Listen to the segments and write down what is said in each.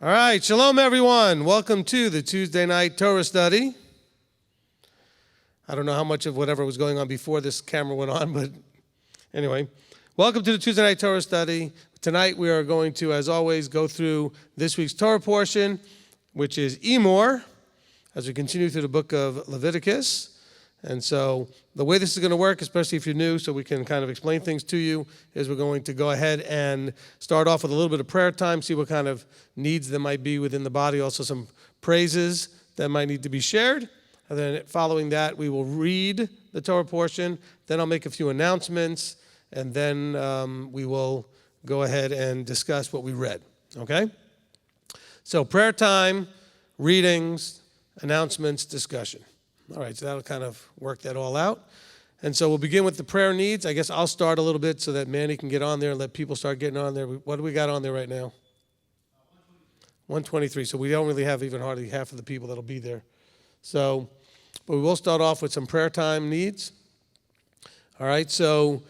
All right, shalom everyone. Welcome to the Tuesday night Torah Study. I don't know how much of whatever was going on before this camera went on, but anyway. Welcome to the Tuesday night Torah Study. Tonight we are going to, as always, go through this week's Torah portion, which is Emor, as we continue through the book of Leviticus. And so the way this is going to work, especially if you're new, so we can kind of explain things to you, is we're going to go ahead and start off with a little bit of prayer time, see what kind of needs there might be within the body, also some praises that might need to be shared. And then following that, we will read the Torah portion. Then I'll make a few announcements, and then we will go ahead and discuss what we read. Okay? So prayer time, readings, announcements, discussion. All right, so that'll kind of work that all out. And so we'll begin with the prayer needs. I guess I'll start a little bit so that Manny can get on there and let people start getting on there. What do we got on there right now? 123. So we don't really have even hardly half of the people that'll be there. So, but we will start off with some prayer time needs. All right, so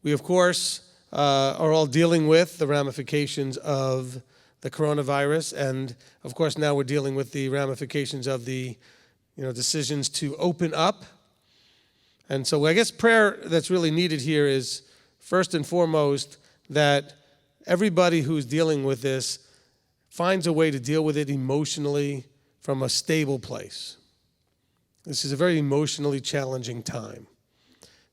we, of course, are all dealing with the ramifications of the coronavirus. And, of course, now we're dealing with the ramifications of the decisions to open up. And so I guess prayer that's really needed here is, first and foremost, that everybody who's dealing with this finds a way to deal with it emotionally from a stable place. This is a very emotionally challenging time.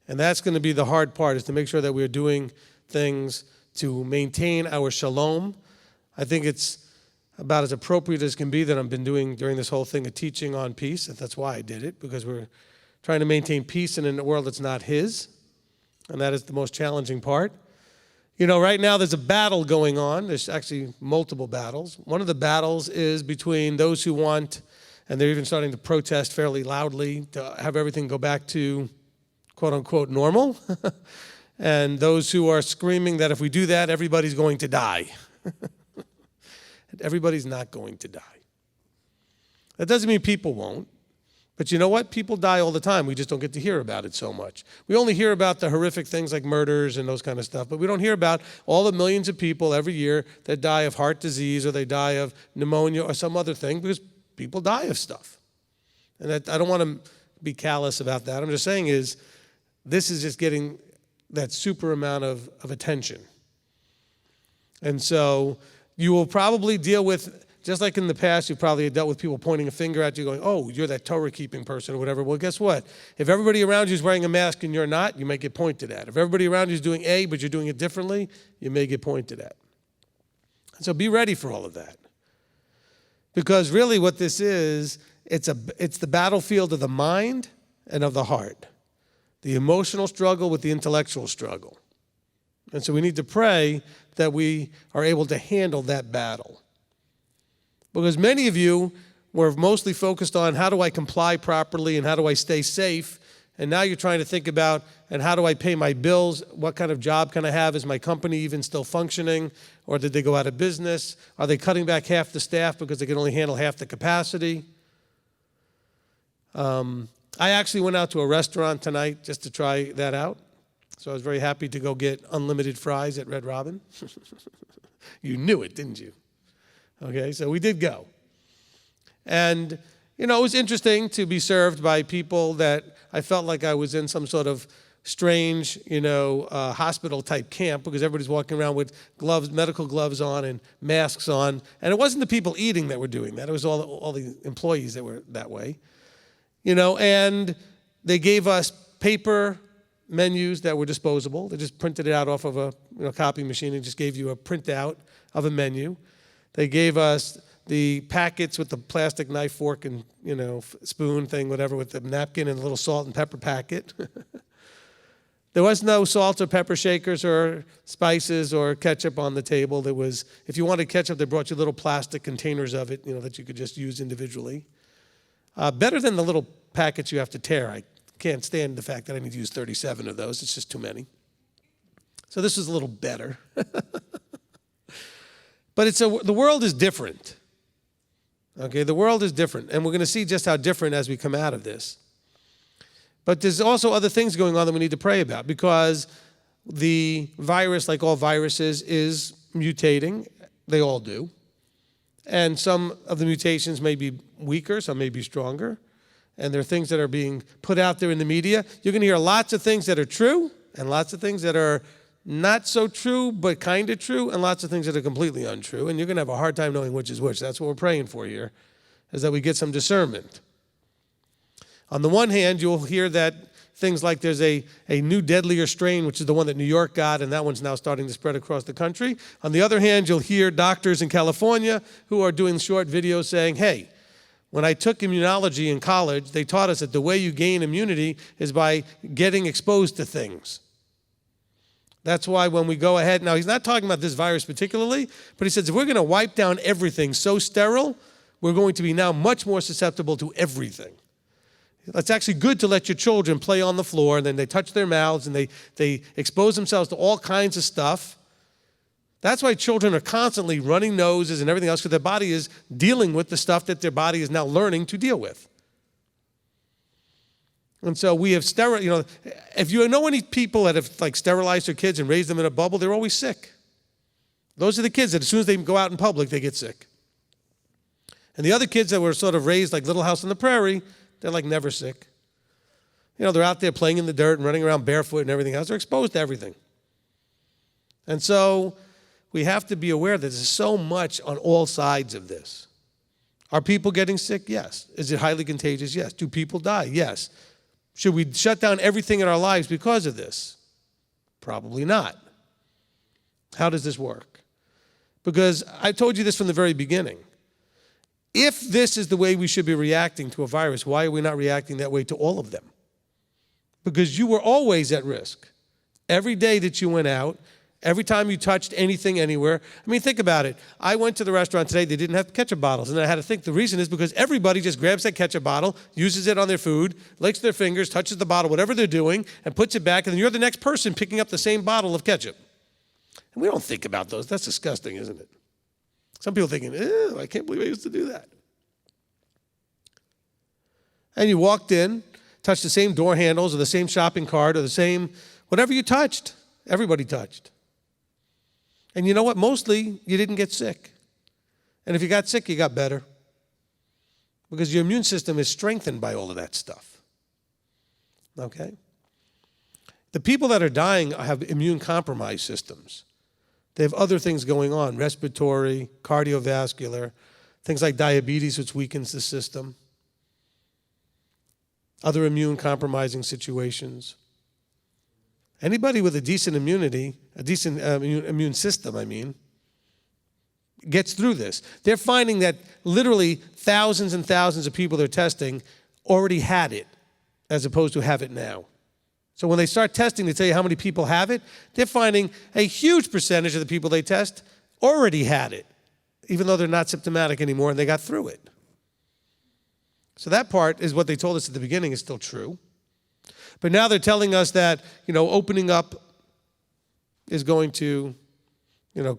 And that's going to be the hard part, is to make sure that we're doing things to maintain our shalom. I think it's about as appropriate as can be that I've been doing during this whole thing, a teaching on peace. That's why I did it, because we're trying to maintain peace in a world that's not his, and that is the most challenging part. Right now there's a battle going on. There's actually multiple battles. One of the battles is between those who want, and they're even starting to protest fairly loudly, to have everything go back to quote-unquote normal, and those who are screaming that if we do that, everybody's going to die. Everybody's not going to die. That doesn't mean people won't. But you know what? People die all the time. We just don't get to hear about it so much. We only hear about the horrific things like murders and those kind of stuff, but we don't hear about all the millions of people every year that die of heart disease, or they die of pneumonia or some other thing, because people die of stuff. And I don't want to be callous about that. I'm just saying this is just getting that super amount of attention. And so you will probably deal with, just like in the past, you probably dealt with people pointing a finger at you going, oh, you're that Torah-keeping person or whatever. Well, guess what? If everybody around you is wearing a mask and you're not, you may get pointed at. If everybody around you is doing A, but you're doing it differently, you may get pointed at. And so be ready for all of that. Because really what this is, it's the battlefield of the mind and of the heart. The emotional struggle with the intellectual struggle. And so we need to pray that we are able to handle that battle. Because many of you were mostly focused on how do I comply properly and how do I stay safe, and now you're trying to think about, and how do I pay my bills? What kind of job can I have? Is my company even still functioning, or did they go out of business? Are they cutting back half the staff because they can only handle half the capacity? I actually went out to a restaurant tonight just to try that out. So I was very happy to go get unlimited fries at Red Robin. You knew it, didn't you? Okay, so we did go. And, it was interesting to be served by people that I felt like I was in some sort of strange, hospital-type camp, because everybody's walking around with gloves, medical gloves on and masks on. And it wasn't the people eating that were doing that. It was all the employees that were that way. And they gave us paper menus that were disposable. They just printed it out off of a copy machine and just gave you a printout of a menu. They gave us the packets with the plastic knife, fork, and spoon thing, whatever, with the napkin and a little salt and pepper packet. There was no salt or pepper shakers or spices or ketchup on the table. There was, if you wanted ketchup, they brought you little plastic containers of it, that you could just use individually. Better than the little packets you have to tear. I can't stand the fact that I need to use 37 of those. It's just too many. So this is a little better. But the world is different. Okay, the world is different. And we're going to see just how different as we come out of this. But there's also other things going on that we need to pray about, because the virus, like all viruses, is mutating. They all do. And some of the mutations may be weaker, some may be stronger. And there are things that are being put out there in the media. You're going to hear lots of things that are true and lots of things that are not so true but kind of true, and lots of things that are completely untrue. And you're going to have a hard time knowing which is which. That's what we're praying for here, is that we get some discernment. On the one hand, you'll hear that things like there's a new deadlier strain, which is the one that New York got, and that one's now starting to spread across the country. On the other hand, you'll hear doctors in California who are doing short videos saying, hey, when I took immunology in college, they taught us that the way you gain immunity is by getting exposed to things. That's why when we go ahead, now he's not talking about this virus particularly, but he says if we're going to wipe down everything so sterile, we're going to be now much more susceptible to everything. It's actually good to let your children play on the floor, and then they touch their mouths and they expose themselves to all kinds of stuff. That's why children are constantly running noses and everything else, because their body is dealing with the stuff that their body is now learning to deal with. And so we have if you know any people that have sterilized their kids and raised them in a bubble, they're always sick. Those are the kids that as soon as they go out in public, they get sick. And the other kids that were sort of raised like Little House on the Prairie, they're never sick. They're out there playing in the dirt and running around barefoot and everything else. They're exposed to everything. And so we have to be aware that there's so much on all sides of this. Are people getting sick? Yes. Is it highly contagious? Yes. Do people die? Yes. Should we shut down everything in our lives because of this? Probably not. How does this work? Because I told you this from the very beginning. If this is the way we should be reacting to a virus, why are we not reacting that way to all of them? Because you were always at risk. Every day that you went out, every time you touched anything anywhere. I mean, think about it. I went to the restaurant today, they didn't have ketchup bottles. And I had to think the reason is because everybody just grabs that ketchup bottle, uses it on their food, licks their fingers, touches the bottle, whatever they're doing, and puts it back. And then you're the next person picking up the same bottle of ketchup. And we don't think about those. That's disgusting, isn't it? Some people thinking, ew, I can't believe I used to do that. And you walked in, touched the same door handles or the same shopping cart or the same, whatever you touched, everybody touched. And you know what? Mostly you didn't get sick. And if you got sick, you got better. Because your immune system is strengthened by all of that stuff. Okay? The people that are dying have immune compromised systems. They have other things going on, respiratory, cardiovascular, things like diabetes, which weakens the system, other immune compromising situations. Anybody with a decent immunity, a decent immune system, gets through this. They're finding that literally thousands and thousands of people they're testing already had it, as opposed to have it now. So when they start testing to tell you how many people have it, they're finding a huge percentage of the people they test already had it, even though they're not symptomatic anymore and they got through it. So that part is what they told us at the beginning is still true. But now they're telling us that, opening up is going to,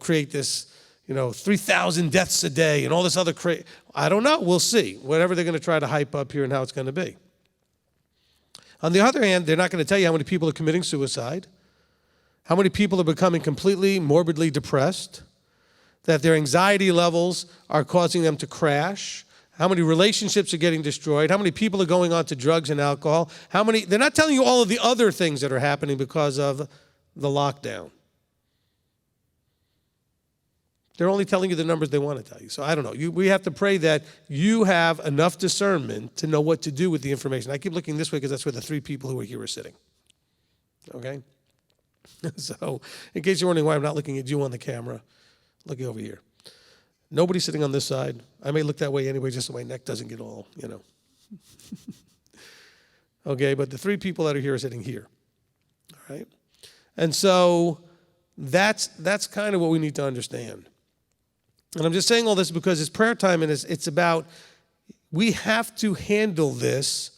create this, 3,000 deaths a day and all this other I don't know. We'll see. Whatever they're going to try to hype up here and how it's going to be. On the other hand, they're not going to tell you how many people are committing suicide, how many people are becoming completely morbidly depressed, that their anxiety levels are causing them to crash, how many relationships are getting destroyed, how many people are going on to drugs and alcohol, they're not telling you all of the other things that are happening because of the lockdown. They're only telling you the numbers they want to tell you. So I don't know. We have to pray that you have enough discernment to know what to do with the information. I keep looking this way because that's where the three people who are here are sitting. Okay? So in case you're wondering why I'm not looking at you on the camera, looking over here. Nobody's sitting on this side. I may look that way anyway just so my neck doesn't get all, Okay, but the three people that are here are sitting here. All right? And so that's kind of what we need to understand. And I'm just saying all this because it's prayer time and it's about, we have to handle this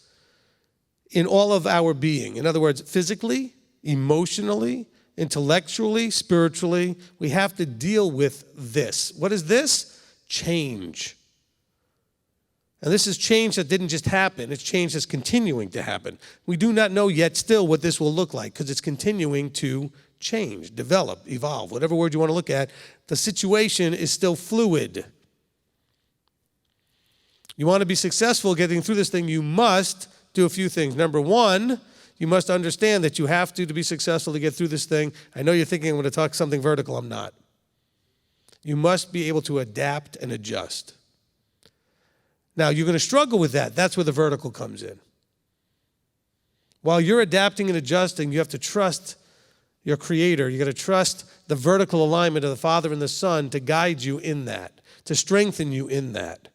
in all of our being. In other words, physically, emotionally, intellectually, spiritually, we have to deal with this. What is this? Change. And this is change that didn't just happen. It's change that's continuing to happen. We do not know yet still what this will look like because it's continuing to change, develop, evolve, whatever word you want to look at. The situation is still fluid. You want to be successful getting through this thing, you must do a few things. Number one, you must understand that you have to be successful to get through this thing. I know you're thinking I'm going to talk something vertical. I'm not. You must be able to adapt and adjust. Now, you're going to struggle with that. That's where the vertical comes in. While you're adapting and adjusting, you have to trust your Creator. You got to trust the vertical alignment of the Father and the Son to guide you in that, to strengthen you in that.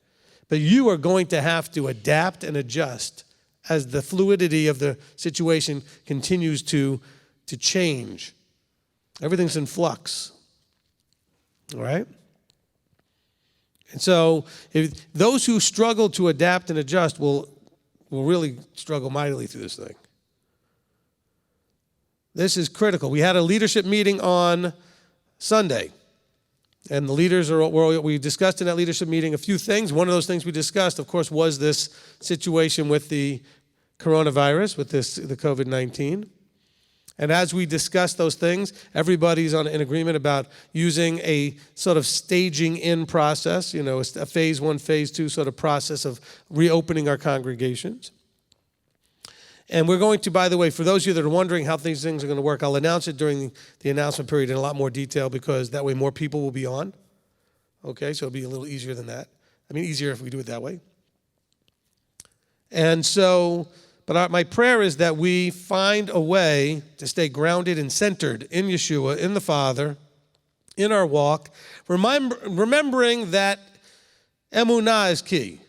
But you are going to have to adapt and adjust as the fluidity of the situation continues to change. Everything's in flux. All right? And so those who struggle to adapt and adjust will really struggle mightily through this thing. This is critical. We had a leadership meeting on Sunday, and the leaders we discussed in that leadership meeting a few things. One of those things we discussed, of course, was this situation with the coronavirus, with the COVID-19. And as we discussed those things, everybody's in agreement about using a sort of staging in process, a phase 1, phase 2 sort of process of reopening our congregations. And we're going to, by the way, for those of you that are wondering how these things are going to work, I'll announce it during the announcement period in a lot more detail because that way more people will be on. Okay, so it'll be a little easier than that. I mean, easier if we do it that way. And so, but my prayer is that we find a way to stay grounded and centered in Yeshua, in the Father, in our walk, remembering that emunah is key.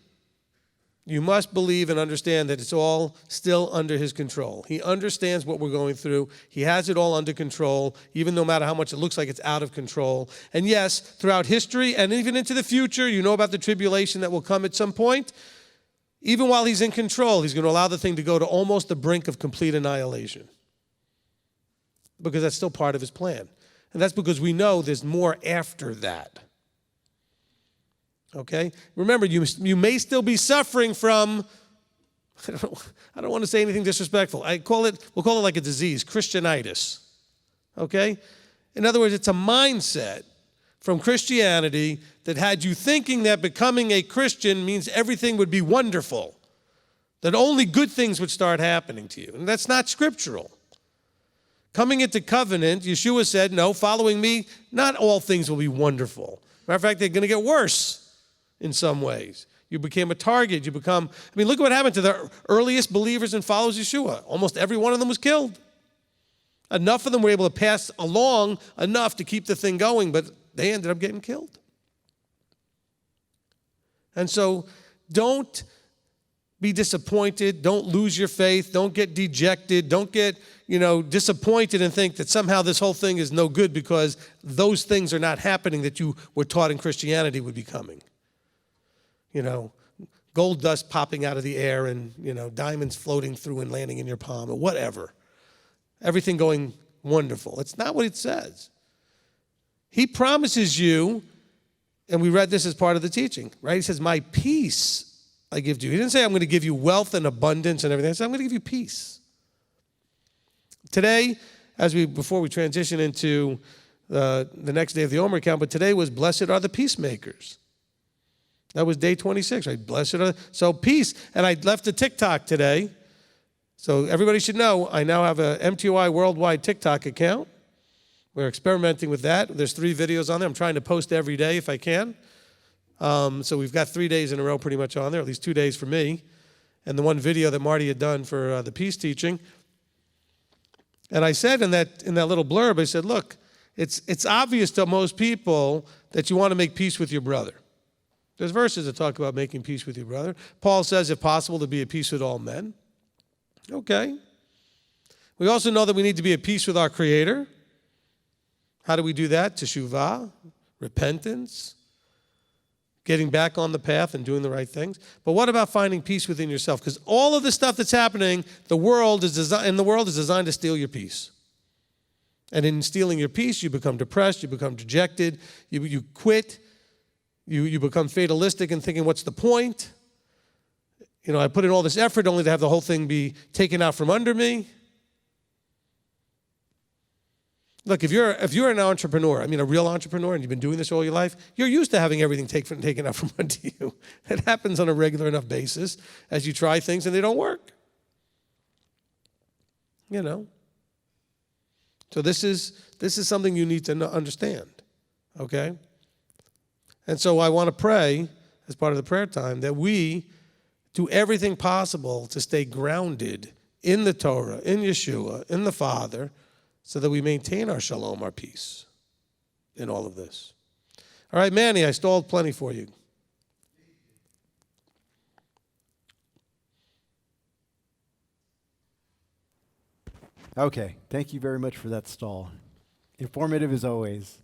You must believe and understand that it's all still under his control. He understands what we're going through. He has it all under control, even no matter how much it looks like it's out of control. And yes, throughout history and even into the future, you know about the tribulation that will come at some point. Even while he's in control, he's going to allow the thing to go to almost the brink of complete annihilation. Because that's still part of his plan. And that's because we know there's more after that. Okay? Remember, you may still be suffering from, I don't want to say anything disrespectful. We'll call it like a disease, Christianitis. Okay? In other words, it's a mindset from Christianity that had you thinking that becoming a Christian means everything would be wonderful, that only good things would start happening to you. And that's not scriptural. Coming into covenant, Yeshua said, no, following me, not all things will be wonderful. Matter of fact, they're going to get worse in some ways. You became a target. Look at what happened to the earliest believers and followers of Yeshua. Almost every one of them was killed. Enough of them were able to pass along enough to keep the thing going, but they ended up getting killed. And so don't be disappointed. Don't lose your faith. Don't get dejected. Don't get, disappointed and think that somehow this whole thing is no good because those things are not happening that you were taught in Christianity would be coming. Gold dust popping out of the air and, diamonds floating through and landing in your palm or whatever. Everything going wonderful. It's not what it says. He promises you, and we read this as part of the teaching, right? He says, my peace I give to you. He didn't say I'm going to give you wealth and abundance and everything. He said, I'm going to give you peace. Today, before we transition into the next day of the Emor account, but today was blessed are the peacemakers. That was day 26, right? Blessed are, so peace. And I left a TikTok today. So everybody should know I now have a MTOI worldwide TikTok account. We're experimenting with that. There's 3 videos on there. I'm trying to post every day if I can. So we've got 3 days in a row pretty much on there, at least 2 days for me. And the one video that Marty had done for the peace teaching. And I said in that little blurb, I said, look, it's obvious to most people that you want to make peace with your brother. There's verses that talk about making peace with your brother. Paul says, if possible, to be at peace with all men. Okay. We also know that we need to be at peace with our Creator. How do we do that? Teshuvah, repentance, getting back on the path and doing the right things. But what about finding peace within yourself? Because all of the stuff that's happening, the world is designed to steal your peace. And in stealing your peace, you become depressed, you become dejected, you quit. You become fatalistic and thinking, what's the point? I put in all this effort only to have the whole thing be taken out from under me. Look, if you're an entrepreneur, I mean a real entrepreneur, and you've been doing this all your life, you're used to having everything taken out from under you. It happens on a regular enough basis as you try things and they don't work. You know. So this is something you need to understand, okay? And so I want to pray, as part of the prayer time, that we do everything possible to stay grounded in the Torah, in Yeshua, in the Father, so that we maintain our shalom, our peace in all of this. All right, Manny, I stalled plenty for you. Okay, thank you very much for that stall. Informative as always.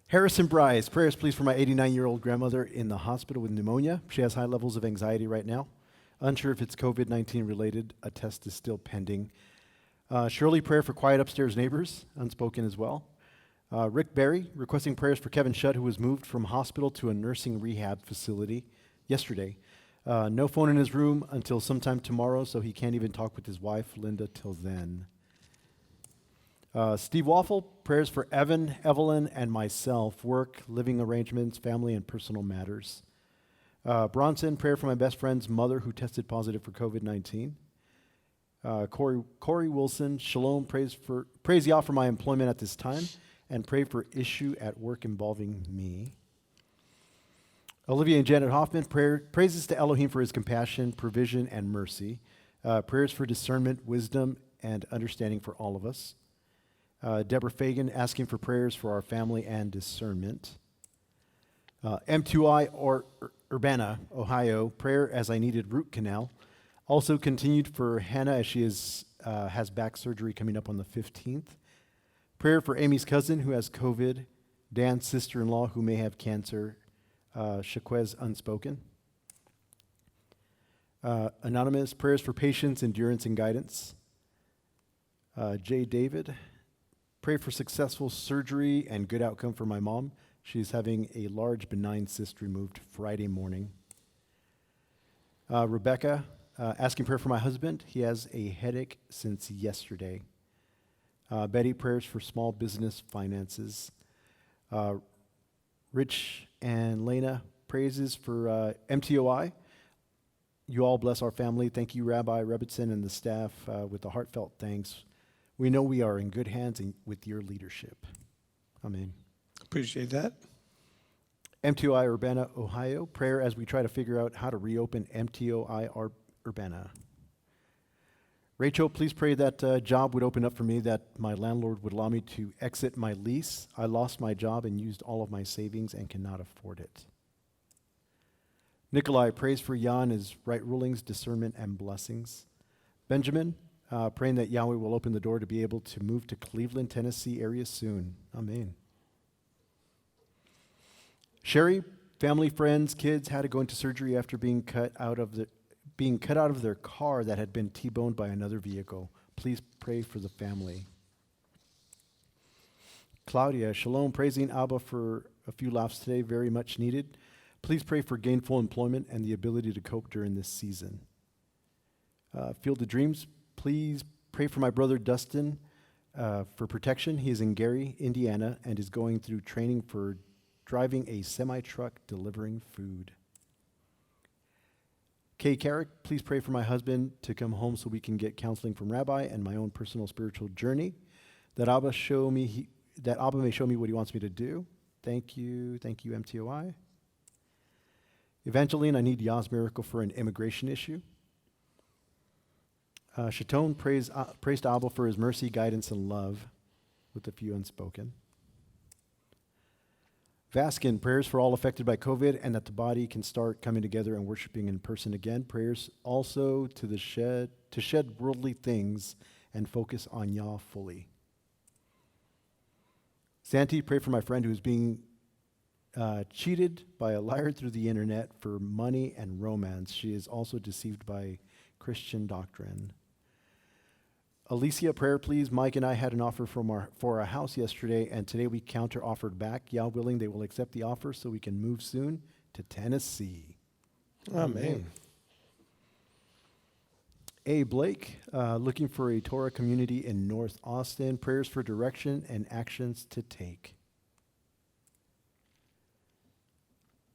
Harrison Bryce, prayers please for my 89-year-old grandmother in the hospital with pneumonia. She has high levels of anxiety right now. Unsure if it's COVID-19 related. A test is still pending. Shirley, prayer for quiet upstairs neighbors, unspoken as well. Rick Berry, requesting prayers for Kevin Shutt, who was moved from hospital to a nursing rehab facility yesterday. No phone in his room until sometime tomorrow, so he can't even talk with his wife, Linda, till then. Steve Waffle, prayers for Evan, Evelyn, and myself, work, living arrangements, family, and personal matters. Bronson, prayer for my best friend's mother who tested positive for COVID-19. Corey Wilson, shalom, praise Yah for my employment at this time, and pray for issue at work involving me. Olivia and Janet Hoffman, praises to Elohim for his compassion, provision, and mercy. Prayers for discernment, wisdom, and understanding for all of us. Deborah Fagan, asking for prayers for our family and discernment. MTOI or Urbana, Ohio, prayer as I needed root canal. Also continued for Hannah as she has back surgery coming up on the 15th. Prayer for Amy's cousin who has COVID, Dan's sister-in-law who may have cancer, Shaquez unspoken. Anonymous, prayers for patience, endurance, and guidance. J. David, pray for successful surgery and good outcome for my mom. She's having a large benign cyst removed Friday morning. Rebecca, asking prayer for my husband. He has a headache since yesterday. Betty, prayers for small business finances. Rich and Lena, praises for MTOI. You all bless our family. Thank you, Rabbi Rebbitzin and the staff, with a heartfelt thanks. We know we are in good hands with your leadership. Amen. Appreciate that. MTOI Urbana, Ohio, prayer as we try to figure out how to reopen MTOI Urbana. Rachel, please pray that job would open up for me, that my landlord would allow me to exit my lease. I lost my job and used all of my savings and cannot afford it. Nikolai, prays for Yah and his right rulings, discernment, and blessings. Benjamin, praying that Yahweh will open the door to be able to move to Cleveland, Tennessee area soon. Amen. Sherry, family, friends, kids had to go into surgery after being cut out of their car that had been T-boned by another vehicle. Please pray for the family. Claudia, shalom, praising Abba for a few laughs today, very much needed. Please pray for gainful employment and the ability to cope during this season. Field of Dreams, please pray for my brother Dustin for protection. He is in Gary, Indiana, and is going through training for driving a semi-truck delivering food. Kay Carrick, please pray for my husband to come home so we can get counseling from Rabbi and my own personal spiritual journey. That Abba may show me what he wants me to do. Thank you, MTOI. Evangeline, I need Yah's miracle for an immigration issue. Chaton, praise to Abba for his mercy, guidance, and love, with a few unspoken. Vaskin, prayers for all affected by COVID and that the body can start coming together and worshiping in person again. Prayers also to shed worldly things and focus on Yah fully. Santi, pray for my friend who is being cheated by a liar through the internet for money and romance. She is also deceived by Christian doctrine. Alicia, prayer please. Mike and I had an offer for our house yesterday, and today we counter-offered back. Yah willing, they will accept the offer so we can move soon to Tennessee. Amen. A. Blake, looking for a Torah community in North Austin. Prayers for direction and actions to take.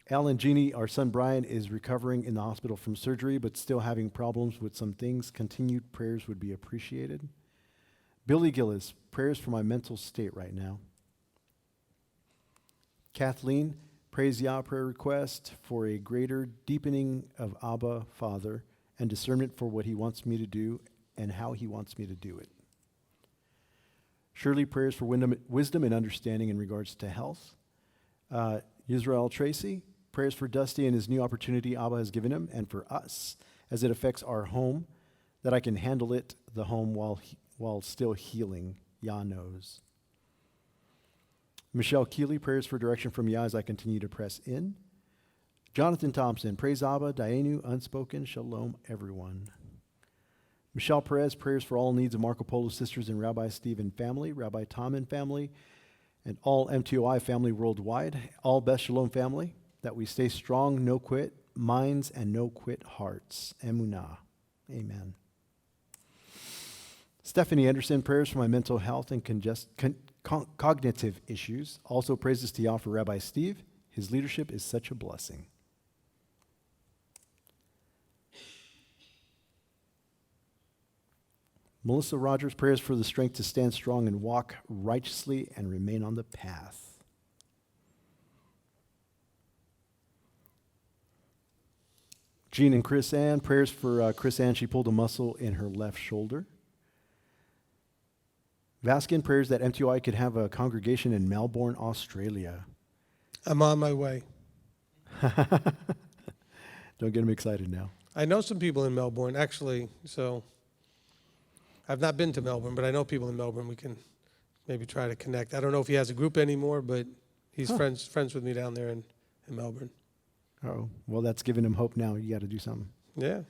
Alan Jeannie, our son Brian, is recovering in the hospital from surgery, but still having problems with some things. Continued prayers would be appreciated. Billy Gillis, prayers for my mental state right now. Kathleen, praise Yah prayer request for a greater deepening of Abba, Father, and discernment for what he wants me to do and how he wants me to do it. Shirley, prayers for wisdom and understanding in regards to health. Yisrael Tracy, prayers for Dusty and his new opportunity Abba has given him, and for us as it affects our home, that I can handle it, the home, while still healing. Yah knows. Michelle Keeley, prayers for direction from Yah as I continue to press in. Jonathan Thompson, praise Abba, Daenu, unspoken, shalom, everyone. Michelle Perez, prayers for all needs of Marco Polo sisters and Rabbi Steve and family, Rabbi Tom and family, and all MTOI family worldwide, all Best Shalom family, that we stay strong, no quit minds, and no quit hearts. Emunah. Amen. Stephanie Anderson, prayers for my mental health and cognitive issues. Also praises to Yah for Rabbi Steve. His leadership is such a blessing. Melissa Rogers, prayers for the strength to stand strong and walk righteously and remain on the path. Jean and Chris Ann, prayers for Chris Ann. She pulled a muscle in her left shoulder. Vaskin, prayers that MTOI could have a congregation in Melbourne, Australia. I'm on my way. Don't get him excited now. I know some people in Melbourne, actually, so I've not been to Melbourne, but I know people in Melbourne. We can maybe try to connect. I don't know if he has a group anymore, but he's friends with me down there in Melbourne. Oh, well, that's giving him hope now. You got to do something. Yeah.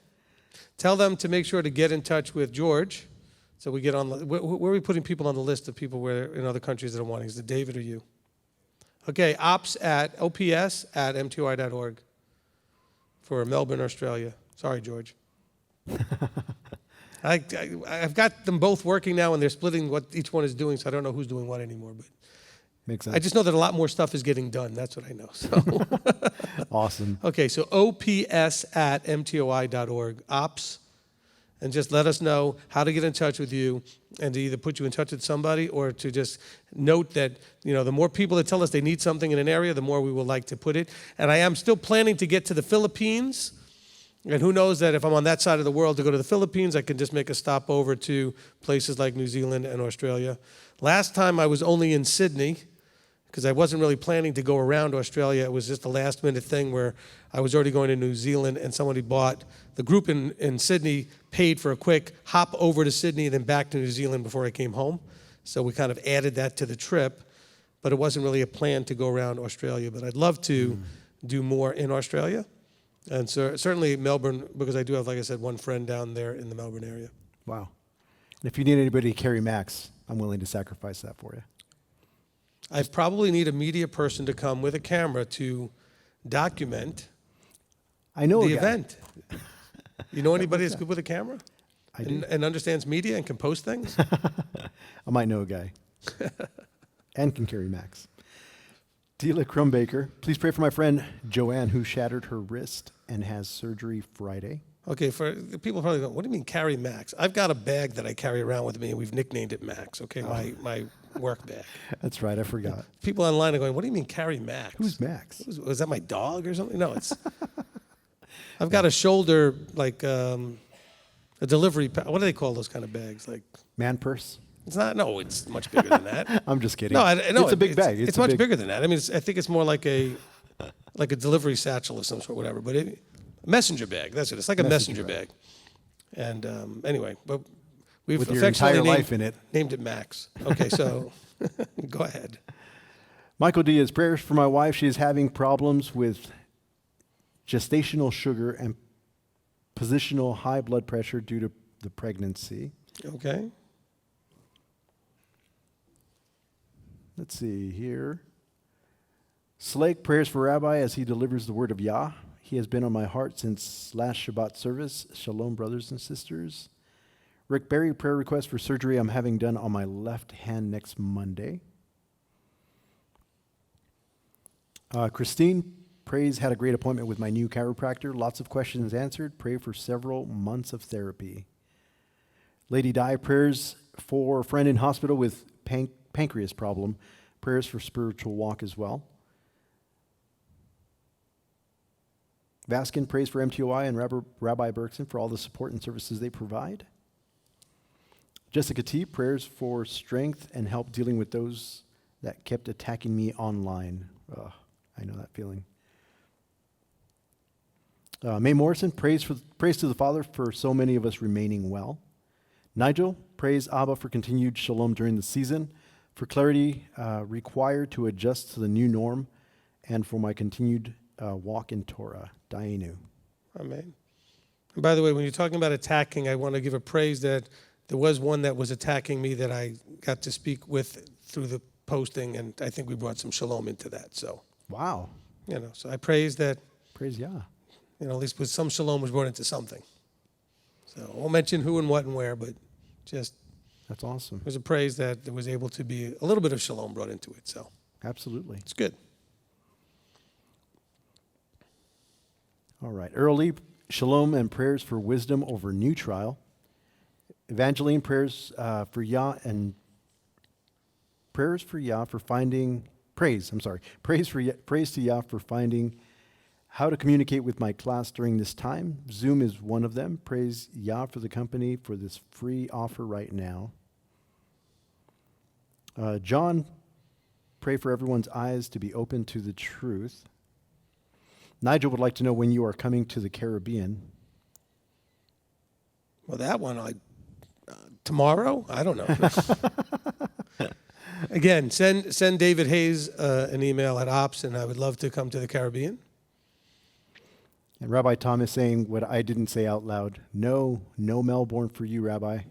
Tell them to make sure to get in touch with George, so we get on. Where are we putting people on the list of people where in other countries that are wanting? Is it David or you? Okay, ops at mtoi.org for Melbourne, Australia. Sorry, George. I've got them both working now, and they're splitting what each one is doing, so I don't know who's doing what anymore. But makes sense. I just know that a lot more stuff is getting done. That's what I know. So awesome. Okay, so ops at mtoi.org, ops, and just let us know how to get in touch with you and to either put you in touch with somebody or to just note that, the more people that tell us they need something in an area, the more we will like to put it. And I am still planning to get to the Philippines. And who knows that if I'm on that side of the world to go to the Philippines, I can just make a stop over to places like New Zealand and Australia. Last time I was only in Sydney because I wasn't really planning to go around Australia. It was just a last minute thing where I was already going to New Zealand and somebody bought, the group in Sydney paid for a quick hop over to Sydney and then back to New Zealand before I came home. So we kind of added that to the trip, but it wasn't really a plan to go around Australia. But I'd love to do more in Australia. And so certainly Melbourne, because I do have, like I said, one friend down there in the Melbourne area. Wow. And if you need anybody to carry Max, I'm willing to sacrifice that for you. I probably need a media person to come with a camera to document the event. You know anybody that's good with a camera? I do. And understands media and can post things? I might know a guy. And can carry Max. Tila Crumbaker, please pray for my friend Joanne, who shattered her wrist and has surgery Friday. Okay, for the people probably go, what do you mean carry Max? I've got a bag that I carry around with me, and we've nicknamed it Max, okay, my work bag. That's right, I forgot. People online are going, what do you mean carry Max? Who's Max? Was that my dog or something? No, it's... I've got a shoulder, like a delivery, what do they call those kind of bags? Like Man purse? It's not, no, it's much bigger than that. I'm just kidding. No, it's a big bag. It's much bigger than that. I mean, I think it's more like a delivery satchel of some sort, whatever. But a messenger bag, that's it. It's like a messenger bag. And anyway, but we've with your affectionately entire life in it. Named it Max. Okay, so go ahead. Michael Diaz, prayers for my wife. She is having problems with gestational sugar and positional high blood pressure due to the pregnancy. Okay. Let's see here. Slake, prayers for Rabbi as he delivers the word of Yah. He has been on my heart since last Shabbat service. Shalom, brothers and sisters. Rick Berry, prayer request for surgery I'm having done on my left hand next Monday. Christine, prays had a great appointment with my new chiropractor. Lots of questions answered. Pray for several months of therapy. Lady Di, prayers for a friend in hospital with pancreas problem. Prayers for spiritual walk as well. Vaskin prays for MTOI and Rabbi Berkson for all the support and services they provide. Jessica T, prayers for strength and help dealing with those that kept attacking me online. I know that feeling. Mae Morrison, praise to the Father for so many of us remaining well. Nigel, praise Abba for continued shalom during the season, for clarity required to adjust to the new norm, and for my continued walk in Torah. Dainu. Amen. And by the way, when you're talking about attacking, I want to give a praise that there was one that was attacking me that I got to speak with through the posting, and I think we brought some shalom into that. So, Wow. So I praise that, Praise Yah. at least with some shalom was brought into something. So I won't mention who and what and where, but just That's awesome. it was a praise that there was able to be a little bit of shalom brought into it. So Absolutely. it's good. All right. Early shalom and prayers for wisdom over new trial. Evangeline, prayers for Yah and prayers for Yah for finding praise. I'm sorry. Praise to Yah for finding how to communicate with my class during this time. Zoom is one of them. Praise Yah for the company for this free offer right now. John, pray for everyone's eyes to be open to the truth. Nigel would like to know when you are coming to the Caribbean. Well, that one, tomorrow? I don't know. Again, send David Hayes an email at Ops, and I would love to come to the Caribbean. And Rabbi Tom is saying what I didn't say out loud. No Melbourne for you, Rabbi.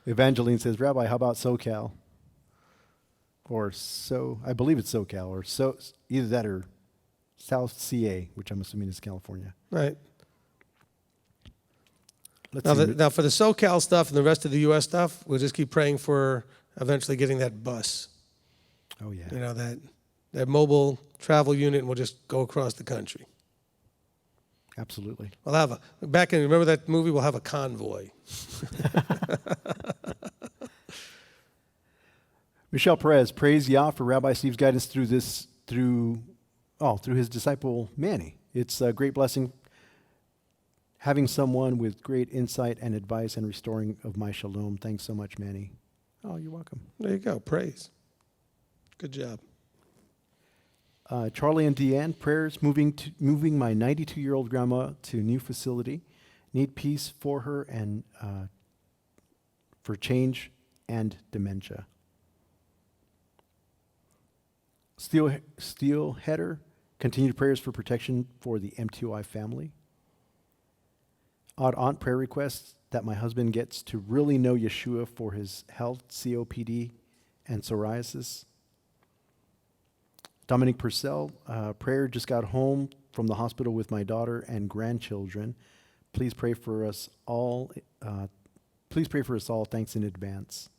Evangeline says, Rabbi, how about SoCal? Or I believe it's SoCal, or either that or South CA, which I'm assuming is California. Right. Let's Now, see. now, for the SoCal stuff and the rest of the U.S. stuff, we'll just keep praying for eventually getting that bus. Oh, yeah. That mobile travel unit, and we'll just go across the country. Absolutely. We'll have remember that movie? We'll have a convoy. Michelle Perez, praise Yah for Rabbi Steve's guidance through his disciple Manny. It's a great blessing having someone with great insight and advice and restoring of my shalom. Thanks so much, Manny. Oh, you're welcome. There you go. Praise. Good job. Charlie and Deanne, prayers moving my 92-year-old grandma to a new facility. Need peace for her and for change and dementia. Steelheader, continued prayers for protection for the MTOI family. Odd aunt prayer requests that my husband gets to really know Yeshua for his health, COPD, and psoriasis. Dominic Purcell, prayer, just got home from the hospital with my daughter and grandchildren. Please pray for us all. Thanks in advance.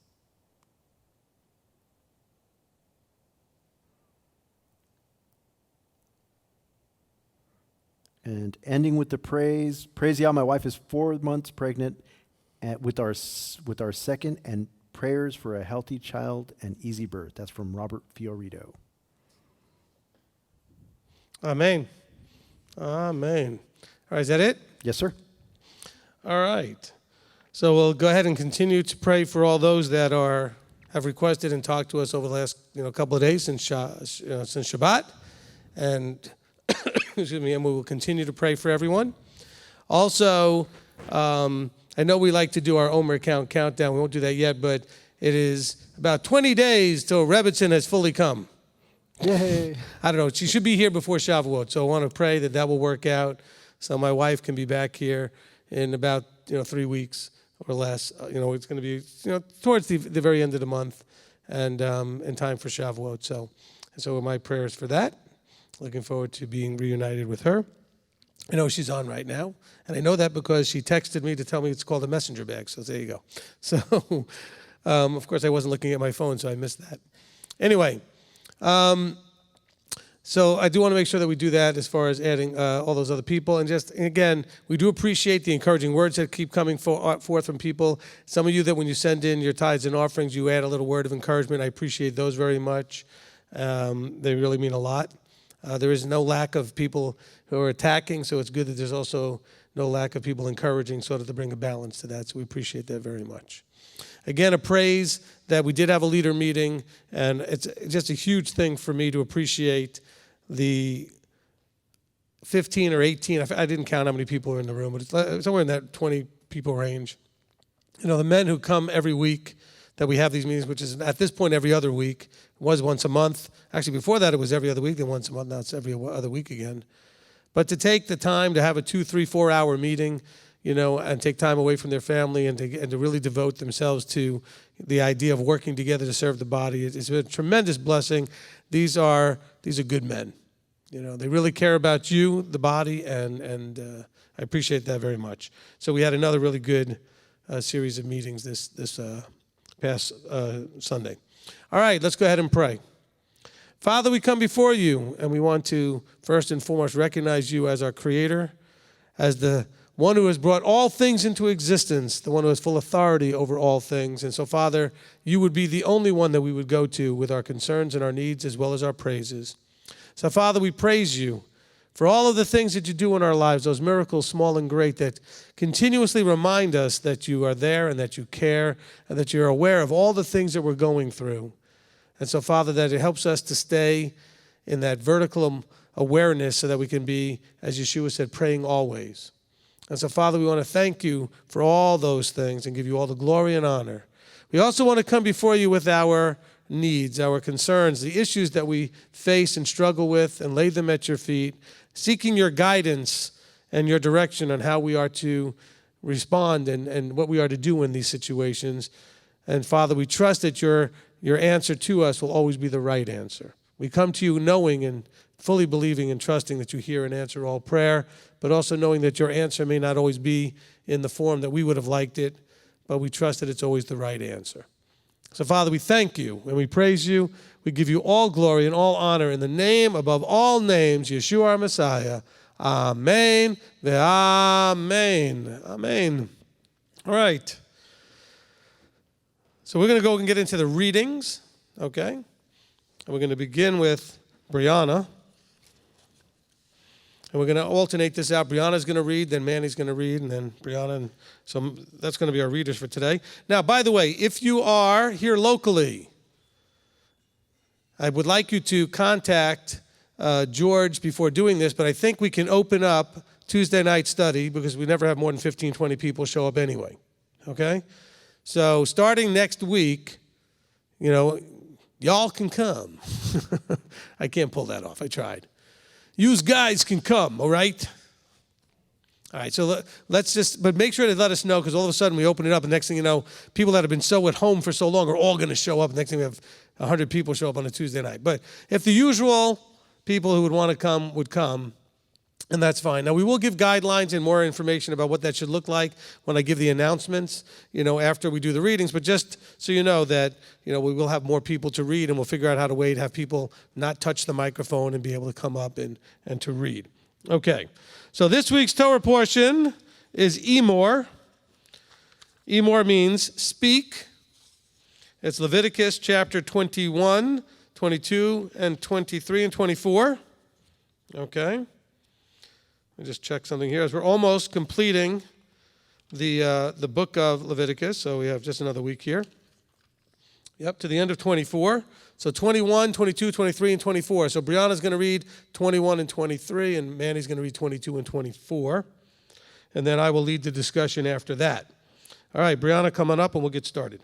And ending with the praise Yah, my wife is 4 months pregnant with our second, and prayers for a healthy child and easy birth. That's from Robert Fiorito. Amen. Amen. All right, is that it? Yes, sir. All right. So we'll go ahead and continue to pray for all those that have requested and talked to us over the last couple of days since Shabbat, and excuse me, and we will continue to pray for everyone. Also, I know we like to do our Omer countdown. We won't do that yet, but it is about 20 days till Rebbitzin has fully come. Yay. I don't know. She should be here before Shavuot, so I want to pray that will work out, so my wife can be back here in about 3 weeks or less. It's going to be towards the very end of the month, and in time for Shavuot. So my prayers for that. Looking forward to being reunited with her. I know she's on right now, and I know that because she texted me to tell me it's called a messenger bag, so there you go. So, of course, I wasn't looking at my phone, so I missed that. Anyway, so I do want to make sure that we do that as far as adding all those other people. And just, again, we do appreciate the encouraging words that keep coming forth from people. Some of you that when you send in your tithes and offerings, you add a little word of encouragement. I appreciate those very much. They really mean a lot. There is no lack of people who are attacking, so it's good that there's also no lack of people encouraging, sort of to bring a balance to that. So we appreciate that very much. Again, a praise that we did have a leader meeting, and it's just a huge thing for me to appreciate the 15 or 18, I didn't count how many people were in the room, but it's somewhere in that 20 people range. You know, the men who come every week that we have these meetings, which is at this point every other week. It was once a month. Actually, before that it was every other week, then once a month. Now it's every other week again. But to take the time to have a 2, 3, 4 hour meeting, you know, and take time away from their family and to really devote themselves to the idea of working together to serve the body, it's been a tremendous blessing. These are good men. You know, they really care about you, the body, and I appreciate that very much. So we had another really good series of meetings this past Sunday. All right, let's go ahead and pray. Father, we come before you, and we want to first and foremost recognize you as our Creator, as the one who has brought all things into existence, the one who has full authority over all things. And so, Father, you would be the only one that we would go to with our concerns and our needs as well as our praises. So, Father, we praise you for all of the things that you do in our lives, those miracles, small and great, that continuously remind us that you are there and that you care and that you're aware of all the things that we're going through. And so, Father, that it helps us to stay in that vertical awareness so that we can be, as Yeshua said, praying always. And so, Father, we want to thank you for all those things and give you all the glory and honor. We also want to come before you with our needs, our concerns, the issues that we face and struggle with, and lay them at your feet, seeking your guidance and your direction on how we are to respond and what we are to do in these situations. And, Father, we trust that your answer to us will always be the right answer. We come to you knowing and fully believing and trusting that you hear and answer all prayer, but also knowing that your answer may not always be in the form that we would have liked it, but we trust that it's always the right answer. So, Father, we thank you and we praise you. We give you all glory and all honor in the name above all names, Yeshua our Messiah. Amen. Amen. Amen. All right. So we're going to go and get into the readings, okay? And we're going to begin with Brianna. And we're going to alternate this out. Brianna's going to read, then Manny's going to read, and then Brianna. And so that's going to be our readers for today. Now, by the way, if you are here locally, I would like you to contact George before doing this, but I think we can open up Tuesday night study because we never have more than 15, 20 people show up anyway, okay? So starting next week, you know, y'all can come. I can't pull that off. I tried. Yous guys can come, all right? All right, so let's just, but make sure to let us know because all of a sudden we open it up and next thing you know, people that have been so at home for so long are all going to show up. Next thing we have 100 people show up on a Tuesday night. But if the usual people who would want to come would come, and that's fine. Now, we will give guidelines and more information about what that should look like when I give the announcements, you know, after we do the readings. But just so you know that, you know, we will have more people to read and we'll figure out how to wait, have people not touch the microphone and be able to come up and to read. Okay. So this week's Torah portion is Emor. Emor means speak. It's Leviticus chapter 21, 22, and 23 and 24. Okay. Let me just check something here. As we're almost completing the book of Leviticus, so we have just another week here. Yep, to the end of 24. So 21, 22, 23, and 24. So Brianna's going to read 21 and 23, and Manny's going to read 22 and 24. And then I will lead the discussion after that. All right, Brianna, come on up, and we'll get started.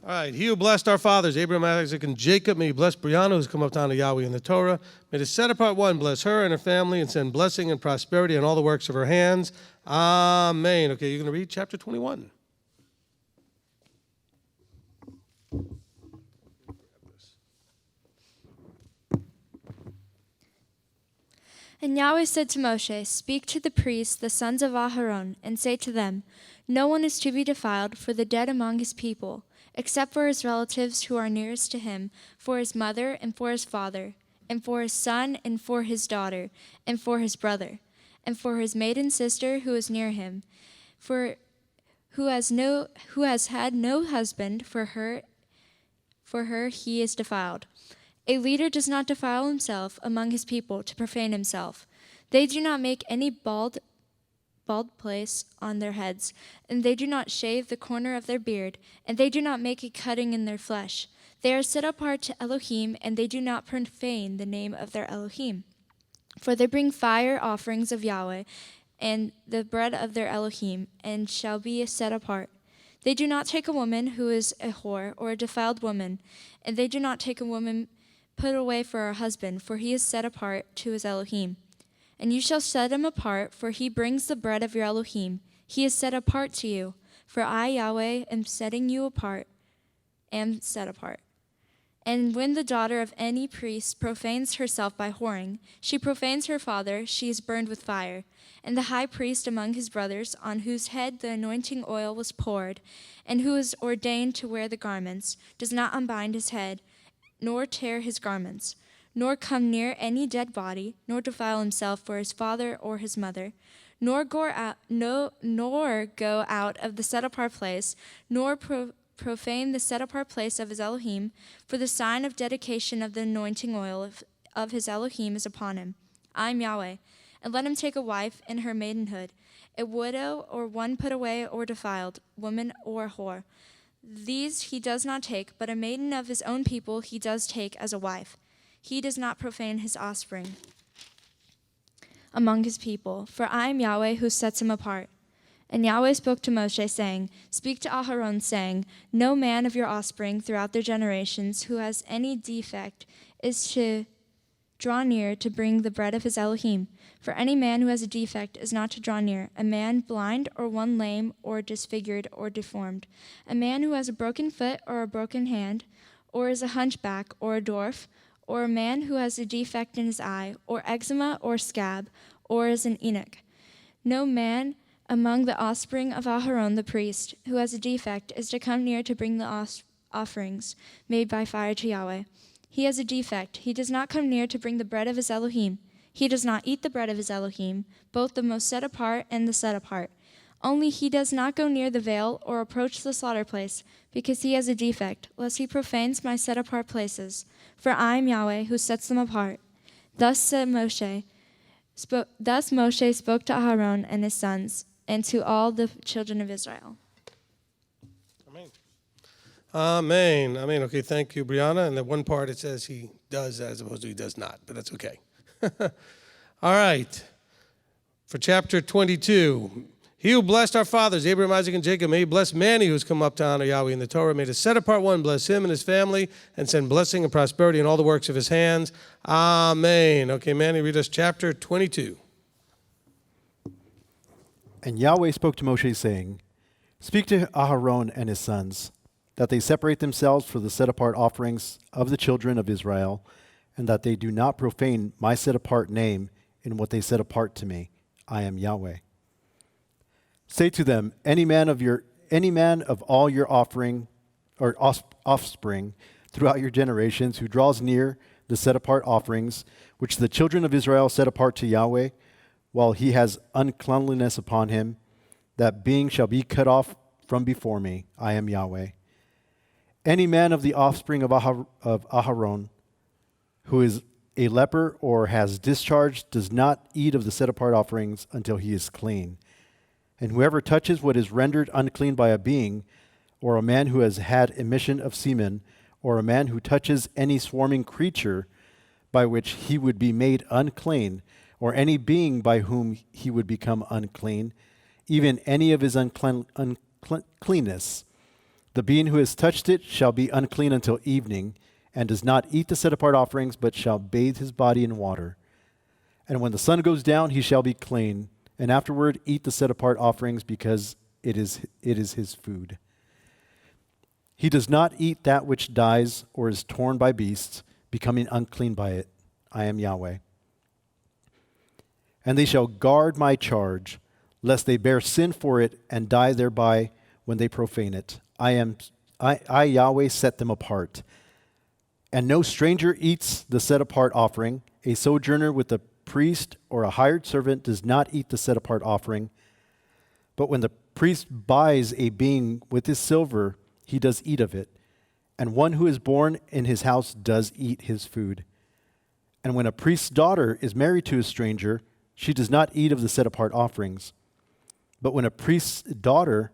All right, he who blessed our fathers, Abraham, Isaac, and Jacob, may he bless Brianna, who's come up down to Yahweh in the Torah. May the set apart one bless her and her family and send blessing and prosperity on all the works of her hands. Amen. Okay, you're going to read chapter 21. And Yahweh said to Moshe, "Speak to the priests, the sons of Aharon, and say to them, no one is to be defiled for the dead among his people, except for his relatives who are nearest to him, for his mother and for his father, and for his son and for his daughter, and for his brother, and for his maiden sister who is near him, for who has had no husband, for her he is defiled. A leader does not defile himself among his people to profane himself. They do not make any bald place on their heads, and they do not shave the corner of their beard, and they do not make a cutting in their flesh. They are set apart to Elohim, and they do not profane the name of their Elohim. For they bring fire offerings of Yahweh, and the bread of their Elohim, and shall be set apart. They do not take a woman who is a whore, or a defiled woman, and they do not take a woman put away for her husband, for he is set apart to his Elohim. And you shall set him apart, for he brings the bread of your Elohim. He is set apart to you, for I, Yahweh, am setting you apart, am set apart. And when the daughter of any priest profanes herself by whoring, she profanes her father, she is burned with fire. And the high priest among his brothers, on whose head the anointing oil was poured, and who is ordained to wear the garments, does not unbind his head, nor tear his garments, nor come near any dead body, nor defile himself for his father or his mother, nor go out of the set-apart place, nor profane the set-apart place of his Elohim, for the sign of dedication of the anointing oil of his Elohim is upon him. I am Yahweh. And let him take a wife in her maidenhood, a widow or one put away or defiled, woman or whore. These he does not take, but a maiden of his own people he does take as a wife. He does not profane his offspring among his people, for I am Yahweh who sets him apart. And Yahweh spoke to Moshe, saying, Speak to Aharon, saying, No man of your offspring throughout their generations who has any defect is to draw near to bring the bread of his Elohim. For any man who has a defect is not to draw near, a man blind or one lame or disfigured or deformed, a man who has a broken foot or a broken hand, or is a hunchback or a dwarf, or a man who has a defect in his eye, or eczema or scab, or is an eunuch. No man among the offspring of Aharon the priest who has a defect is to come near to bring the offerings made by fire to Yahweh. He has a defect. He does not come near to bring the bread of his Elohim. He does not eat the bread of his Elohim, both the most set apart and the set apart. Only he does not go near the veil or approach the slaughter place, because he has a defect, lest he profanes my set apart places. For I am Yahweh who sets them apart. Thus Moshe spoke to Aharon and his sons, and to all the children of Israel. Amen. Amen. Okay, thank you, Brianna. And the one part it says he does as opposed to he does not, but that's okay. All right. For chapter 22, he who blessed our fathers, Abraham, Isaac, and Jacob, may he bless Manny, who has come up to honor Yahweh in the Torah. May the set apart one bless him and his family and send blessing and prosperity in all the works of his hands. Amen. Okay, Manny, read us chapter 22. And Yahweh spoke to Moshe, saying, Speak to Aharon and his sons, that they separate themselves for the set-apart offerings of the children of Israel, and that they do not profane my set-apart name in what they set apart to me. I am Yahweh. Say to them, any man of all your offspring throughout your generations who draws near the set-apart offerings, which the children of Israel set apart to Yahweh, while he has uncleanliness upon him, that being shall be cut off from before me. I am Yahweh. Any man of the offspring of Aharon who is a leper or has discharge does not eat of the set-apart offerings until he is clean. And whoever touches what is rendered unclean by a being, or a man who has had emission of semen, or a man who touches any swarming creature by which he would be made unclean, or any being by whom he would become unclean, even any of his uncleanness, The being who has touched it shall be unclean until evening, and does not eat the set-apart offerings, but shall bathe his body in water. And when the sun goes down, he shall be clean, and afterward eat the set-apart offerings, because it is his food. He does not eat that which dies or is torn by beasts, becoming unclean by it. I am Yahweh. And they shall guard my charge, lest they bear sin for it and die thereby when they profane it. I Yahweh set them apart. And no stranger eats the set-apart offering. A sojourner with a priest or a hired servant does not eat the set-apart offering. But when the priest buys a being with his silver, he does eat of it. And one who is born in his house does eat his food. And when a priest's daughter is married to a stranger, she does not eat of the set-apart offerings. But when a priest's daughter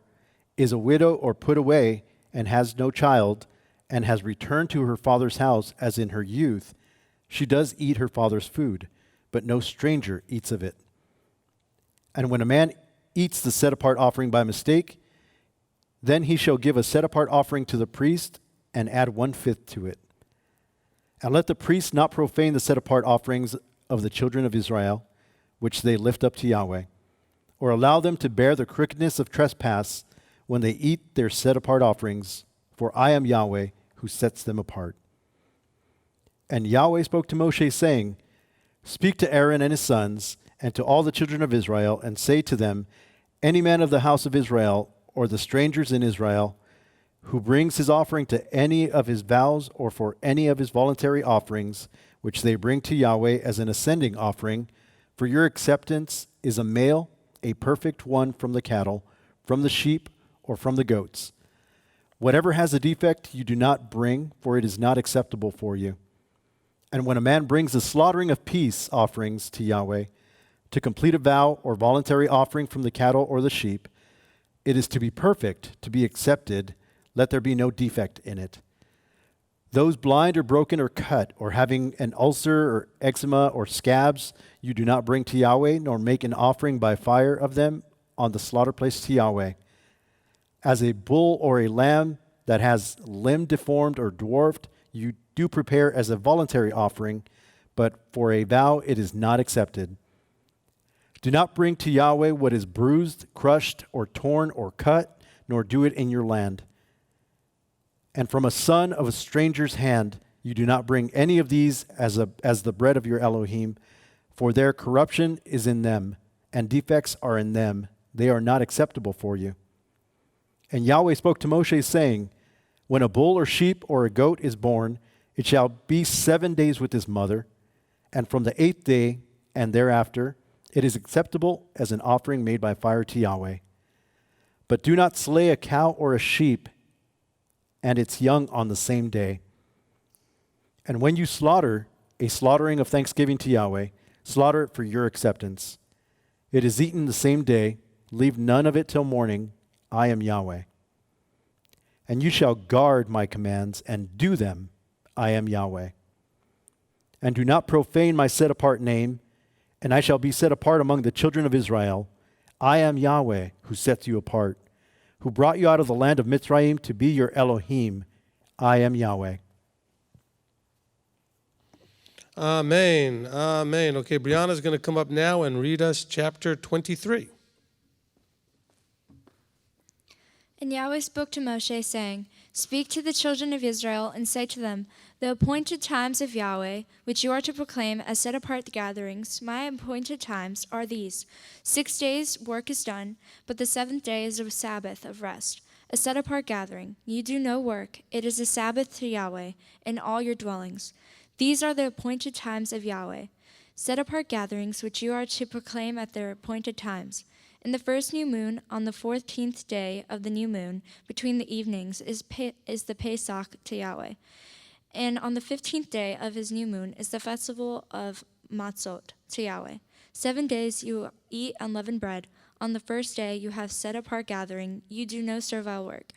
is a widow or put away and has no child, and has returned to her father's house as in her youth, she does eat her father's food, but no stranger eats of it. And when a man eats the set-apart offering by mistake, then he shall give a set-apart offering to the priest and add 1/5 to it. And let the priest not profane the set-apart offerings of the children of Israel, which they lift up to Yahweh, or allow them to bear the crookedness of trespass when they eat their set-apart offerings, for I am Yahweh who sets them apart. And Yahweh spoke to Moshe, saying, Speak to Aaron and his sons, and to all the children of Israel, and say to them, Any man of the house of Israel, or the strangers in Israel, who brings his offering to any of his vows or for any of his voluntary offerings, which they bring to Yahweh as an ascending offering, for your acceptance is a male, a perfect one from the cattle, from the sheep, or from the goats. Whatever has a defect you do not bring, for it is not acceptable for you. And when a man brings a slaughtering of peace offerings to Yahweh, to complete a vow or voluntary offering from the cattle or the sheep, it is to be perfect, to be accepted. Let there be no defect in it. Those blind or broken or cut, or having an ulcer or eczema or scabs, you do not bring to Yahweh, nor make an offering by fire of them on the slaughter place to Yahweh. As a bull or a lamb that has limb deformed or dwarfed, you do prepare as a voluntary offering, but for a vow it is not accepted. Do not bring to Yahweh what is bruised, crushed, or torn, or cut, nor do it in your land. And from a son of a stranger's hand you do not bring any of these as the bread of your Elohim, for their corruption is in them, and defects are in them. They are not acceptable for you. And Yahweh spoke to Moshe, saying, When a bull or sheep or a goat is born, it shall be 7 days with his mother, and from the 8th day and thereafter it is acceptable as an offering made by fire to Yahweh. But do not slay a cow or a sheep and its young on the same day. And when you slaughter a slaughtering of thanksgiving to Yahweh, slaughter it for your acceptance. It is eaten the same day. Leave none of it till morning. I am Yahweh. And you shall guard my commands and do them. I am Yahweh. And do not profane my set-apart name, and I shall be set apart among the children of Israel. I am Yahweh who sets you apart, who brought you out of the land of Mitzrayim to be your Elohim. I am Yahweh. Amen. Amen. Okay, Brianna's going to come up now and read us chapter 23. And Yahweh spoke to Moshe, saying, Speak to the children of Israel, and say to them, The appointed times of Yahweh, which you are to proclaim as set-apart gatherings, my appointed times are these. 6 days work is done, but the 7th day is a Sabbath of rest, a set-apart gathering. You do no work. It is a Sabbath to Yahweh in all your dwellings. These are the appointed times of Yahweh, set-apart gatherings which you are to proclaim at their appointed times. In the first new moon, on the 14th day of the new moon, between the evenings, is the Pesach to Yahweh. And on the 15th day of his new moon is the festival of Matzot to Yahweh. 7 days you eat unleavened bread. On the first day you have set-apart gathering. You do no servile work.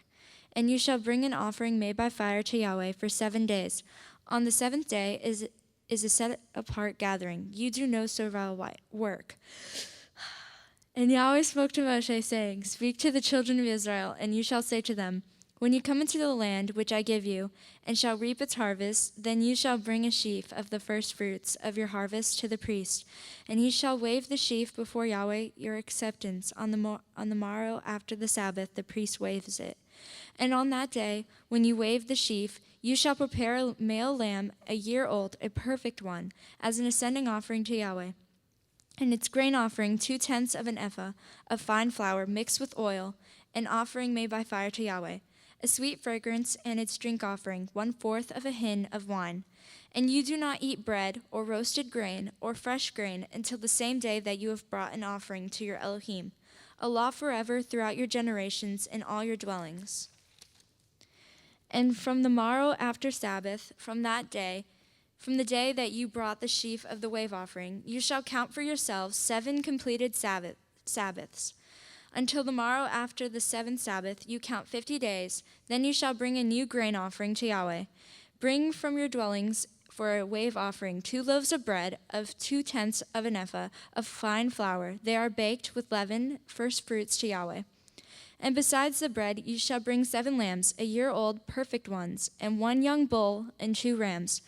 And you shall bring an offering made by fire to Yahweh for 7 days. On the 7th day is a set-apart gathering. You do no servile work. And Yahweh spoke to Moshe, saying, Speak to the children of Israel, and you shall say to them, When you come into the land which I give you, and shall reap its harvest, then you shall bring a sheaf of the firstfruits of your harvest to the priest, and he shall wave the sheaf before Yahweh your acceptance. On the morrow after the Sabbath, the priest waves it. And on that day, when you wave the sheaf, you shall prepare a male lamb, a year old, a perfect one, as an ascending offering to Yahweh. And its grain offering 2/10 of an ephah of fine flour mixed with oil, an offering made by fire to Yahweh. A sweet fragrance, and its drink offering 1/4 of a hin of wine. And you do not eat bread, or roasted grain, or fresh grain, until the same day that you have brought an offering to your Elohim, a law forever throughout your generations in all your dwellings. And from the morrow after Sabbath, from the day that you brought the sheaf of the wave offering, you shall count for yourselves 7 completed Sabbaths. Until the morrow after the 7th Sabbath, you count 50 days. Then you shall bring a new grain offering to Yahweh. Bring from your dwellings for a wave offering 2 loaves of bread of 2/10 of an ephah of fine flour. They are baked with leaven, first fruits to Yahweh. And besides the bread, you shall bring 7 lambs, a year old, perfect ones, and 1 young bull and 2 rams.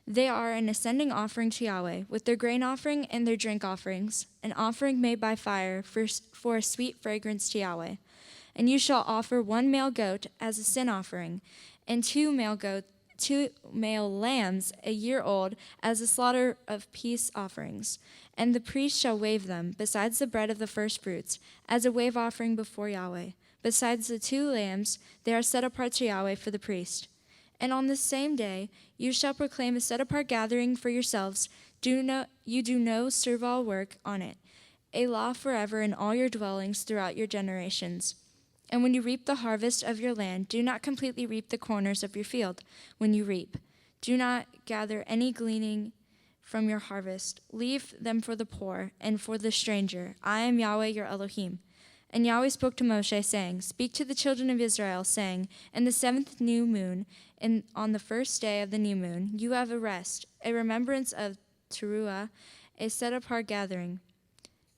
They are an ascending offering to Yahweh, with their grain offering and their drink offerings, an offering made by fire for a sweet fragrance to Yahweh. And you shall offer 1 male goat as a sin offering, and 2 male lambs, a year old, as a slaughter of peace offerings. And the priest shall wave them, besides the bread of the firstfruits, as a wave offering before Yahweh. Besides the 2 lambs, they are set apart to Yahweh for the priest. And on the same day you shall proclaim a set-apart gathering for yourselves. You do no servile work on it, a law forever in all your dwellings throughout your generations. And when you reap the harvest of your land, do not completely reap the corners of your field when you reap. Do not gather any gleaning from your harvest. Leave them for the poor and for the stranger. I am Yahweh your Elohim. And Yahweh spoke to Moshe, saying, Speak to the children of Israel, saying, In the 7th new moon, and on the 1st day of the new moon, you have a rest, a remembrance of Teruah, a set-apart gathering.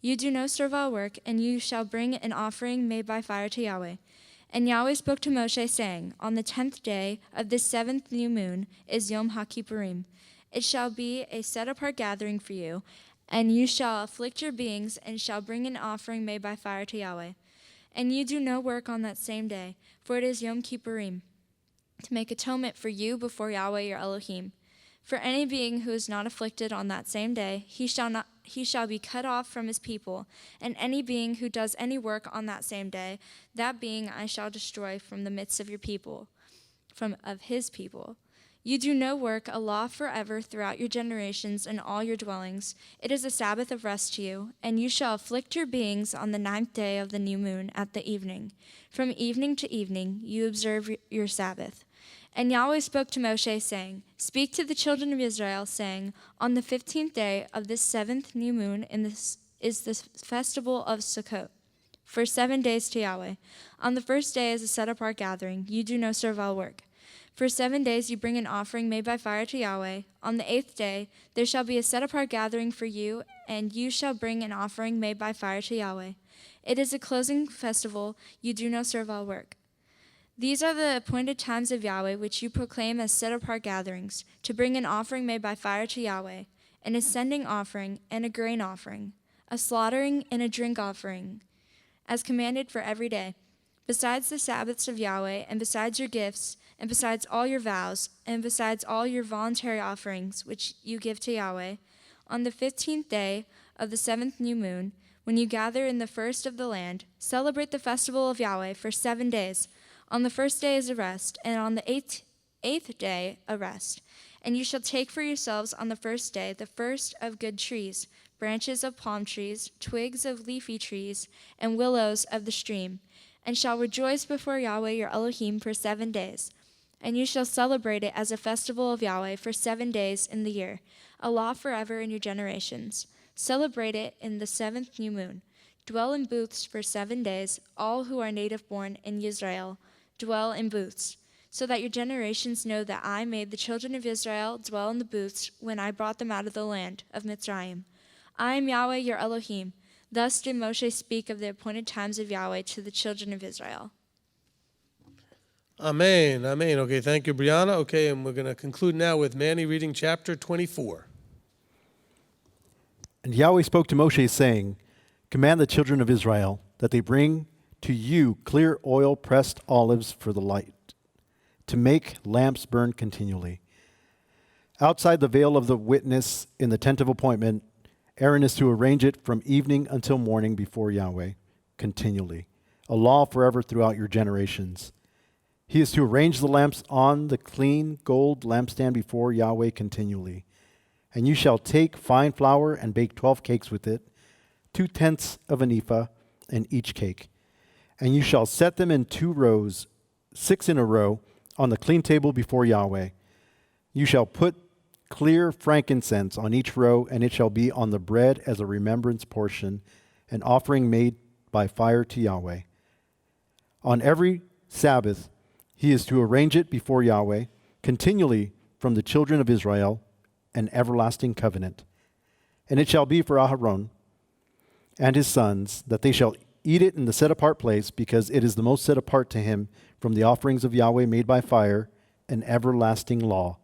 You do no servile work, and you shall bring an offering made by fire to Yahweh. And Yahweh spoke to Moshe, saying, On the 10th day of this 7th new moon is Yom HaKippurim. It shall be a set-apart gathering for you, and you shall afflict your beings, and shall bring an offering made by fire to Yahweh. And you do no work on that same day, for it is Yom Kippurim, to make atonement for you before Yahweh your Elohim. For any being who is not afflicted on that same day, he shall be cut off from his people, and any being who does any work on that same day, that being I shall destroy from the midst of your people, of his people. You do no work, a law forever throughout your generations in all your dwellings. It is a Sabbath of rest to you, and you shall afflict your beings on the 9th day of the new moon at the evening. From evening to evening you observe your Sabbath. And Yahweh spoke to Moshe, saying, Speak to the children of Israel, saying, On the 15th day of this 7th new moon is the festival of Sukkot, for 7 days to Yahweh. On the 1st day is a set-apart gathering. You do no servile work. For 7 days you bring an offering made by fire to Yahweh. On the 8th day there shall be a set-apart gathering for you, and you shall bring an offering made by fire to Yahweh. It is a closing festival. You do no servile work. These are the appointed times of Yahweh, which you proclaim as set-apart gatherings, to bring an offering made by fire to Yahweh, an ascending offering and a grain offering, a slaughtering and a drink offering, as commanded for every day. Besides the Sabbaths of Yahweh, and besides your gifts, and besides all your vows, and besides all your voluntary offerings which you give to Yahweh, on the 15th day of the 7th new moon, when you gather in the first of the land, celebrate the festival of Yahweh for 7 days. On the 1st day is a rest, and on the eighth day a rest. And you shall take for yourselves on the 1st day the first of good trees, branches of palm trees, twigs of leafy trees, and willows of the stream, and shall rejoice before Yahweh your Elohim for 7 days. And you shall celebrate it as a festival of Yahweh for 7 days in the year, a law forever in your generations. Celebrate it in the 7th new moon. Dwell in booths for 7 days. All who are native born in Israel dwell in booths, so that your generations know that I made the children of Israel dwell in the booths when I brought them out of the land of Mitzrayim. I am Yahweh your Elohim. Thus did Moshe speak of the appointed times of Yahweh to the children of Israel. Amen. Amen. Okay, thank you, Brianna. Okay, and we're going to conclude now with Manny reading chapter 24. And Yahweh spoke to Moshe, saying, Command the children of Israel that they bring to you clear oil pressed olives for the light, to make lamps burn continually. Outside the veil of the witness in the tent of appointment, Aaron is to arrange it from evening until morning before Yahweh, continually, a law forever throughout your generations. He is to arrange the lamps on the clean gold lampstand before Yahweh continually. And you shall take fine flour and bake 12 cakes with it, 2/10 of an ephah in each cake. And you shall set them in 2 rows, 6 in a row, on the clean table before Yahweh. You shall put clear frankincense on each row, and it shall be on the bread as a remembrance portion, an offering made by fire to Yahweh. On every Sabbath, he is to arrange it before Yahweh, continually from the children of Israel, an everlasting covenant. And it shall be for Aharon and his sons, that they shall eat it in the set-apart place, because it is the most set apart to him from the offerings of Yahweh made by fire, an everlasting law.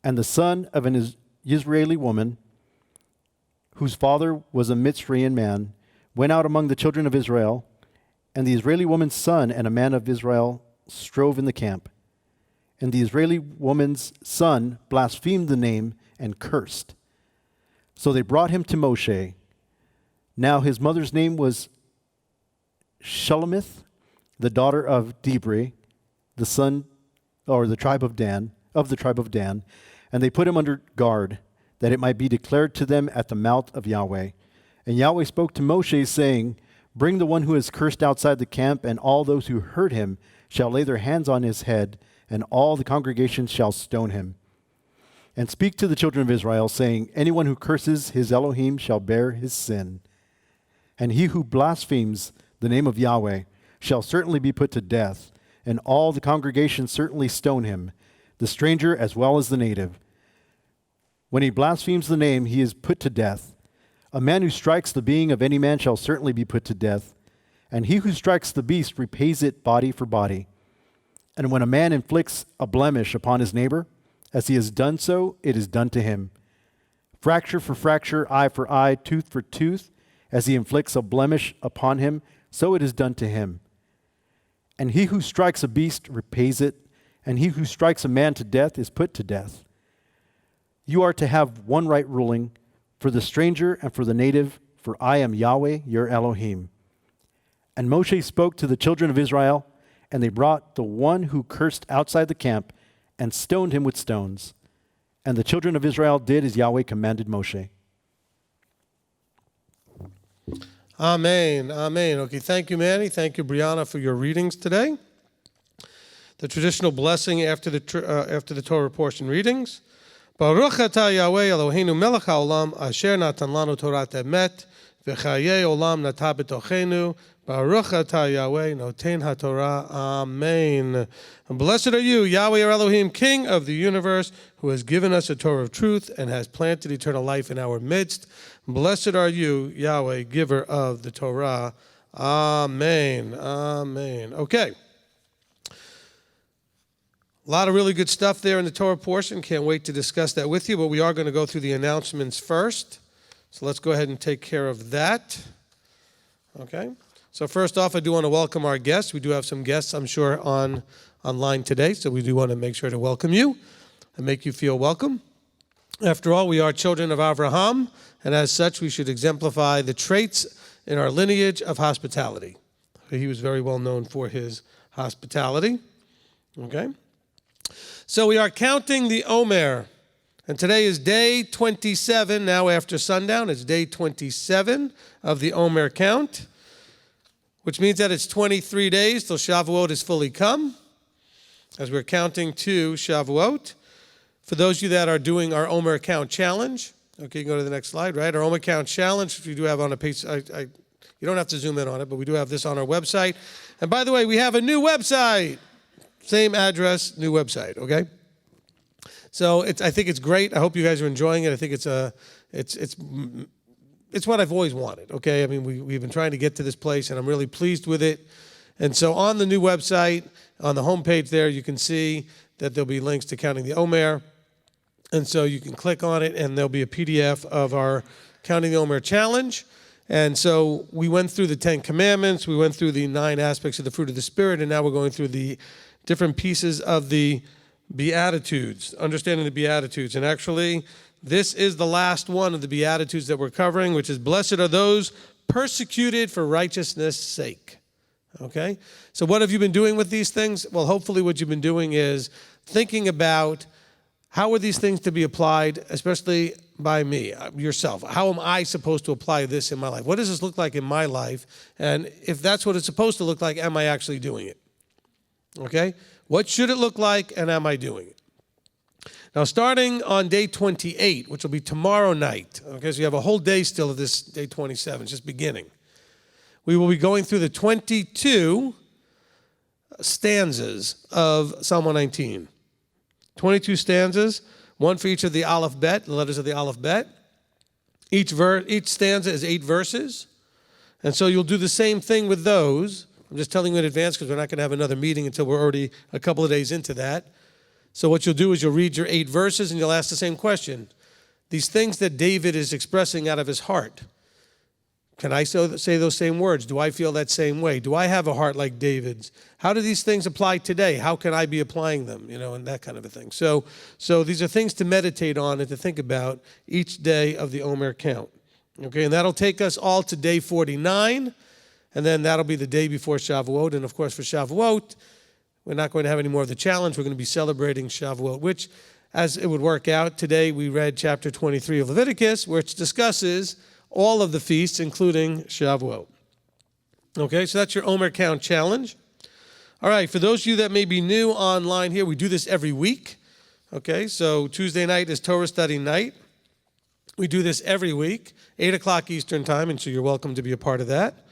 And the son of an Israeli woman, whose father was a Mitzraim man, went out among the children of Israel, and the Israeli woman's son and a man of Israel strove in the camp. And the Israeli woman's son blasphemed the name and cursed. So they brought him to Moshe. Now his mother's name was Shelomith, the daughter of Dibri, the son, or the tribe of Dan, and they put him under guard, that it might be declared to them at the mouth of Yahweh. And Yahweh spoke to Moshe, saying, Bring the one who is cursed outside the camp, and all those who heard him shall lay their hands on his head, and all the congregation shall stone him. And speak to the children of Israel, saying, Anyone who curses his Elohim shall bear his sin. And he who blasphemes the name of Yahweh shall certainly be put to death, and all the congregation certainly stone him, the stranger as well as the native. When he blasphemes the name, he is put to death. A man who strikes the being of any man shall certainly be put to death, and he who strikes the beast repays it body for body. And when a man inflicts a blemish upon his neighbor, as he has done so, it is done to him. Fracture for fracture, eye for eye, tooth for tooth, as he inflicts a blemish upon him, so it is done to him. And he who strikes a beast repays it, and he who strikes a man to death is put to death. You are to have one right ruling for the stranger and for the native, for I am Yahweh, your Elohim. And Moshe spoke to the children of Israel, and they brought the one who cursed outside the camp and stoned him with stones. And the children of Israel did as Yahweh commanded Moshe. Amen. Amen. Okay, thank you, Manny. Thank you, Brianna, for your readings today. The traditional blessing after the Torah portion readings. Baruch atah Yahweh Eloheinu melech haolam asher natan lanu Torat emet v'chayei olam natah b'tochenu. Baruch atah Yahweh noten haTorah. Amen. And blessed are you, Yahweh our Elohim, King of the universe, who has given us a Torah of truth and has planted eternal life in our midst. Blessed are you, Yahweh, giver of the Torah. Amen. Amen. Okay. A lot of really good stuff there in the Torah portion. Can't wait to discuss that with you, but we are going to go through the announcements first. So let's go ahead and take care of that. Okay. So first off, I do want to welcome our guests. We do have some guests, I'm sure, online today, so we do want to make sure to welcome you and make you feel welcome. After all, we are children of Abraham, and as such, we should exemplify the traits in our lineage of hospitality. He was very well known for his hospitality. Okay? So we are counting the Omer, and today is day 27, now after sundown. It's day 27 of the Omer count, which means that it's 23 days till Shavuot is fully come, as we're counting to Shavuot. For those of you that are doing our Omer count challenge, okay, you can go to the next slide, right? Our Omer count challenge, which we do have on a page, you don't have to zoom in on it, but we do have this on our website. And by the way, we have a new website. Same address, new website, okay? So I think it's great. I hope you guys are enjoying it. I think it's what I've always wanted, okay? I mean, we've been trying to get to this place, and I'm really pleased with it. And so on the new website, on the homepage there, you can see that there'll be links to Counting the Omer. And so you can click on it, and there'll be a PDF of our Counting the Omer challenge. And so we went through the 10 commandments, we went through the 9 aspects of the fruit of the Spirit, and now we're going through the different pieces of the Beatitudes, understanding the Beatitudes. And actually, this is the last one of the Beatitudes that we're covering, which is, blessed are those persecuted for righteousness' sake. Okay? So what have you been doing with these things? Well, hopefully what you've been doing is thinking about how are these things to be applied, especially by me, yourself. How am I supposed to apply this in my life? What does this look like in my life? And if that's what it's supposed to look like, am I actually doing it? Okay? What should it look like, and am I doing it? Now, starting on day 28, which will be tomorrow night, okay, so you have a whole day still of this day 27, it's just beginning. We will be going through the 22 stanzas of Psalm 119. 22 stanzas, one for each of the Aleph-Bet, the letters of the Aleph-Bet. Each stanza is 8 verses. And so you'll do the same thing with those. I'm just telling you in advance because we're not going to have another meeting until we're already a couple of days into that. So what you'll do is you'll read your 8 verses and you'll ask the same question. These things that David is expressing out of his heart, can I say those same words? Do I feel that same way? Do I have a heart like David's? How do these things apply today? How can I be applying them? And that kind of a thing. So these are things to meditate on and to think about each day of the Omer count. Okay, and that'll take us all to day 49, and then that'll be the day before Shavuot. And of course, for Shavuot, we're not going to have any more of the challenge. We're going to be celebrating Shavuot, which, as it would work out, today we read chapter 23 of Leviticus, which discusses all of the feasts, including Shavuot. Okay, so that's your Omer count challenge. All right, for those of you that may be new online here, we do this every week. Okay, so Tuesday night is Torah Study night. We do this every week, 8 o'clock Eastern time, and so you're welcome to be a part of that.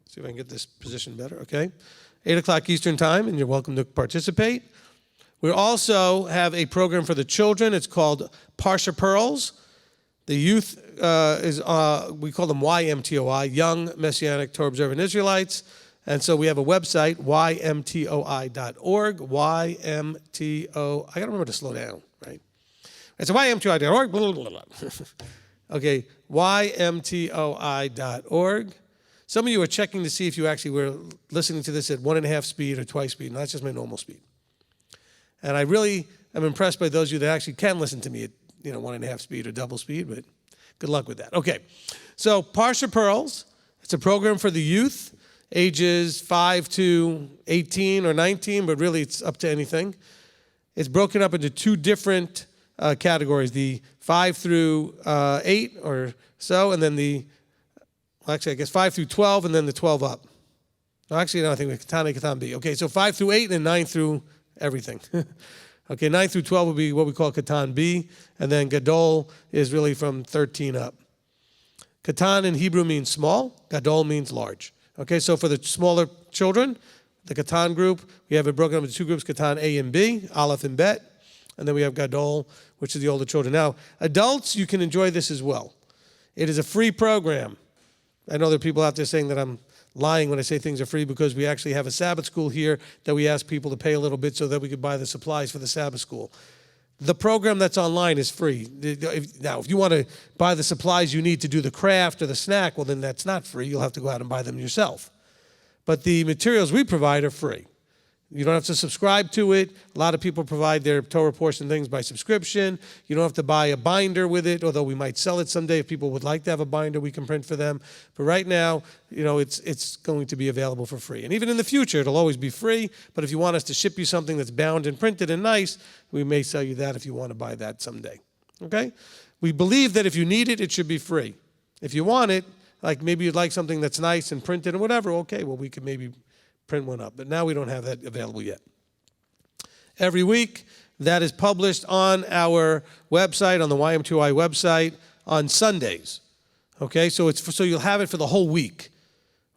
See if I can get this position better, okay? 8 o'clock Eastern time, and you're welcome to participate. We also have a program for the children. It's called Parsha Pearls. The youth we call them YMTOI, Young Messianic Torah Observant Israelites. And so we have a website, ymtoi.org, YMTO. I got to remember to slow down, right? It's ymtoi.org, blah, blah, blah. Okay, ymtoi.org. Some of you are checking to see if you actually were listening to this at 1.5 speed or twice speed. No, that's just my normal speed. And I really am impressed by those of you that actually can listen to me at 1.5 speed or double speed, but good luck with that. Okay, so Parsha Pearls, it's a program for the youth, ages 5 to 18 or 19, but really it's up to anything. It's broken up into 2 different categories, the 5 through 8 or so, and then I guess 5 through 12, and then the 12 up. No, actually, no, I think Katan A, Katan B. Okay, so 5 through 8, and then 9 through everything. Okay, 9 through 12 will be what we call Katan B, and then Gadol is really from 13 up. Katan in Hebrew means small, Gadol means large. Okay, so for the smaller children, the Katan group, we have it broken up into 2 groups, Katan A and B, Aleph and Bet, and then we have Gadol, which is the older children. Now, adults, you can enjoy this as well. It is a free program. I know there are people out there saying that I'm lying when I say things are free because we actually have a Sabbath school here that we ask people to pay a little bit so that we could buy the supplies for the Sabbath school. The program that's online is free. Now, if you want to buy the supplies you need to do the craft or the snack, well, then that's not free. You'll have to go out and buy them yourself. But the materials we provide are free. You don't have to subscribe to it. A lot of people provide their Torah portion things by subscription. You don't have to buy a binder with it, although we might sell it someday. If people would like to have a binder, we can print for them. But right now, it's going to be available for free. And even in the future, it'll always be free. But if you want us to ship you something that's bound and printed and nice, we may sell you that if you want to buy that someday. Okay? We believe that if you need it, it should be free. If you want it, like maybe you'd like something that's nice and printed and whatever, okay, well, we could maybe print one up. But now we don't have that available yet. Every week, that is published on our website, on the YMTOI website, on Sundays. Okay, so you'll have it for the whole week.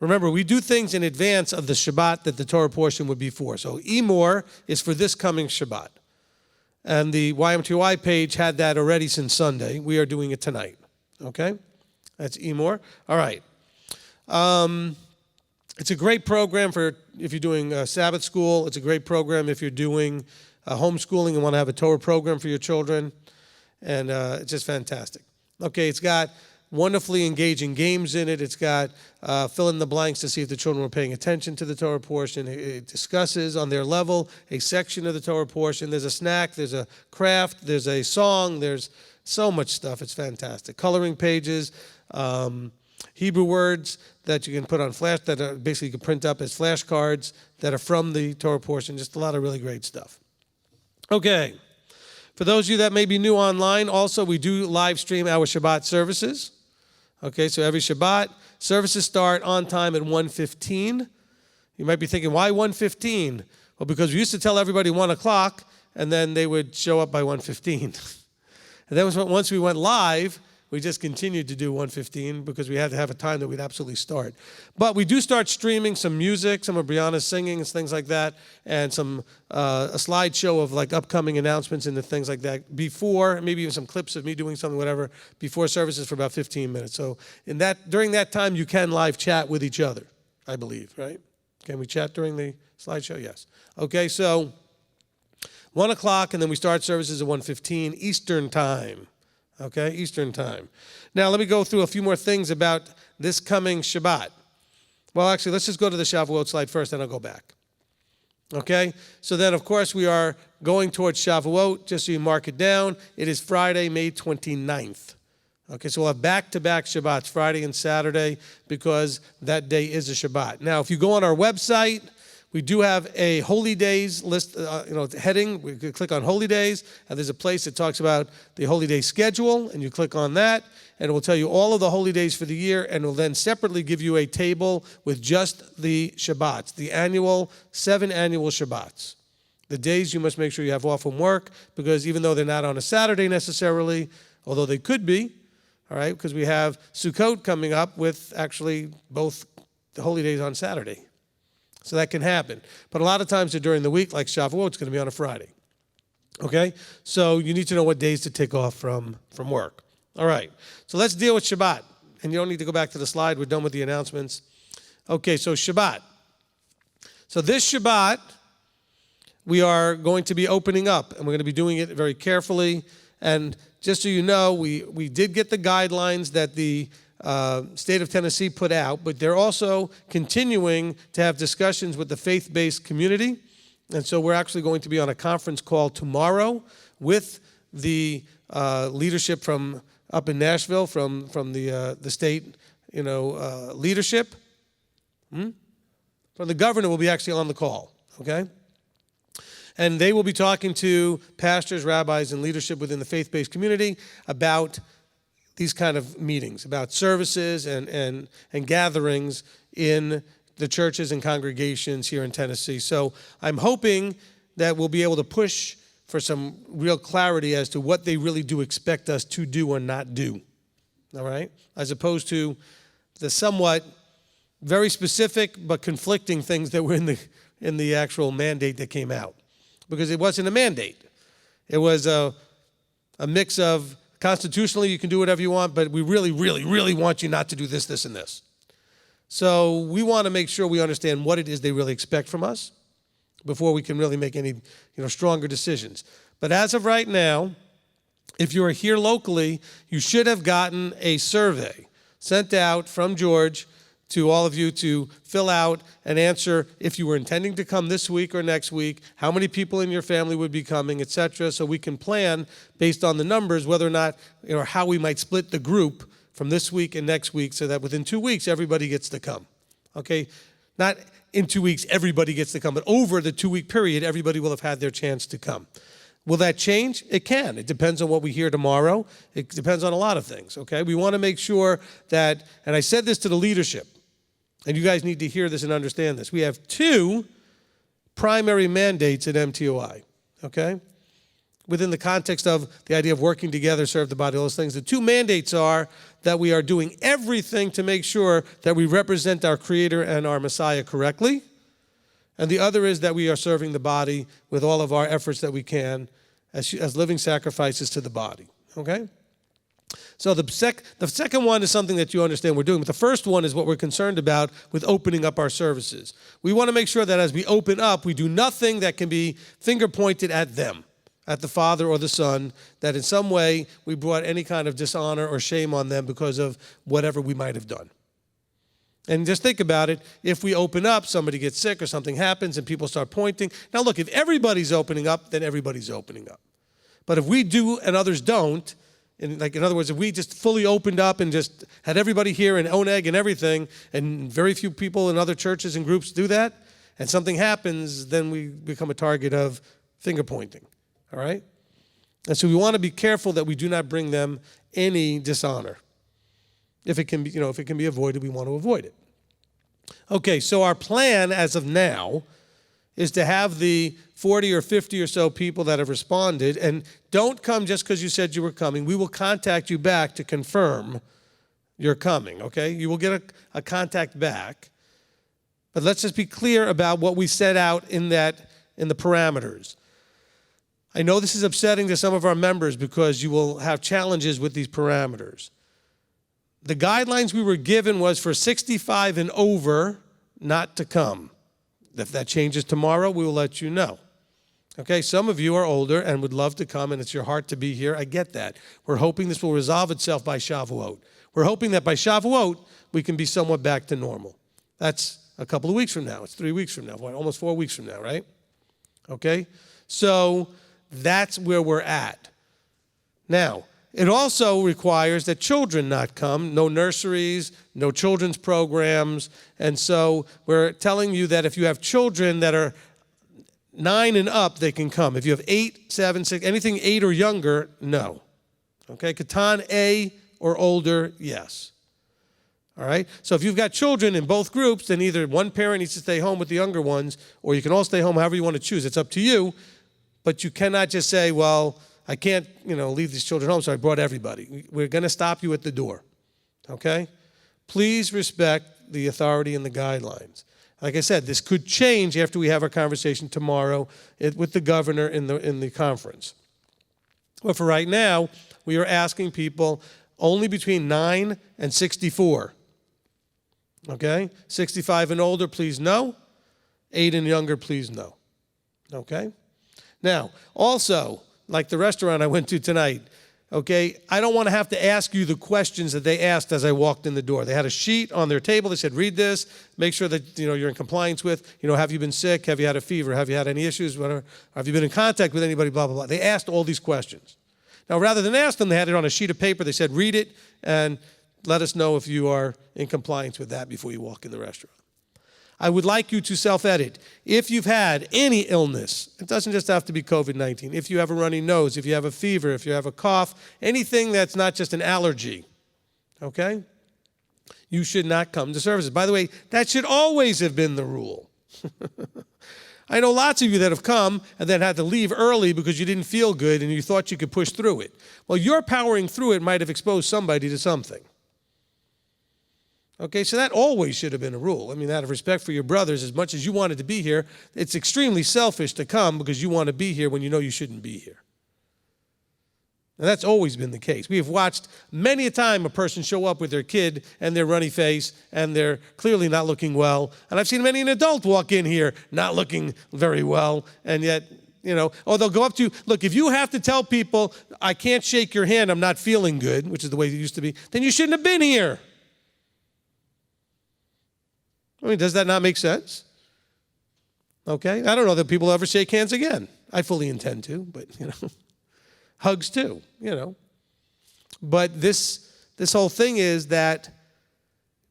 Remember, we do things in advance of the Shabbat that the Torah portion would be for. So Emor is for this coming Shabbat. And the YMTOI page had that already since Sunday. We are doing it tonight. Okay? That's Emor. All right. It's a great program for doing Sabbath school, it's a great program. If you're doing homeschooling and want to have a Torah program for your children, and it's just fantastic. Okay, it's got wonderfully engaging games in it. It's got fill in the blanks to see if the children were paying attention to the Torah portion. It discusses on their level a section of the Torah portion. There's a snack, there's a craft, there's a song, there's so much stuff. It's fantastic. Coloring pages, Hebrew words that you can put on flash, that are basically you can print up as flashcards that are from the Torah portion. Just a lot of really great stuff. Okay. For those of you that may be new online, also we do live stream our Shabbat services. Okay, so every Shabbat, services start on time at 1:15. You might be thinking, why 1:15? Well, because we used to tell everybody 1 o'clock, and then they would show up by 1:15. And then once we went live, we just continued to do 1:15 because we had to have a time that we'd absolutely start. But we do start streaming some music, some of Brianna's singing and things like that, and some a slideshow of like upcoming announcements and the things like that before, maybe even some clips of me doing something, whatever, before services for about 15 minutes. So during that time, you can live chat with each other, I believe, right? Can we chat during the slideshow? Yes. Okay, so 1 o'clock, and then we start services at 1:15 Eastern Time. Okay, Eastern Time. Now, let me go through a few more things about this coming Shabbat. Well, actually, let's just go to the Shavuot slide first, then I'll go back. Okay, so then, of course, we are going towards Shavuot, just so you mark it down. It is Friday, May 29th. Okay, so we'll have back-to-back Shabbats, Friday and Saturday, because that day is a Shabbat. Now, if you go on our website, we do have a Holy Days list, heading. We could click on Holy Days, and there's a place that talks about the Holy Day schedule, and you click on that, and it will tell you all of the Holy Days for the year, and it will then separately give you a table with just the Shabbats, the 7 annual Shabbats. The days you must make sure you have off from work, because even though they're not on a Saturday necessarily, although they could be, all right, because we have Sukkot coming up with actually both the Holy Days on Saturday. So that can happen. But a lot of times they're during the week, like Shavuot, it's going to be on a Friday. Okay? So you need to know what days to take off from work. All right. So let's deal with Shabbat. And you don't need to go back to the slide. We're done with the announcements. Okay, so Shabbat. So this Shabbat, we are going to be opening up, and we're going to be doing it very carefully. And just so you know, we did get the guidelines that the state of Tennessee put out, but they're also continuing to have discussions with the faith-based community. And so we're actually going to be on a conference call tomorrow with the leadership from up in Nashville, from the state, leadership. From the governor will be actually on the call, okay? And they will be talking to pastors, rabbis, and leadership within the faith-based community about these kind of meetings, about services and gatherings in the churches and congregations here in Tennessee. So I'm hoping that we'll be able to push for some real clarity as to what they really do expect us to do or not do, all right? As opposed to the somewhat very specific but conflicting things that were in the actual mandate that came out. Because it wasn't a mandate. It was a mix of constitutionally, you can do whatever you want, but we really, really, really want you not to do this, this, and this. So we want to make sure we understand what it is they really expect from us before we can really make any, stronger decisions. But as of right now, if you are here locally, you should have gotten a survey sent out from George to all of you to fill out and answer if you were intending to come this week or next week, how many people in your family would be coming, etc., so we can plan based on the numbers whether or not, how we might split the group from this week and next week so that within 2 weeks everybody gets to come. Okay? Not in 2 weeks everybody gets to come, but over the 2-week period everybody will have had their chance to come. Will that change? It can. It depends on what we hear tomorrow. It depends on a lot of things, okay? We want to make sure that, and I said this to the leadership, and you guys need to hear this and understand this. We have 2 primary mandates at MTOI, okay? Within the context of the idea of working together, serve the body, all those things. The 2 mandates are that we are doing everything to make sure that we represent our Creator and our Messiah correctly. And the other is that we are serving the body with all of our efforts that we can as living sacrifices to the body, okay? So the second one is something that you understand we're doing. But the first one is what we're concerned about with opening up our services. We want to make sure that as we open up, we do nothing that can be finger pointed at them, at the Father or the Son, that in some way we brought any kind of dishonor or shame on them because of whatever we might have done. And just think about it. If we open up, somebody gets sick or something happens and people start pointing. Now look, if everybody's opening up, then everybody's opening up. But if we do and others don't, in other words, if we just fully opened up and just had everybody here and oneg and everything, and very few people in other churches and groups do that, and something happens, then we become a target of finger pointing. All right? And so we want to be careful that we do not bring them any dishonor. If it can be avoided, we want to avoid it. Okay, so our plan as of now is to have the 40 or 50 or so people that have responded, and don't come just because you said you were coming. We will contact you back to confirm you're coming, okay? You will get a contact back. But let's just be clear about what we set out in the parameters. I know this is upsetting to some of our members because you will have challenges with these parameters. The guidelines we were given was for 65 and over not to come. If that changes tomorrow, we will let you know. Okay, some of you are older and would love to come, and it's your heart to be here. I get that. We're hoping this will resolve itself by Shavuot. We're hoping that by Shavuot, we can be somewhat back to normal. That's a couple of weeks from now. It's 3 weeks from now, almost 4 weeks from now, right? Okay, so that's where we're at. Now, it also requires that children not come, no nurseries, no children's programs. And so we're telling you that if you have children that are 9 and up, they can come. If you have 8, 7, 6, anything 8 or younger, no. Okay, Katan A or older, yes. All right, so if you've got children in both groups, then either one parent needs to stay home with the younger ones, or you can all stay home however you want to choose. It's up to you, but you cannot just say, well, I can't, leave these children home, so I brought everybody. We're going to stop you at the door, okay? Please respect the authority and the guidelines. Like I said, this could change after we have our conversation tomorrow with the governor in the conference. But for right now, we are asking people only between 9 and 64, okay? 65 and older, please no. 8 and younger, please no, okay? Now, also, like the restaurant I went to tonight, okay, I don't want to have to ask you the questions that they asked as I walked in the door. They had a sheet on their table. They said, read this, make sure that you're in compliance with, have you been sick? Have you had a fever? Have you had any issues? Whatever. Have you been in contact with anybody? Blah, blah, blah. They asked all these questions. Now, rather than ask them, they had it on a sheet of paper. They said, read it and let us know if you are in compliance with that before you walk in the restaurant. I would like you to self-edit. If you've had any illness, it doesn't just have to be COVID-19. If you have a runny nose, if you have a fever, if you have a cough, anything that's not just an allergy, okay? You should not come to services. By the way, that should always have been the rule. I know lots of you that have come and then had to leave early because you didn't feel good and you thought you could push through it. Well, your powering through it might have exposed somebody to something. Okay, so that always should have been a rule. I mean, out of respect for your brothers, as much as you wanted to be here, it's extremely selfish to come because you want to be here when you know you shouldn't be here. And that's always been the case. We have watched many a time a person show up with their kid and their runny face and they're clearly not looking well. And I've seen many an adult walk in here not looking very well, and yet, they'll go up to you. Look, if you have to tell people, I can't shake your hand, I'm not feeling good, which is the way it used to be, then you shouldn't have been here. I mean, does that not make sense? Okay, I don't know that people ever shake hands again. I fully intend to, but, hugs too, But this whole thing is that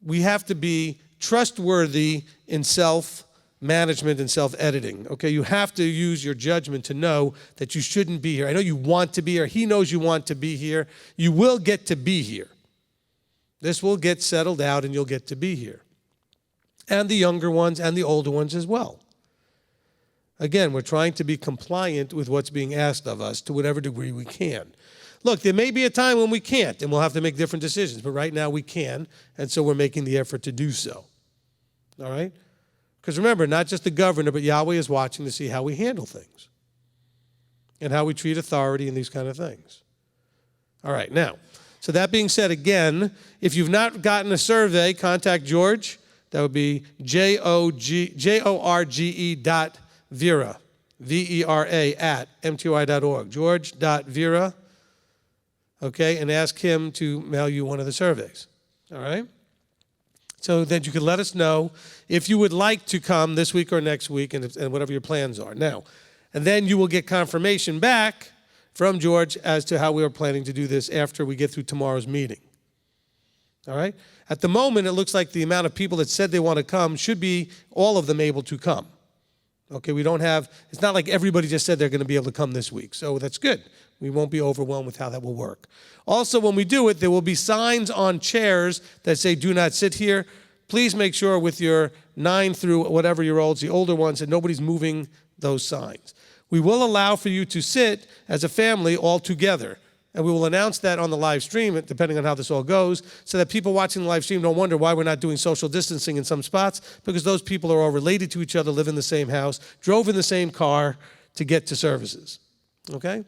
we have to be trustworthy in self-management and self-editing, okay? You have to use your judgment to know that you shouldn't be here. I know you want to be here. He knows you want to be here. You will get to be here. This will get settled out and you'll get to be here. And the younger ones and the older ones as well. Again, we're trying to be compliant with what's being asked of us to whatever degree we can. Look, there may be a time when we can't, and we'll have to make different decisions, but right now we can, and so we're making the effort to do so. All right? Because remember, not just the governor, but Yahweh is watching to see how we handle things and how we treat authority and these kind of things. All right, now, So that being said, again, if you've not gotten a survey, contact George. That would be jorge.vera, V-E-R-A, at MTOI.org. George.vera, okay, and ask him to mail you one of the surveys, all right? So that you can let us know if you would like to come this week or next week and whatever your plans are. Now, and then you will get confirmation back from George as to how we are planning to do this after we get through tomorrow's meeting. All right? At the moment, it looks like the amount of people that said they want to come should be all of them able to come. Okay, we don't have, it's not like everybody just said they're going to be able to come this week. So that's good. We won't be overwhelmed with how that will work. Also, when we do it, there will be signs on chairs that say, do not sit here. Please make sure with your 9 through whatever year olds, the older ones, that nobody's moving those signs. We will allow for you to sit as a family all together. And we will announce that on the live stream, depending on how this all goes, so that people watching the live stream don't wonder why we're not doing social distancing in some spots, because those people are all related to each other, live in the same house, drove in the same car to get to services. Okay?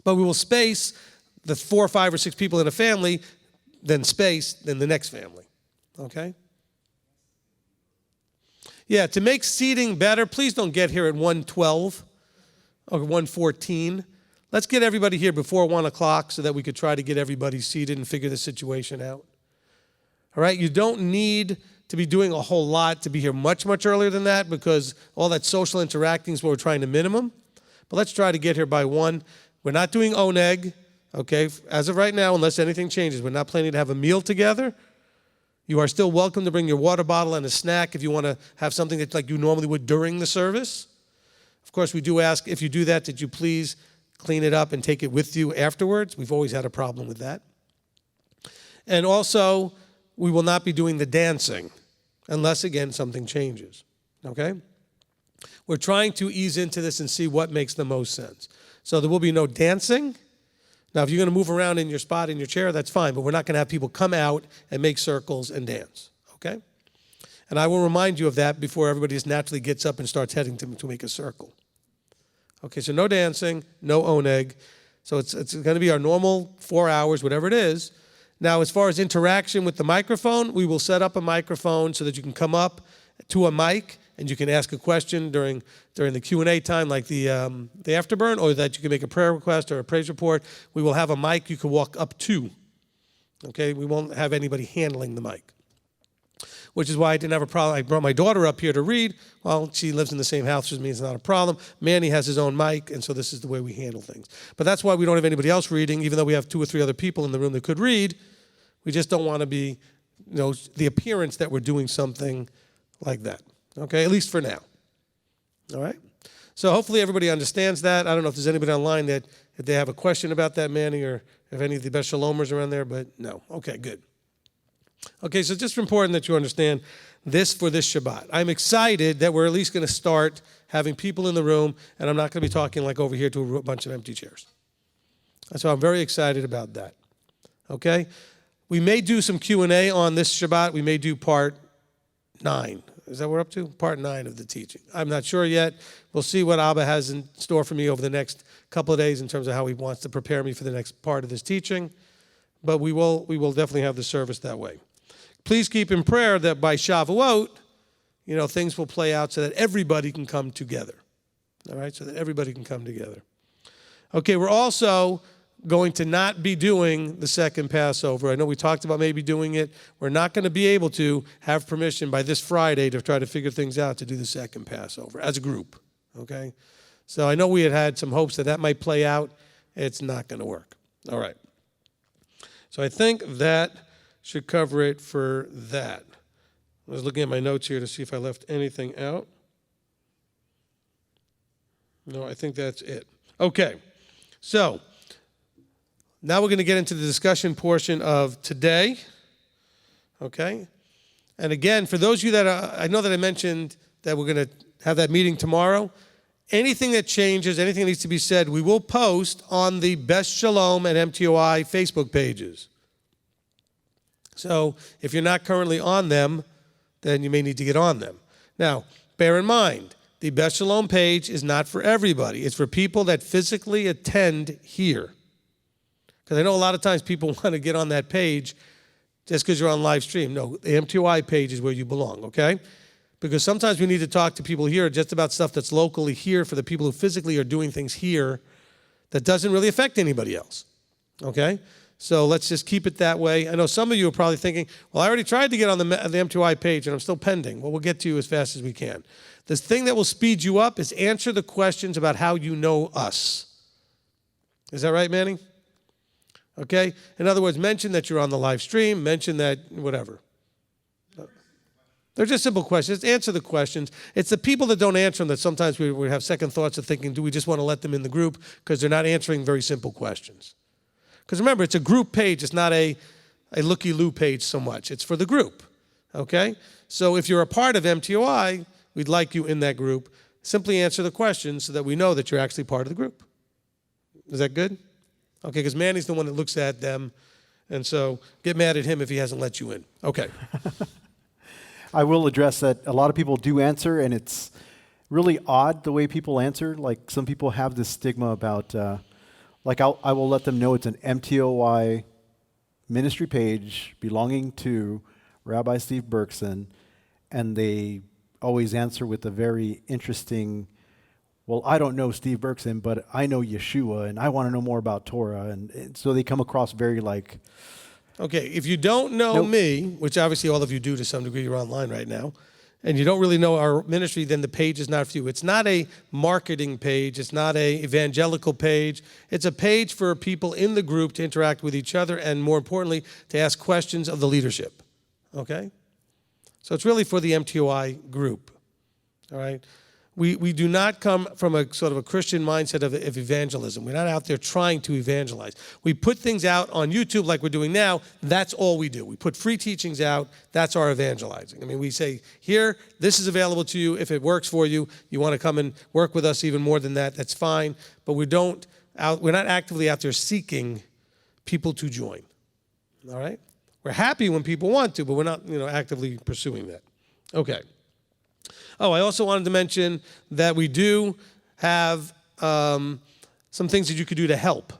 But we will space the 4, 5, or 6 people in a family, then the next family. Okay? Yeah, to make seating better, please don't get here at 1:12 or 1:14. Let's get everybody here before 1 o'clock so that we could try to get everybody seated and figure the situation out. All right? You don't need to be doing a whole lot to be here much, much earlier than that, because all that social interacting is what we're trying to minimum. But let's try to get here by 1. We're not doing oneg, okay? As of right now, unless anything changes, we're not planning to have a meal together. You are still welcome to bring your water bottle and a snack if you want to have something that's like you normally would during the service. Of course, we do ask, if you do that you please clean it up and take it with you afterwards. We've always had a problem with that. And also, we will not be doing the dancing unless, again, something changes, okay? We're trying to ease into this and see what makes the most sense. So there will be no dancing. Now, if you're going to move around in your spot, in your chair, that's fine, but we're not going to have people come out and make circles and dance, okay? And I will remind you of that before everybody just naturally gets up and starts heading to make a circle. Okay, so no dancing, no oneg. So it's going to be our normal 4 hours, whatever it is. Now, as far as interaction with the microphone, we will set up a microphone so that you can come up to a mic and you can ask a question during the Q&A time, like the afterburn, or that you can make a prayer request or a praise report. We will have a mic you can walk up to. Okay, we won't have anybody handling the mic, which is why I didn't have a problem. I brought my daughter up here to read. Well, she lives in the same house as me. It's not a problem. Manny has his own mic, and so this is the way we handle things. But that's why we don't have anybody else reading, even though we have 2 or 3 other people in the room that could read. We just don't want to be, the appearance that we're doing something like that. Okay, at least for now. All right? So hopefully everybody understands that. I don't know if there's anybody online that if they have a question about that, Manny, or if any of the best shalomers are on there, but no. Okay, good. Okay, so it's just important that you understand this for this Shabbat. I'm excited that we're at least going to start having people in the room, and I'm not going to be talking like over here to a bunch of empty chairs. So I'm very excited about that. Okay? We may do some Q&A on this Shabbat. We may do part 9. Is that what we're up to? Part 9 of the teaching. I'm not sure yet. We'll see what Abba has in store for me over the next couple of days in terms of how he wants to prepare me for the next part of this teaching. But we will definitely have the service that way. Please keep in prayer that by Shavuot, things will play out so that everybody can come together. All right? So that everybody can come together. Okay, we're also going to not be doing the second Passover. I know we talked about maybe doing it. We're not going to be able to have permission by this Friday to try to figure things out to do the second Passover as a group, okay? So I know we had some hopes that might play out. It's not going to work. All right. So I think that should cover it for that. I was looking at my notes here to see if I left anything out. No, I think that's it. Okay. So now we're going to get into the discussion portion of today, okay? And again, for those of you that I know that I mentioned that we're going to have that meeting tomorrow. Anything that changes, anything that needs to be said, we will post on the Best Shalom and MTOI Facebook pages. So if you're not currently on them, then you may need to get on them. Now, bear in mind, the Best Shalom page is not for everybody. It's for people that physically attend here. Because I know a lot of times people want to get on that page just because you're on live stream. No, the MTOI page is where you belong, okay? Because sometimes we need to talk to people here just about stuff that's locally here for the people who physically are doing things here that doesn't really affect anybody else, okay? So let's just keep it that way. I know some of you are probably thinking, well, I already tried to get on the MTOI page and I'm still pending. Well, we'll get to you as fast as we can. The thing that will speed you up is answer the questions about how you know us. Is that right, Manny? Okay? In other words, mention that you're on the live stream, mention that whatever. They're just simple questions. Answer the questions. It's the people that don't answer them that sometimes we have second thoughts of thinking, do we just want to let them in the group because they're not answering very simple questions? Because remember, it's a group page. It's not a looky-loo page so much. It's for the group, okay? So if you're a part of MTOI, we'd like you in that group. Simply answer the questions so that we know that you're actually part of the group. Is that good? Okay, because Manny's the one that looks at them, and so get mad at him if he hasn't let you in. Okay. I will address that a lot of people do answer, and it's really odd the way people answer. Like some people have this stigma about... I will let them know it's an MTOI ministry page belonging to Rabbi Steve Berkson, and they always answer with a very interesting, well, I don't know Steve Berkson, but I know Yeshua, and I want to know more about Torah, and so they come across very like... Okay, if you don't know me, which obviously all of you do to some degree, you're online right now, and you don't really know our ministry, then the page is not for you. It's not a marketing page. It's not a evangelical page. It's a page for people in the group to interact with each other and, more importantly, to ask questions of the leadership, okay? So it's really for the MTOI group, all right? We do not come from a sort of a Christian mindset of evangelism. We're not out there trying to evangelize. We put things out on YouTube like we're doing now. That's all we do. We put free teachings out. That's our evangelizing. I mean, we say, here, this is available to you. If it works for you, you want to come and work with us even more than that, that's fine. But we're not actively out there seeking people to join, all right? We're happy when people want to, but we're not actively pursuing that. Okay. Oh, I also wanted to mention that we do have some things that you could do to help,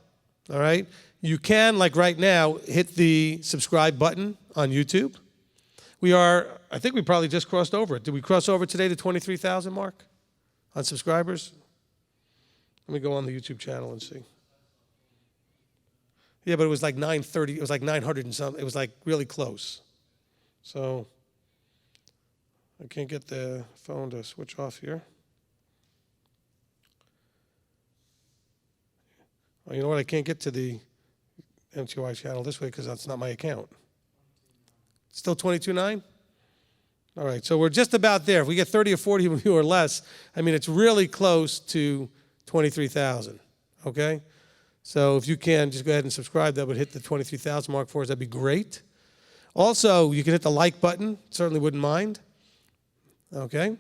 all right? You can, like right now, hit the subscribe button on YouTube. I think we probably just crossed over it. Did we cross over today the 23,000 mark on subscribers? Let me go on the YouTube channel and see. Yeah, but it was like 930, it was like 900 and something. It was like really close. So... I can't get the phone to switch off here. Well, you know what? I can't get to the MTOI channel this way because that's not my account. Still 22.9? All right, so we're just about there. If we get 30 or 40 of you or less, I mean, it's really close to 23,000, okay? So if you can, just go ahead and subscribe. That would hit the 23,000 mark for us. That'd be great. Also, you can hit the like button. Certainly wouldn't mind. Okay.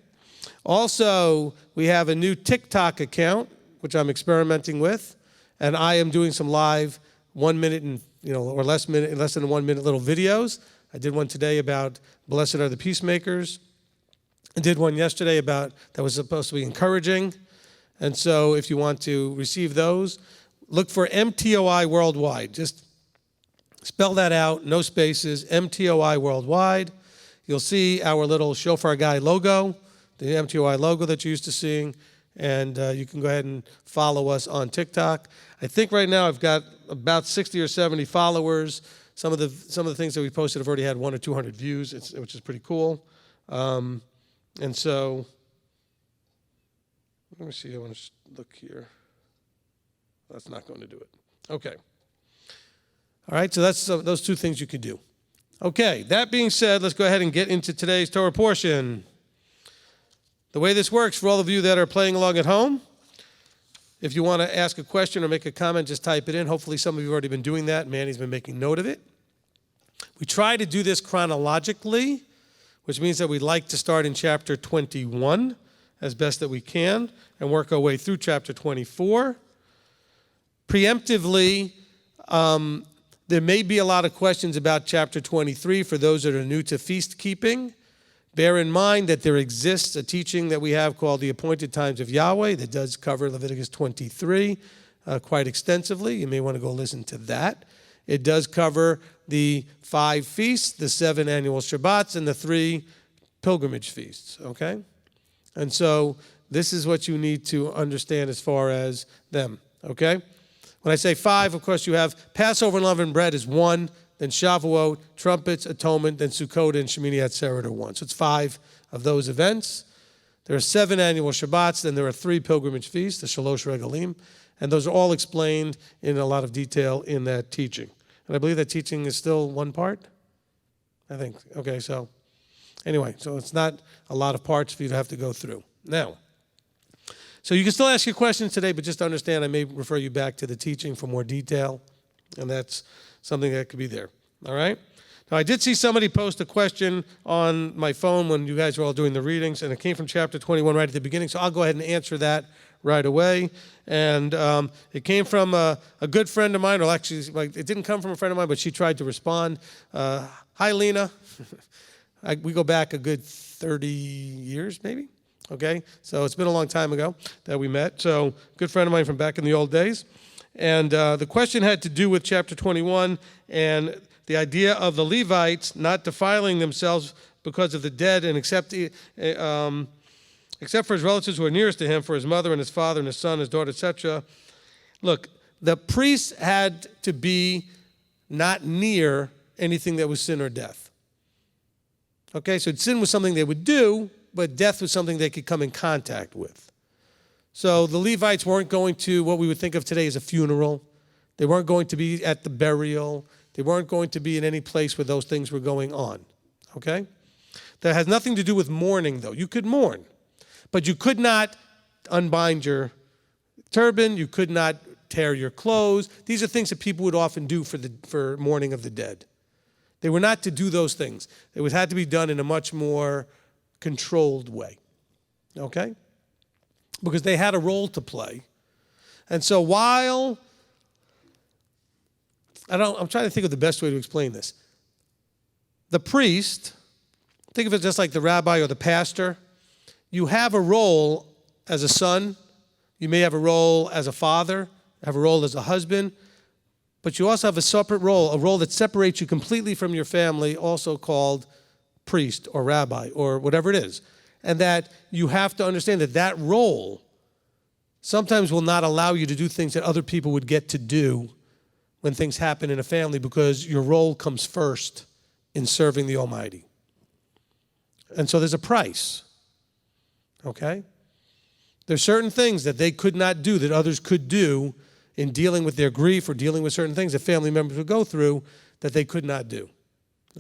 Also, we have a new TikTok account, which I'm experimenting with, and I am doing some live 1 minute and or less than 1 minute little videos. I did one today about blessed are the peacemakers. I did one yesterday about that was supposed to be encouraging, and so if you want to receive those, look for MTOI Worldwide. Just spell that out, no spaces. MTOI Worldwide. You'll see our little shofar guy logo, the MTOI logo that you're used to seeing, and you can go ahead and follow us on TikTok. I think right now I've got about 60 or 70 followers. Some of the things that we posted have already had 100 or 200 views, which is pretty cool. And so, let me see. I want to look here. That's not going to do it. Okay. All right. So that's those two things you could do. Okay, that being said, let's go ahead and get into today's Torah portion. The way this works, for all of you that are playing along at home, if you want to ask a question or make a comment, just type it in. Hopefully some of you have already been doing that. Manny's been making note of it. We try to do this chronologically, which means that we'd like to start in chapter 21 as best that we can and work our way through chapter 24. Preemptively, there may be a lot of questions about chapter 23 for those that are new to feast keeping. Bear in mind that there exists a teaching that we have called the Appointed Times of Yahweh that does cover Leviticus 23. quite extensively. You may want to go listen to that. It does cover the 5 feasts, the 7 annual Shabbats, and the 3 pilgrimage feasts, okay? And so this is what you need to understand as far as them, okay? When I say 5, of course, you have Passover and unleavened bread is 1, then Shavuot, trumpets, atonement, then Sukkot and Shemini Atzeret are 1. So it's 5 of those events. There are 7 annual Shabbats, then there are 3 pilgrimage feasts, the Shalosh Regalim, and those are all explained in a lot of detail in that teaching. And I believe that teaching is still 1 part, I think. Okay, so anyway, so it's not a lot of parts for you to have to go through. Now, so you can still ask your questions today, but just understand I may refer you back to the teaching for more detail, and that's something that could be there. All right? Now, I did see somebody post a question on my phone when you guys were all doing the readings, and it came from chapter 21 right at the beginning, so I'll go ahead and answer that right away. And it came from a good friend of mine, or actually, it didn't come from a friend of mine, but she tried to respond. Hi, Lena. We go back a good 30 years, maybe. Okay, so it's been a long time ago that we met. So, good friend of mine from back in the old days. And the question had to do with chapter 21 and the idea of the Levites not defiling themselves because of the dead, and except for his relatives who are nearest to him, for his mother and his father and his son, his daughter, etc. Look, the priests had to be not near anything that was sin or death. Okay, so sin was something they would do, but death was something they could come in contact with. So the Levites weren't going to what we would think of today as a funeral. They weren't going to be at the burial. They weren't going to be in any place where those things were going on. Okay? That has nothing to do with mourning, though. You could mourn, but you could not unbind your turban. You could not tear your clothes. These are things that people would often do for mourning of the dead. They were not to do those things. It had to be done in a much more controlled way, okay? Because they had a role to play. And so while, I'm trying to think of the best way to explain this. The priest, think of it just like the rabbi or the pastor. You have a role as a son. You may have a role as a father, have a role as a husband, but you also have a separate role, a role that separates you completely from your family, also called priest or rabbi or whatever it is. And that you have to understand that that role sometimes will not allow you to do things that other people would get to do when things happen in a family, because your role comes first in serving the Almighty. And so there's a price, okay? There's certain things that they could not do that others could do in dealing with their grief or dealing with certain things that family members would go through that they could not do,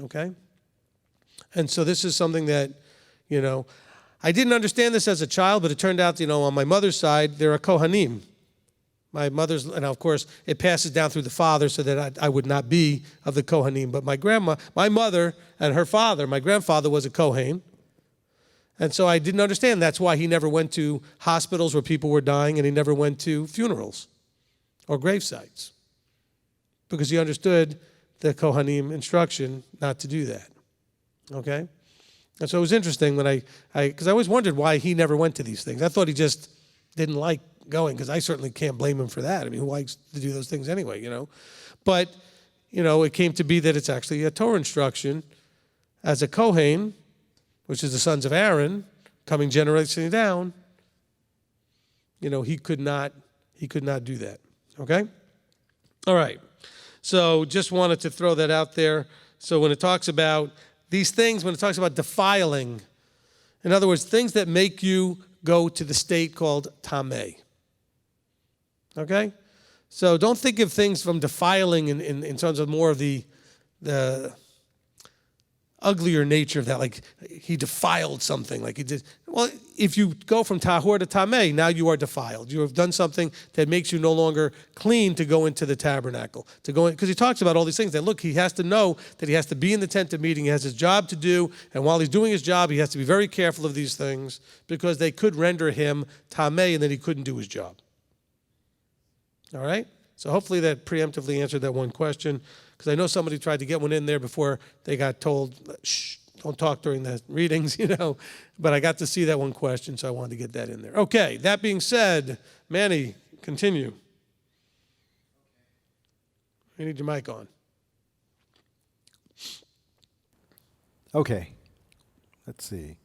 okay? And so this is something that, I didn't understand this as a child, but it turned out, on my mother's side, there are Kohanim. My mother's, and of course, it passes down through the father so that I would not be of the Kohanim. But my mother and her father, my grandfather was a Kohen. And so I didn't understand. That's why he never went to hospitals where people were dying, and he never went to funerals or grave sites, because he understood the Kohanim instruction not to do that. Okay? And so it was interesting when because I always wondered why he never went to these things. I thought he just didn't like going, because I certainly can't blame him for that. I mean, who likes to do those things anyway, But, it came to be that it's actually a Torah instruction as a Kohen, which is the sons of Aaron, coming generationally down, he could not do that. Okay? All right. So just wanted to throw that out there. So when it talks about these things, when it talks about defiling, in other words, things that make you go to the state called tameh. Okay? So don't think of things from defiling in terms of more of the uglier nature of that, like he defiled something, like he did. Well, if you go from tahor to tameh, now you are defiled. You have done something that makes you no longer clean to go into the tabernacle, to go in, because he talks about all these things that, look, he has to know that he has to be in the tent of meeting, he has his job to do, and while he's doing his job, he has to be very careful of these things, because they could render him tameh, and then he couldn't do his job. All right? So hopefully that preemptively answered that one question, because I know somebody tried to get one in there before they got told, shh, don't talk during the readings, But I got to see that one question, so I wanted to get that in there. Okay, that being said, Manny, continue. You need your mic on. Okay. Let's see.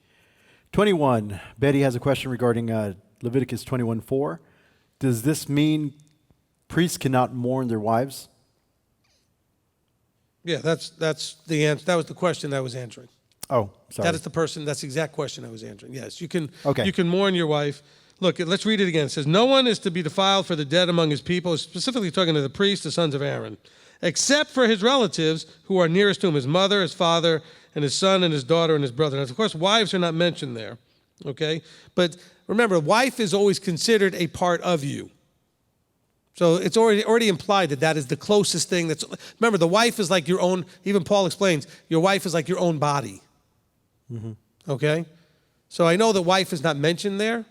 21. Betty has a question regarding Leviticus 21:4. Does this mean priests cannot mourn their wives? Yeah, that's the answer. That was the question I was answering. Oh, sorry. That is that's the exact question I was answering. Yes, you can Okay. you can mourn your wife. Look, let's read it again. It says, no one is to be defiled for the dead among his people, specifically talking to the priests, the sons of Aaron, except for his relatives who are nearest to him, his mother, his father, and his son, and his daughter, and his brother. And of course, wives are not mentioned there, okay? But remember, wife is always considered a part of you. So it's already implied that is the closest thing. Remember, the wife is like your own, even Paul explains, your wife is like your own body. Mm-hmm. Okay? So I know that wife is not mentioned there,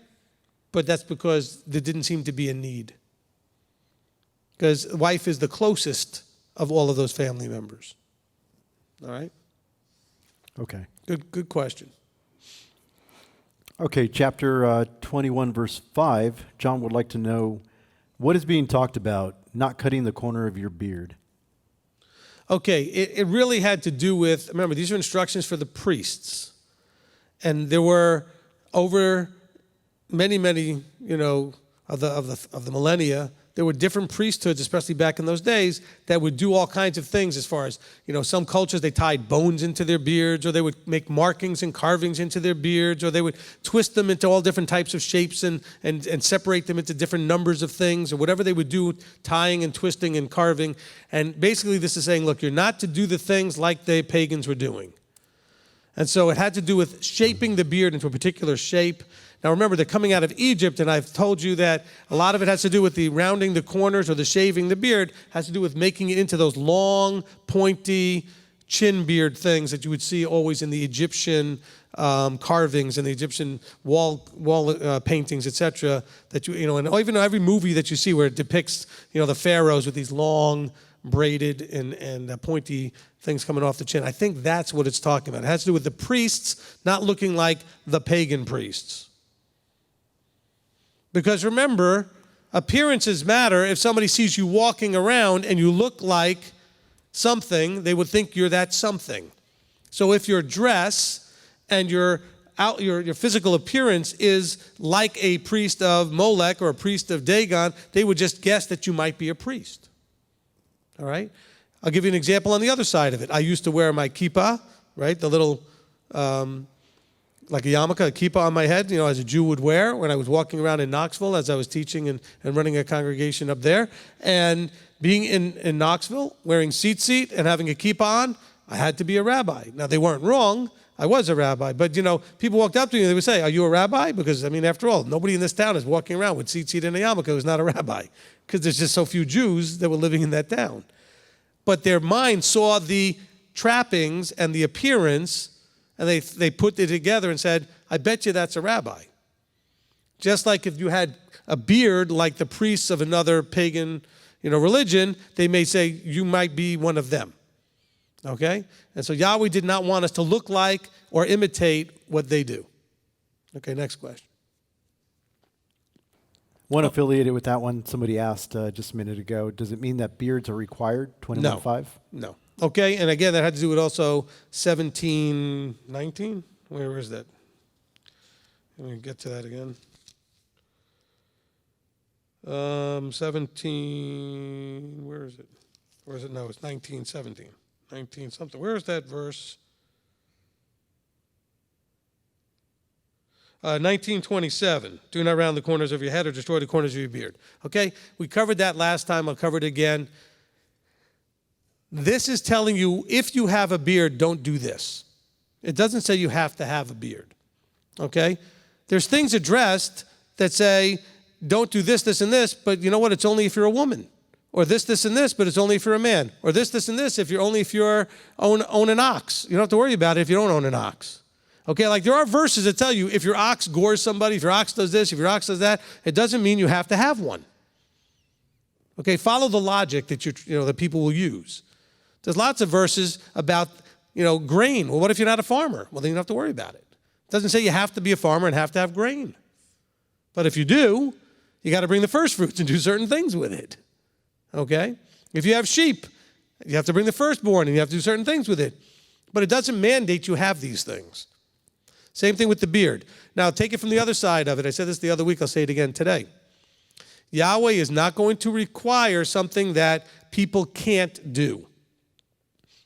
but that's because there didn't seem to be a need. Because wife is the closest of all of those family members. All right? Okay. Good question. Okay, chapter 21, verse 5. John would like to know, what is being talked about, not cutting the corner of your beard? Okay, it really had to do with, remember, these are instructions for the priests. And there were over many, of the millennia, there were different priesthoods, especially back in those days, that would do all kinds of things as far as, some cultures, they tied bones into their beards, or they would make markings and carvings into their beards, or they would twist them into all different types of shapes and separate them into different numbers of things, or whatever they would do, tying and twisting and carving. And basically this is saying, look, you're not to do the things like the pagans were doing. And so it had to do with shaping the beard into a particular shape. Now remember, they're coming out of Egypt, and I've told you that a lot of it has to do with the rounding the corners or the shaving the beard, has to do with making it into those long, pointy chin beard things that you would see always in the Egyptian carvings and the Egyptian wall paintings, etc. That and even every movie that you see where it depicts the pharaohs with these long, braided and pointy things coming off the chin. I think that's what it's talking about. It has to do with the priests not looking like the pagan priests. Because remember, appearances matter. If somebody sees you walking around and you look like something, they would think you're that something. So if your dress and your physical appearance is like a priest of Molech or a priest of Dagon, they would just guess that you might be a priest. All right? I'll give you an example on the other side of it. I used to wear my kippah, right? The little, like a yarmulke, a kippah on my head, as a Jew would wear when I was walking around in Knoxville as I was teaching and running a congregation up there. And being in Knoxville, wearing tzitzit and having a kippah on, I had to be a rabbi. Now, they weren't wrong. I was a rabbi. But, people walked up to me and they would say, are you a rabbi? Because, after all, nobody in this town is walking around with tzitzit and a yarmulke who's not a rabbi. Because there's just so few Jews that were living in that town. But their mind saw the trappings and the appearance, and they put it together and said, I bet you that's a rabbi. Just like if you had a beard like the priests of another pagan, religion, they may say you might be one of them. Okay? And so Yahweh did not want us to look like or imitate what they do. Okay, next question. One affiliated with that one, somebody asked just a minute ago, does it mean that beards are required, 21:5? No. Okay, and again, that had to do with also 17:19. Where is that? Let me get to that again. 17, where is it? Where is it? No, it's 19:17. 19 something. Where is that verse? 19:27. Do not round the corners of your head or destroy the corners of your beard. Okay, we covered that last time. I'll cover it again. This is telling you, if you have a beard, don't do this. It doesn't say you have to have a beard. Okay? There's things addressed that say, don't do this, this, and this, but you know what? It's only if you're a woman. Or this, and this, but it's only if you're a man. Or this, and this, if you own an ox. You don't have to worry about it if you don't own an ox. Okay, like there are verses that tell you if your ox gores somebody, if your ox does this, if your ox does that, it doesn't mean you have to have one. Okay, follow the logic that that people will use. There's lots of verses about, grain. Well, what if you're not a farmer? Well, then you don't have to worry about it. It doesn't say you have to be a farmer and have to have grain. But if you do, you got to bring the first fruits and do certain things with it. Okay? If you have sheep, You have to bring the firstborn, and you have to do certain things with it. But it doesn't mandate you have these things. Same thing with the beard. Now, take it from the other side of it. I said this the other week. I'll say it again today. Yahweh is not going to require something that people can't do.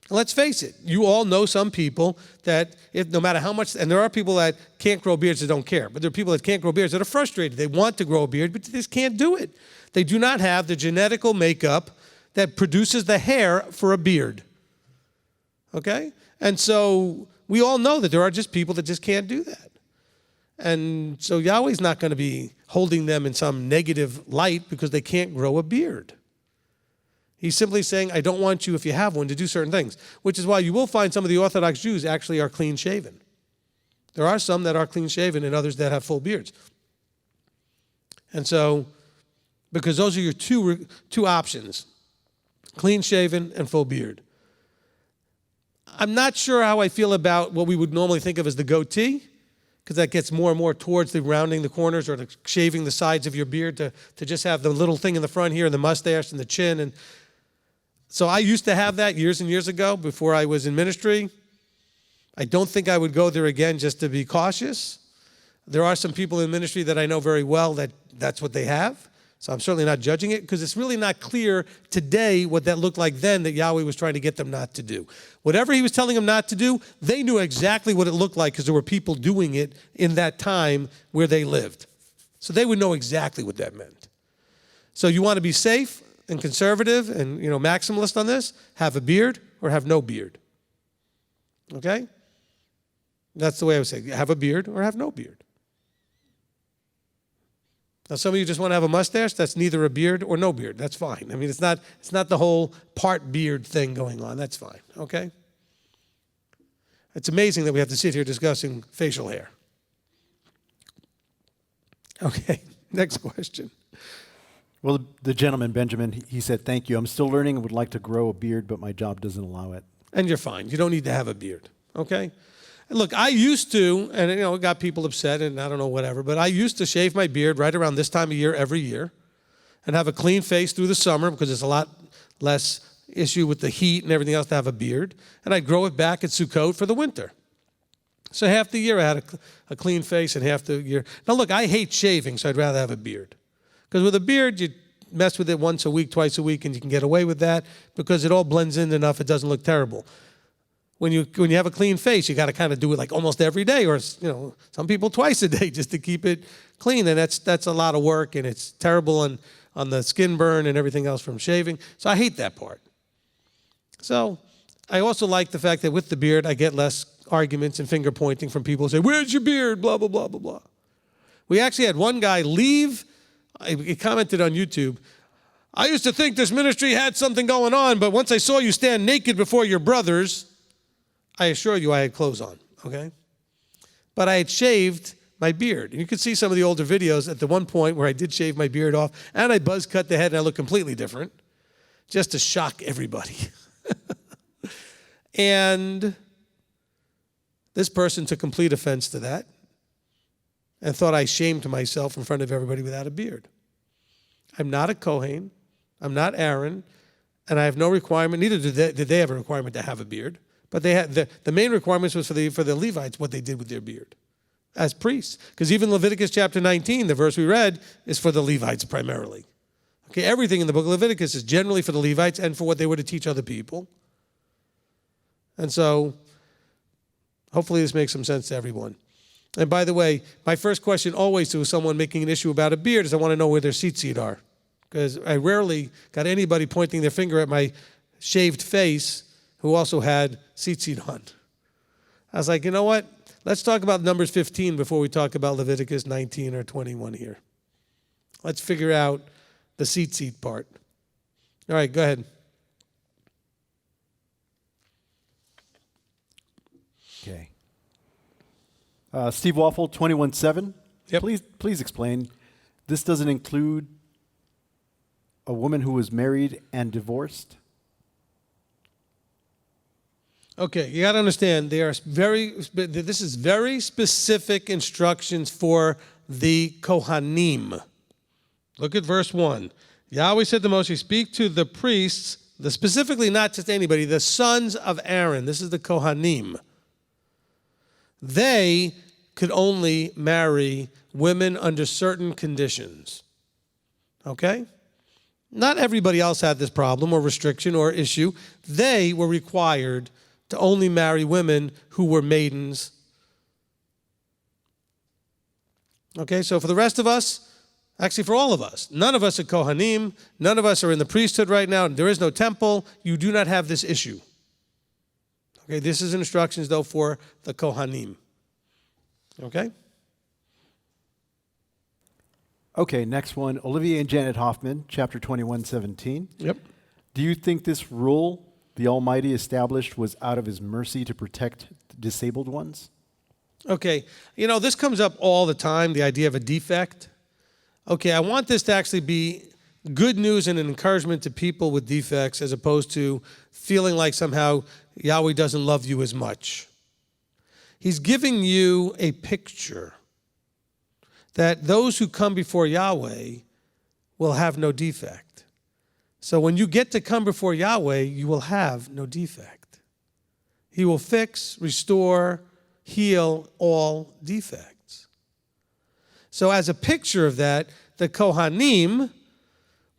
And let's face it. You all know some people that no matter how much, and there are people that can't grow beards that don't care, but there are people that can't grow beards that are frustrated. They want to grow a beard, but they just can't do it. They do not have the genetical makeup that produces the hair for a beard. Okay? And so we all know that there are just people that just can't do that. And so Yahweh's not going to be holding them in some negative light because they can't grow a beard. He's simply saying, I don't want you, if you have one, to do certain things, which is why you will find some of the Orthodox Jews actually are clean-shaven. There are some that are clean-shaven and others that have full beards. And so, because those are your two options, clean-shaven and full beard. I'm not sure how I feel about what we would normally think of as the goatee, because that gets more and more towards the rounding the corners or the shaving the sides of your beard to just have the little thing in the front here and the mustache and the chin. And so I used to have that years and years ago before I was in ministry. I don't think I would go there again just to be cautious. There are some people in ministry that I know very well that that's what they have. So I'm certainly not judging it because it's really not clear today what that looked like then that Yahweh was trying to get them not to do. Whatever he was telling them not to do, they knew exactly what it looked like because there were people doing it in that time where they lived. So they would know exactly what that meant. So you want to be safe and conservative and maximalist on this, have a beard or have no beard. Okay? That's the way I would say, have a beard or have no beard. Now, some of you just want to have a mustache. That's neither a beard or no beard. That's fine. I mean, it's not the whole part beard thing going on. That's fine, okay? It's amazing that we have to sit here discussing facial hair. Okay, next question. Well, the gentleman, Benjamin, he said, thank you. I'm still learning and would like to grow a beard, but my job doesn't allow it. And you're fine. You don't need to have a beard, okay? Look, I used to, and it got people upset and I don't know, whatever, but I used to shave my beard right around this time of year every year and have a clean face through the summer because there's a lot less issue with the heat and everything else to have a beard. And I'd grow it back at Sukkot for the winter. So half the year I had a clean face and half the year. Now look, I hate shaving, so I'd rather have a beard. Because with a beard, you mess with it once a week, twice a week, and you can get away with that because it all blends in enough, it doesn't look terrible. When you have a clean face, you got to kind of do it like almost every day, or some people twice a day just to keep it clean, and that's a lot of work, and it's terrible on the skin burn and everything else from shaving. So I hate that part. So I also like the fact that with the beard, I get less arguments and finger pointing from people who say, "Where's your beard?" Blah blah blah blah blah. We actually had one guy leave. He commented on YouTube. I used to think this ministry had something going on, but once I saw you stand naked before your brothers, I assure you I had clothes on, okay? But I had shaved my beard. And you could see some of the older videos at the one point where I did shave my beard off, and I buzz cut the head, and I looked completely different, just to shock everybody. And this person took complete offense to that and thought I shamed myself in front of everybody without a beard. I'm not a Kohen. I'm not Aaron. And I have no requirement, neither did they have a requirement to have a beard. But they had the main requirements was for the Levites, what they did with their beard as priests. Because even Leviticus chapter 19, the verse we read, is for the Levites primarily. Okay, everything in the book of Leviticus is generally for the Levites and for what they were to teach other people. And so, hopefully this makes some sense to everyone. And by the way, my first question always to someone making an issue about a beard is I want to know where their tzitzit are. Because I rarely got anybody pointing their finger at my shaved face who also had tzitzit on. I was like, you know what? Let's talk about Numbers 15 before we talk about Leviticus 19 or 21 here. Let's figure out the tzitzit part. All right, go ahead. Okay. Steve Waffle, 21-7. Yep. Please explain. This doesn't include a woman who was married and divorced? Okay, you got to understand, this is very specific instructions for the Kohanim. Look at verse 1. Yahweh said to Moshe, speak to the priests, specifically not just anybody, the sons of Aaron, this is the Kohanim, they could only marry women under certain conditions. Okay? Not everybody else had this problem or restriction or issue. They were required to only marry women who were maidens. Okay, so for the rest of us, actually for all of us, none of us are Kohanim, none of us are in the priesthood right now, there is no temple, you do not have this issue. Okay, this is instructions though for the Kohanim. Okay? Okay, next one. Olivia and Janet Hoffman, chapter 21:17. Yep. Do you think this rule the Almighty established was out of his mercy to protect disabled ones? Okay, this comes up all the time, the idea of a defect. Okay, I want this to actually be good news and an encouragement to people with defects as opposed to feeling like somehow Yahweh doesn't love you as much. He's giving you a picture that those who come before Yahweh will have no defect. So when you get to come before Yahweh, you will have no defect. He will fix, restore, heal all defects. So as a picture of that, the Kohanim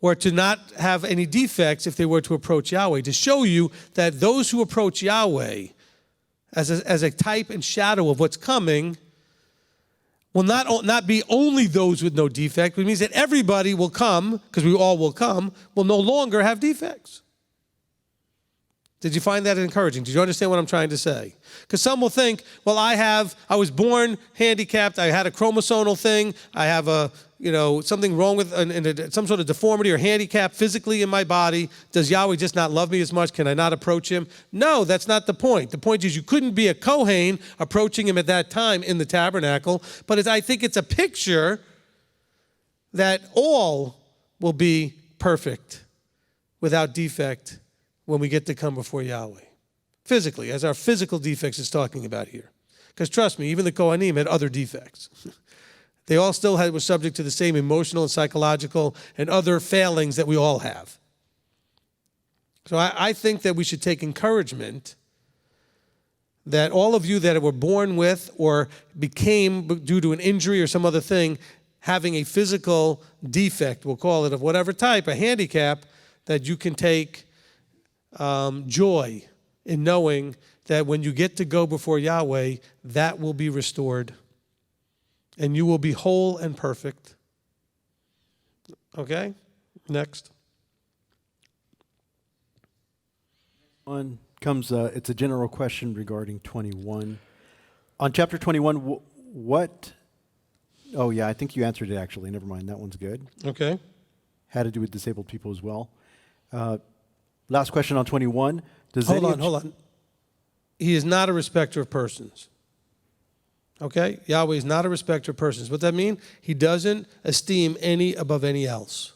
were to not have any defects if they were to approach Yahweh, to show you that those who approach Yahweh as a type and shadow of what's coming will not be only those with no defect, but it means that everybody will come, because we all will come, will no longer have defects. Did you find that encouraging? Did you understand what I'm trying to say? Because some will think, well, I was born handicapped, I had a chromosomal thing, I have something wrong with some sort of deformity or handicap physically in my body. Does Yahweh just not love me as much? Can I not approach him? No, that's not the point. The point is you couldn't be a Kohen approaching him at that time in the tabernacle, but I think it's a picture that all will be perfect without defect when we get to come before Yahweh. Physically, as our physical defects is talking about here. Because trust me, even the Kohanim had other defects. They all still were subject to the same emotional and psychological and other failings that we all have. So I think that we should take encouragement that all of you that were born with or became due to an injury or some other thing, having a physical defect, we'll call it of whatever type, a handicap, that you can take joy in knowing that when you get to go before Yahweh, that will be restored. And you will be whole and perfect. Okay? Next. One comes, it's a general question regarding 21. On chapter 21, I think you answered it actually. Never mind, that one's good. Okay. Had to do with disabled people as well. Last question on 21. Hold on. He is not a respecter of persons. Okay? Yahweh is not a respecter of persons. What does that mean? He doesn't esteem any above any else.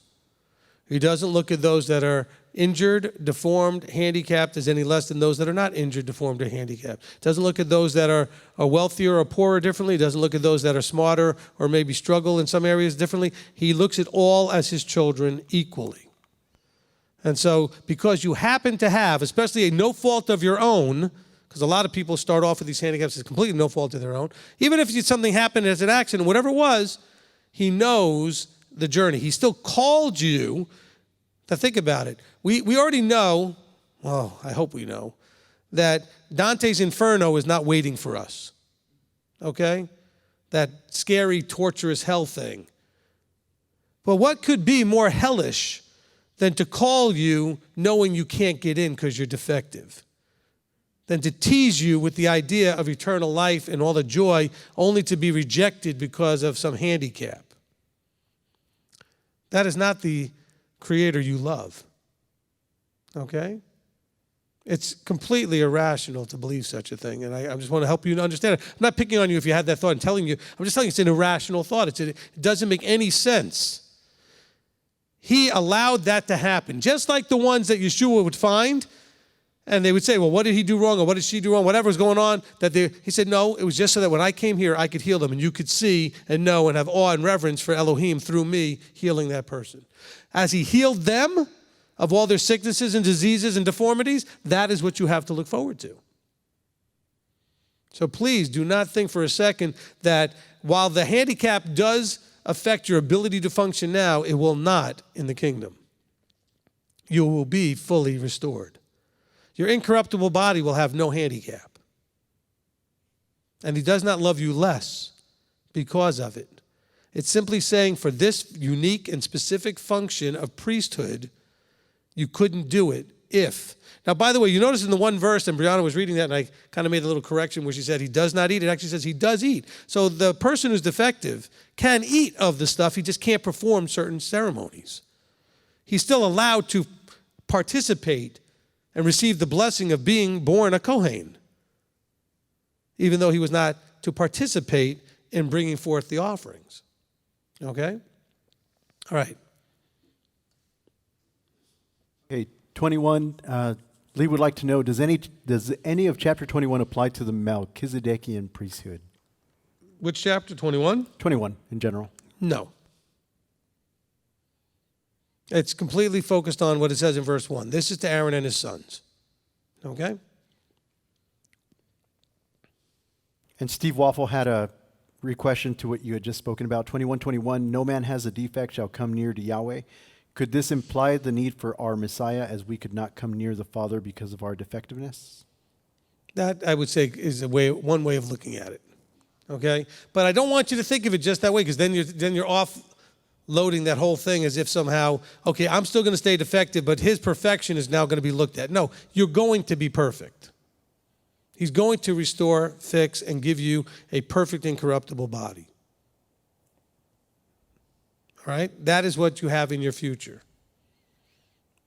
He doesn't look at those that are injured, deformed, handicapped as any less than those that are not injured, deformed, or handicapped. Doesn't look at those that are wealthier or poorer differently. Doesn't look at those that are smarter or maybe struggle in some areas differently. He looks at all as his children equally. And so because you happen to have, especially a no fault of your own, because a lot of people start off with these handicaps as completely no fault of their own, even if something happened as an accident, whatever it was, he knows the journey. He still called you to think about it. We already know, well, I hope we know, that Dante's Inferno is not waiting for us. Okay? That scary, torturous hell thing. But what could be more hellish than to call you knowing you can't get in because you're defective? Than to tease you with the idea of eternal life and all the joy only to be rejected because of some handicap. That is not the Creator you love. Okay? It's completely irrational to believe such a thing, and I just want to help you to understand it. I'm not picking on you if you had that thought and telling you. I'm just telling you it's an irrational thought. It doesn't make any sense. He allowed that to happen. Just like the ones that Yeshua would find, and they would say, well, what did he do wrong, or what did she do wrong, whatever's going on. He said, no, it was just so that when I came here, I could heal them, and you could see and know and have awe and reverence for Elohim through me healing that person. As he healed them, of all their sicknesses and diseases and deformities, that is what you have to look forward to. So please do not think for a second that while the handicap does affect your ability to function now, it will not in the kingdom. You will be fully restored. Your incorruptible body will have no handicap. And he does not love you less because of it. It's simply saying for this unique and specific function of priesthood, you couldn't do it if. Now, by the way, you notice in the one verse, and Brianna was reading that, and I kind of made a little correction where she said he does not eat. It actually says he does eat. So the person who's defective can eat of the stuff, he just can't perform certain ceremonies. He's still allowed to participate and receive the blessing of being born a Kohen, even though he was not to participate in bringing forth the offerings. Okay? All right. Okay, 21. Lee would like to know, does any of chapter 21 apply to the Melchizedekian priesthood? Which chapter? 21? 21 in general. No. It's completely focused on what it says in verse 1. This is to Aaron and his sons. Okay? And Steve Waffle had a re-question to what you had just spoken about. 21:21, no man has a defect shall come near to Yahweh. Could this imply the need for our Messiah as we could not come near the Father because of our defectiveness? That, I would say, is one way of looking at it. Okay? But I don't want you to think of it just that way, because then you're offloading that whole thing as if somehow, okay, I'm still going to stay defective, but his perfection is now going to be looked at. No, you're going to be perfect. He's going to restore, fix, and give you a perfect, incorruptible body. All right? That is what you have in your future.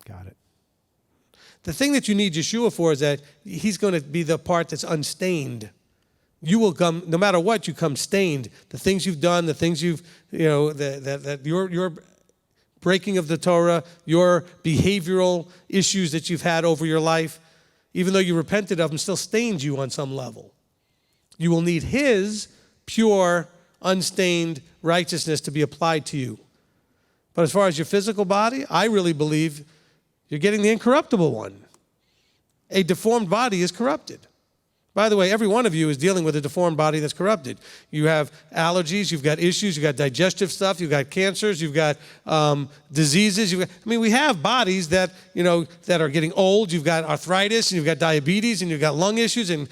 Got it. The thing that you need Yeshua for is that he's going to be the part that's unstained. You will come, no matter what, you come stained. The things you've done, the things you've, that your breaking of the Torah, your behavioral issues that you've had over your life, even though you repented of them, still stains you on some level. You will need his pure, unstained righteousness to be applied to you. But as far as your physical body, I really believe you're getting the incorruptible one. A deformed body is corrupted. By the way, every one of you is dealing with a deformed body that's corrupted. You have allergies, you've got issues, you've got digestive stuff, you've got cancers, you've got diseases. We have bodies that, that are getting old. You've got arthritis, and you've got diabetes, and you've got lung issues, and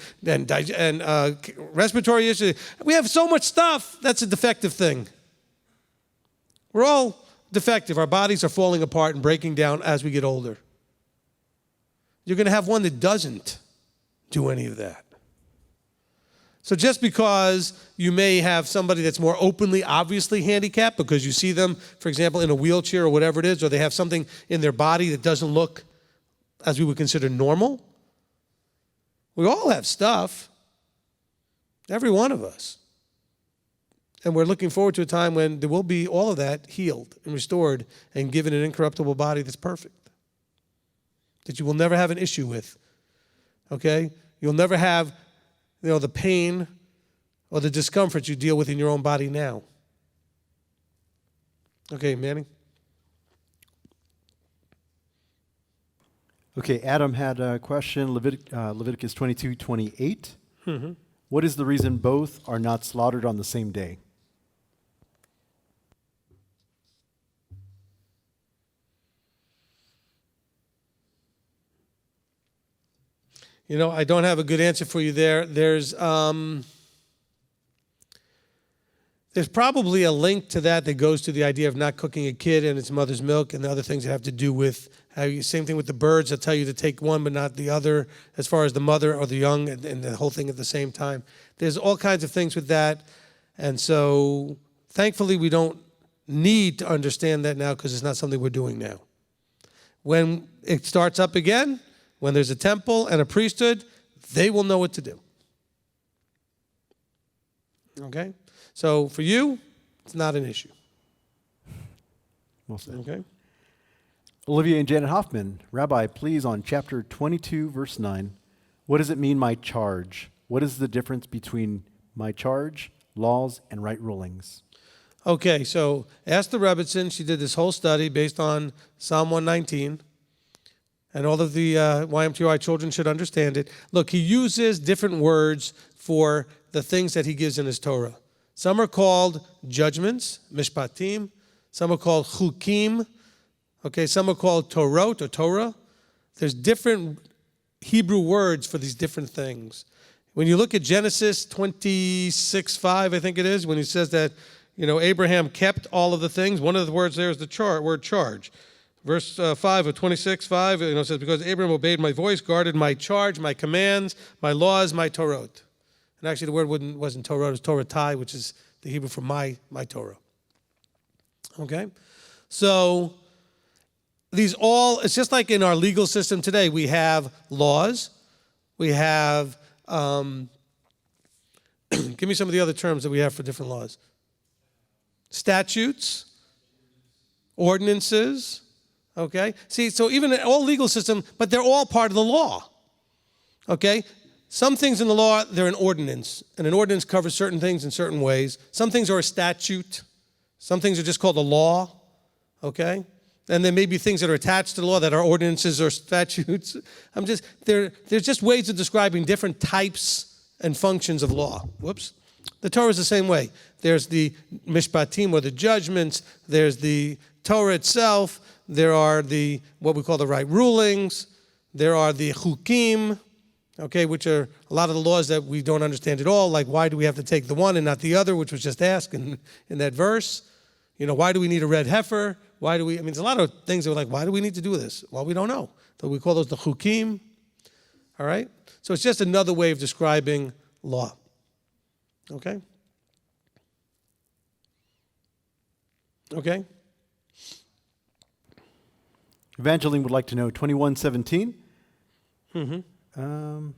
respiratory issues. We have so much stuff that's a defective thing. We're all defective. Our bodies are falling apart and breaking down as we get older. You're going to have one that doesn't do any of that. So just because you may have somebody that's more openly, obviously handicapped because you see them, for example, in a wheelchair or whatever it is, or they have something in their body that doesn't look as we would consider normal, we all have stuff. Every one of us. And we're looking forward to a time when there will be all of that healed and restored and given an incorruptible body that's perfect, that you will never have an issue with, okay? You'll never have, the pain or the discomfort you deal with in your own body now. Okay, Manny? Okay, Adam had a question, Leviticus 22:28. Mm-hmm. What is the reason both are not slaughtered on the same day? I don't have a good answer for you there. There's probably a link to that goes to the idea of not cooking a kid in its mother's milk and the other things that have to do with same thing with the birds. They'll tell you to take one but not the other as far as the mother or the young and the whole thing at the same time. There's all kinds of things with that. And so thankfully we don't need to understand that now because it's not something we're doing now. When it starts up again, when there's a temple and a priesthood, they will know what to do. Okay? So for you, it's not an issue. Well said. Okay? Olivia and Janet Hoffman, Rabbi, please, on chapter 22, verse 9, what does it mean, my charge? What is the difference between my charge, laws, and right rulings? Okay, so ask the Rebbitzin. She did this whole study based on Psalm 119. and all of the YMTOI children should understand it. Look, he uses different words for the things that he gives in his Torah. Some are called judgments, mishpatim. Some are called chukim. Okay, some are called Torot or Torah. There's different Hebrew words for these different things. When you look at Genesis 26:5, I think it is, when he says that, Abraham kept all of the things, one of the words there is the word charge. Verse 5 of 26:5, says, because Abraham obeyed my voice, guarded my charge, my commands, my laws, my Torot. And actually the word wasn't Torah, it was Toratai, which is the Hebrew for my Torah. Okay? So it's just like in our legal system today. We have laws. We have, give me some of the other terms that we have for different laws. Statutes, ordinances, okay? See, so even in all legal system, but they're all part of the law, okay? Some things in the law, they're an ordinance, and an ordinance covers certain things in certain ways. Some things are a statute. Some things are just called a law, okay? And there may be things that are attached to the law that are ordinances or statutes. There's just ways of describing different types and functions of law. Whoops. The Torah is the same way. There's the mishpatim, or the judgments. There's the Torah itself. There are what we call the right rulings. There are the chukim, okay, which are a lot of the laws that we don't understand at all, like why do we have to take the one and not the other, which was just asked in that verse. Why do we need a red heifer? There's a lot of things that we're like, why do we need to do this? Well, we don't know. So we call those the chukim, all right? So it's just another way of describing law, okay? Okay? Evangeline would like to know 21:17. Mm-hmm.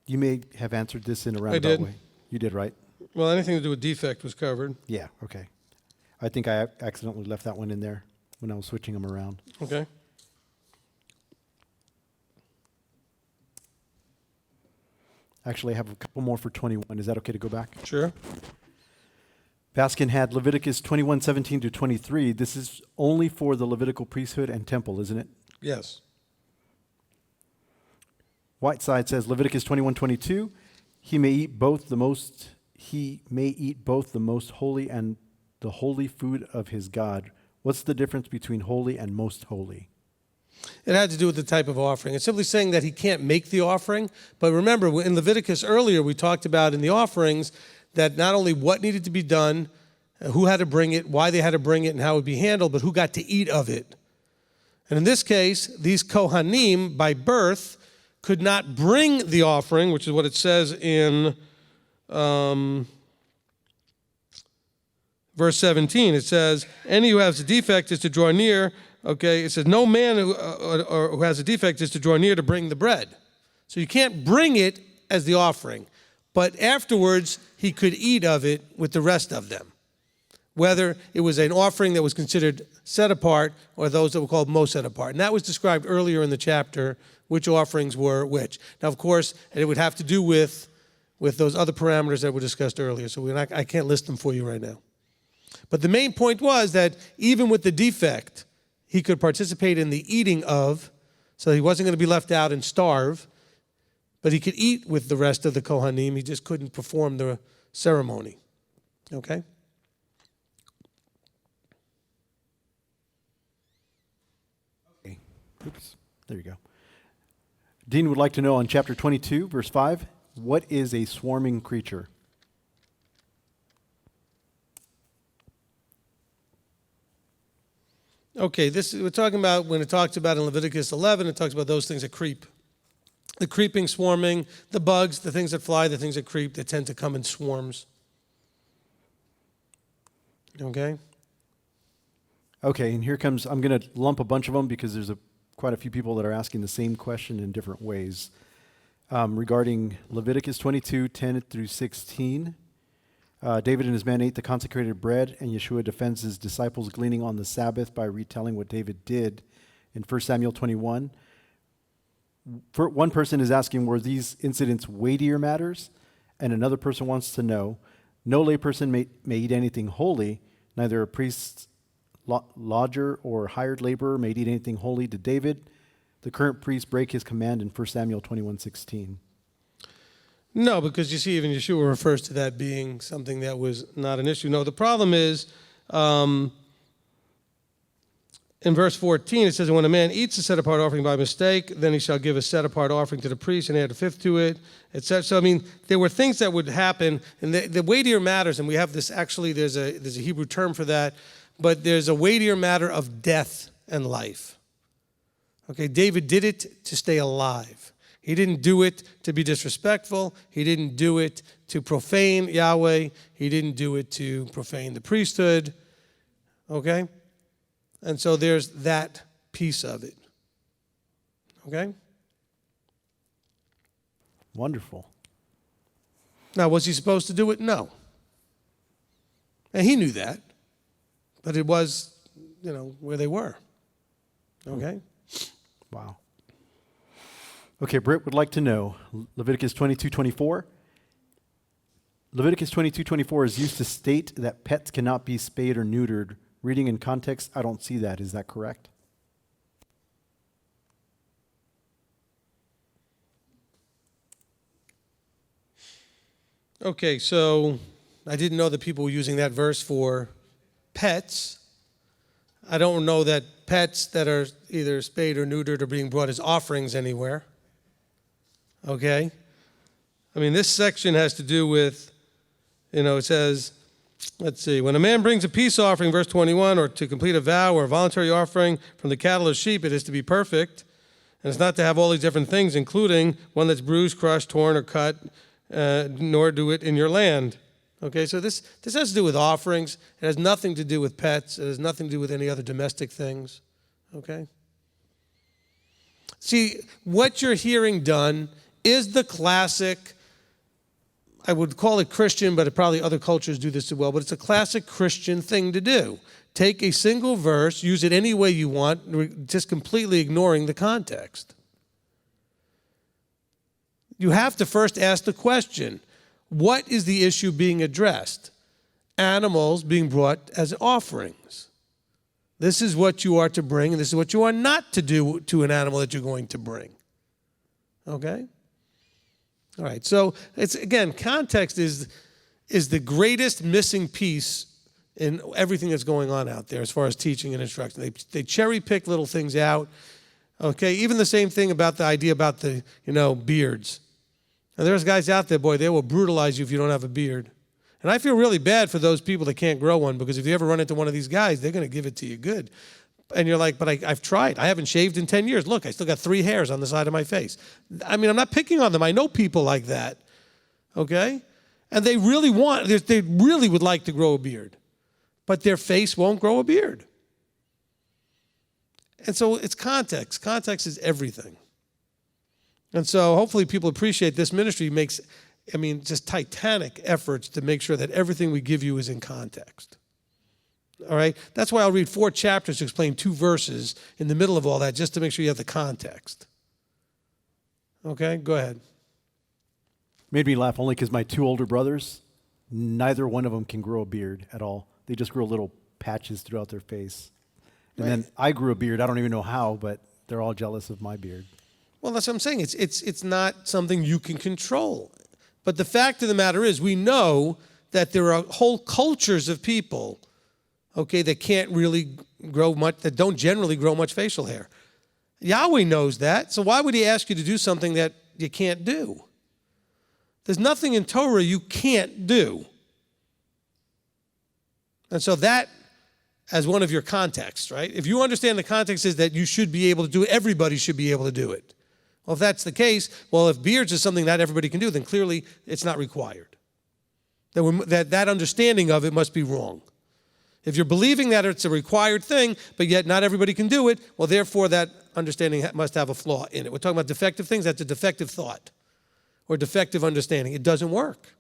You may have answered this in a roundabout did. way. You did, right? Well, anything to do with defect was covered. Yeah, okay. I think I accidentally left that one in there when I was switching them around. Okay. Actually, I have a couple more for 21. Is that okay to go back? Sure. Baskin had Leviticus 21:17 to 23. This is only for the Levitical priesthood and temple, isn't it? Yes. Whiteside says Leviticus 21:22. He may eat both the most holy and the holy food of his God. What's the difference between holy and most holy? It had to do with the type of offering. It's simply saying that he can't make the offering. But remember, in Leviticus earlier, we talked about in the offerings that not only what needed to be done, who had to bring it, why they had to bring it, and how it would be handled, but who got to eat of it. And in this case, these Kohanim, by birth, could not bring the offering, which is what it says in verse 17. It says, any who has a defect is to draw near. Okay, it says, no man who has a defect is to draw near to bring the bread. So you can't bring it as the offering. But afterwards, he could eat of it with the rest of them. Whether it was an offering that was considered set apart or those that were called most set apart. And that was described earlier in the chapter, which offerings were which. Now, of course, it would have to do with those other parameters that were discussed earlier. So I can't list them for you right now. But the main point was that even with the defect, he could participate in the eating of, so he wasn't going to be left out and starve, but he could eat with the rest of the Kohanim. He just couldn't perform the ceremony. Okay? Okay. Oops. There you go. Dean would like to know on chapter 22, verse 5, what is a swarming creature? Okay, we're talking about when it talks about in Leviticus 11, it talks about those things that creep. The creeping, swarming, the bugs, the things that fly, the things that creep, they tend to come in swarms. Okay? Okay, and here comes, I'm going to lump a bunch of them because there's quite a few people that are asking the same question in different ways. Regarding Leviticus 22, 10 through 16, David and his men ate the consecrated bread, and Yeshua defends his disciples gleaning on the Sabbath by retelling what David did in 1 Samuel 21. One person is asking, were these incidents weightier matters? And another person wants to know, no layperson may eat anything holy, neither a priest lodger or hired laborer may eat anything holy to David. The current priests break his command in 1 Samuel 21:16. No, because you see, even Yeshua refers to that being something that was not an issue. No, the problem is, in verse 14, it says, when a man eats a set-apart offering by mistake, then he shall give a set-apart offering to the priest and add a fifth to it, etc. So, I mean, there were things that would happen, and the weightier matters, and we have this, actually, there's a Hebrew term for that, but there's a weightier matter of death and life. Okay, David did it to stay alive. He didn't do it to be disrespectful. He didn't do it to profane Yahweh. He didn't do it to profane the priesthood. Okay? And so there's that piece of it. Okay? Wonderful. Now, was he supposed to do it? No. And he knew that. But it was, where they were. Okay? Wow. Okay, Britt would like to know, Leviticus 22:24. Leviticus 22:24 is used to state that pets cannot be spayed or neutered. Reading in context, I don't see that. Is that correct? Okay, so I didn't know that people were using that verse for pets. I don't know that pets that are either spayed or neutered are being brought as offerings anywhere. Okay? I mean, this section has to do with, it says, let's see, when a man brings a peace offering, verse 21, or to complete a vow or a voluntary offering from the cattle or sheep, it is to be perfect. And it's not to have all these different things, including one that's bruised, crushed, torn, or cut, nor do it in your land. Okay, so this has to do with offerings. It has nothing to do with pets. It has nothing to do with any other domestic things. Okay? See, what you're hearing done is the classic, I would call it Christian, but probably other cultures do this as well, but it's a classic Christian thing to do. Take a single verse, use it any way you want, just completely ignoring the context. You have to first ask the question, what is the issue being addressed? Animals being brought as offerings. This is what you are to bring, and this is what you are not to do to an animal that you're going to bring. Okay? All right, so it's, again, context is the greatest missing piece in everything that's going on out there as far as teaching and instruction. They cherry pick little things out. Okay, even the same thing about the idea about the, beards. And there's guys out there, boy, they will brutalize you if you don't have a beard. And I feel really bad for those people that can't grow one, because if you ever run into one of these guys, they're going to give it to you good. And you're like, but I've tried. I haven't shaved in 10 years. Look, I still got 3 hairs on the side of my face. I mean, I'm not picking on them. I know people like that, okay? And they really would like to grow a beard, but their face won't grow a beard. And so it's context. Context is everything. And so hopefully people appreciate this ministry makes, just titanic efforts to make sure that everything we give you is in context. All right? That's why I'll read 4 chapters to explain 2 verses in the middle of all that, just to make sure you have the context. Okay? Go ahead. Made me laugh only because my 2 older brothers, neither one of them can grow a beard at all. They just grow little patches throughout their face. And then I grew a beard. I don't even know how, but they're all jealous of my beard. Well, that's what I'm saying. It's not something you can control. But the fact of the matter is, we know that there are whole cultures of people, okay, that can't really grow much, that don't generally grow much facial hair. Yahweh knows that, so why would he ask you to do something that you can't do? There's nothing in Torah you can't do. And so that, as one of your contexts, right? If you understand the context is that you should be able to do it, everybody should be able to do it. Well, if that's the case, if beards is something that everybody can do, then clearly it's not required. That understanding of it must be wrong. If you're believing that it's a required thing, but yet not everybody can do it, well, therefore that understanding must have a flaw in it. We're talking about defective things. That's a defective thought or defective understanding. It doesn't work.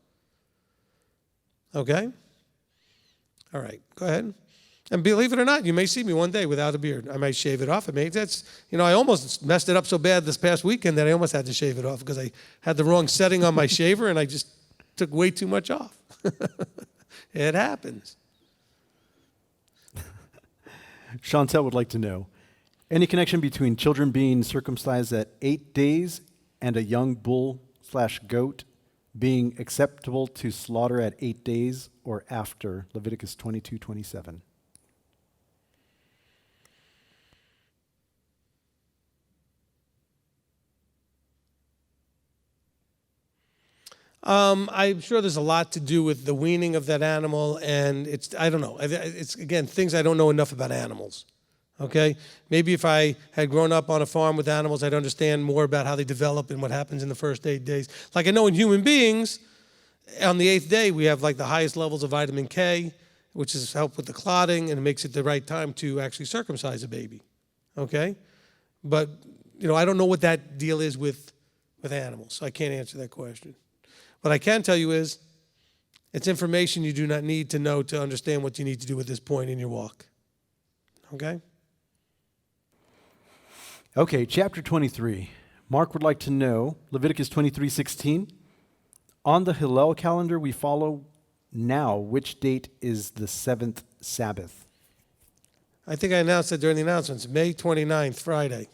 Okay? All right, go ahead. And believe it or not, you may see me one day without a beard. I might shave it off. I almost messed it up so bad this past weekend that I almost had to shave it off because I had the wrong setting on my shaver and I just took way too much off. It happens. Chantel would like to know, any connection between children being circumcised at 8 days and a young bull/goat being acceptable to slaughter at 8 days or after? Leviticus 22:27. I'm sure there's a lot to do with the weaning of that animal, and I don't know. It's, again, things I don't know enough about animals, okay? Maybe if I had grown up on a farm with animals, I'd understand more about how they develop and what happens in the first 8 days. Like I know in human beings, on the 8th day, we have like the highest levels of vitamin K, which has helped with the clotting, and it makes it the right time to actually circumcise a baby, okay? But, I don't know what that deal is with animals, so I can't answer that question. What I can tell you is, it's information you do not need to know to understand what you need to do at this point in your walk. Okay? Okay, chapter 23. Mark would like to know, Leviticus 23:16. On the Hillel calendar we follow now, which date is the 7th Sabbath? I think I announced that during the announcements, May 29th, Friday.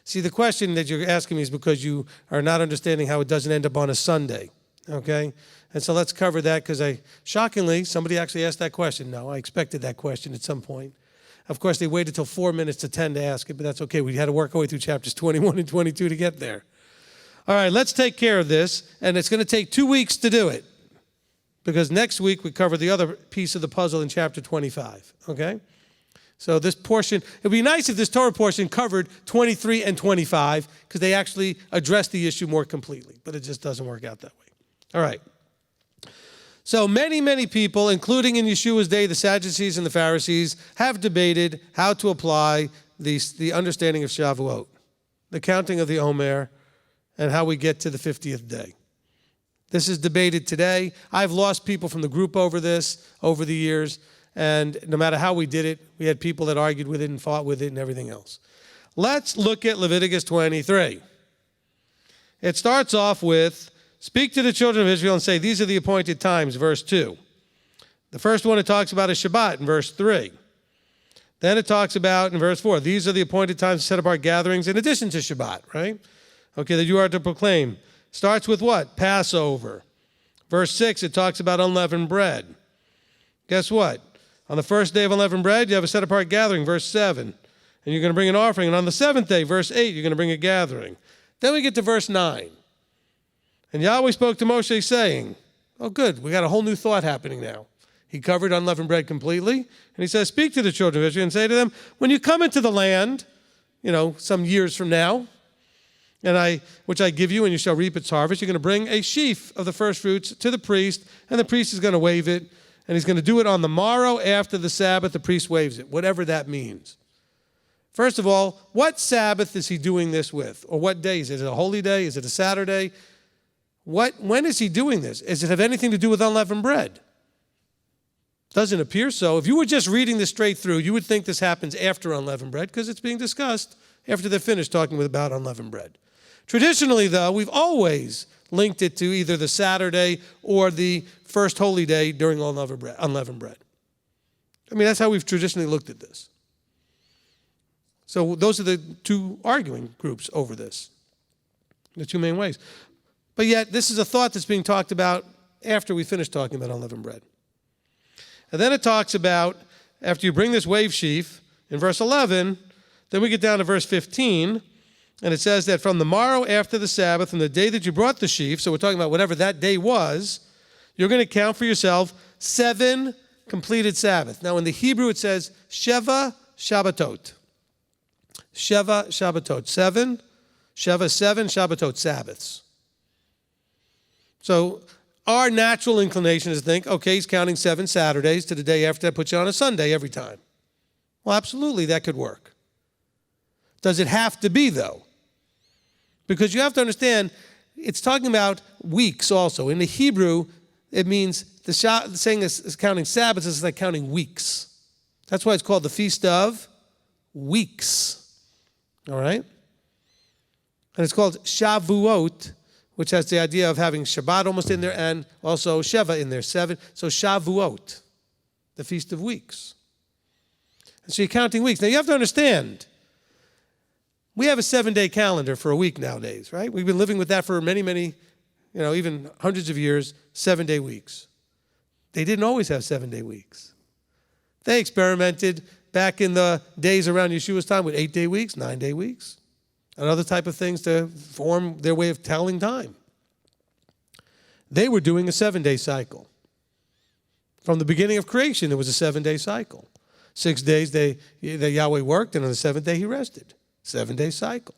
See, the question that you're asking me is because you are not understanding how it doesn't end up on a Sunday, okay? And so let's cover that because shockingly, somebody actually asked that question. No, I expected that question at some point. Of course, they waited till 4 minutes to 10 to ask it, but that's okay. We had to work our way through chapters 21 and 22 to get there. All right, let's take care of this, and it's going to take 2 weeks to do it because next week we cover the other piece of the puzzle in chapter 25, okay? So this portion, it would be nice if this Torah portion covered 23 and 25 because they actually address the issue more completely, but it just doesn't work out that way. All right. So many people, including in Yeshua's day, the Sadducees and the Pharisees, have debated how to apply the understanding of Shavuot, the counting of the Omer, and how we get to the 50th day. This is debated today. I've lost people from the group over this over the years. And no matter how we did it, we had people that argued with it and fought with it and everything else. Let's look at Leviticus 23. It starts off with, speak to the children of Israel and say, these are the appointed times, verse 2. The first one it talks about is Shabbat in verse 3. Then it talks about in verse 4, these are the appointed times to set apart gatherings in addition to Shabbat, right? Okay, that you are to proclaim. Starts with what? Passover. Verse 6, it talks about unleavened bread. Guess what? On the first day of unleavened bread, you have a set-apart gathering, verse 7. And you're going to bring an offering. And on the 7th day, verse 8, you're going to bring a gathering. Then we get to verse 9. And Yahweh spoke to Moshe saying, oh, good, we got a whole new thought happening now. He covered unleavened bread completely. And he says, speak to the children of Israel and say to them, when you come into the land, some years from now, which I give you, and you shall reap its harvest, you're going to bring a sheaf of the first fruits to the priest, and the priest is going to wave it. And he's going to do it on the morrow after the Sabbath. The priest waves it, whatever that means. First of all, what Sabbath is he doing this with? Or what day? Is it a holy day? Is it a Saturday? When is he doing this? Does it have anything to do with unleavened bread? Doesn't appear so. If you were just reading this straight through, you would think this happens after unleavened bread because it's being discussed after they're finished talking about unleavened bread. Traditionally, though, we've always linked it to either the Saturday or the first holy day during unleavened bread. I mean, that's how we've traditionally looked at this. So those are the two arguing groups over this, the two main ways. But yet, this is a thought that's being talked about after we finish talking about unleavened bread. And then it talks about, after you bring this wave sheaf, in verse 11, then we get down to verse 15, and it says that from the morrow after the Sabbath, from the day that you brought the sheaf, so we're talking about whatever that day was, you're going to count for yourself 7 completed Sabbaths. Now in the Hebrew it says Sheva Shabbatot. Sheva Shabbatot. 7 Shabbatot Sabbaths. So our natural inclination is to think, okay, he's counting 7 Saturdays to the day after that puts you on a Sunday every time. Well, absolutely, that could work. Does it have to be, though? Because you have to understand, it's talking about weeks also. In the Hebrew, it means saying is counting Sabbaths is like counting weeks. That's why it's called the Feast of Weeks. All right? And it's called Shavuot, which has the idea of having Shabbat almost in there and also Sheva in there, 7. So Shavuot, the Feast of Weeks. And so you're counting weeks. Now you have to understand, we have a 7-day calendar for a week nowadays, right? We've been living with that for many, many, even hundreds of years, 7-day weeks. They didn't always have 7-day weeks. They experimented back in the days around Yeshua's time with 8-day weeks, 9-day weeks, and other type of things to form their way of telling time. They were doing a 7-day cycle. From the beginning of creation, it was a 7-day cycle. 6 days the Yahweh worked, and on the 7th day he rested. 7-day cycle.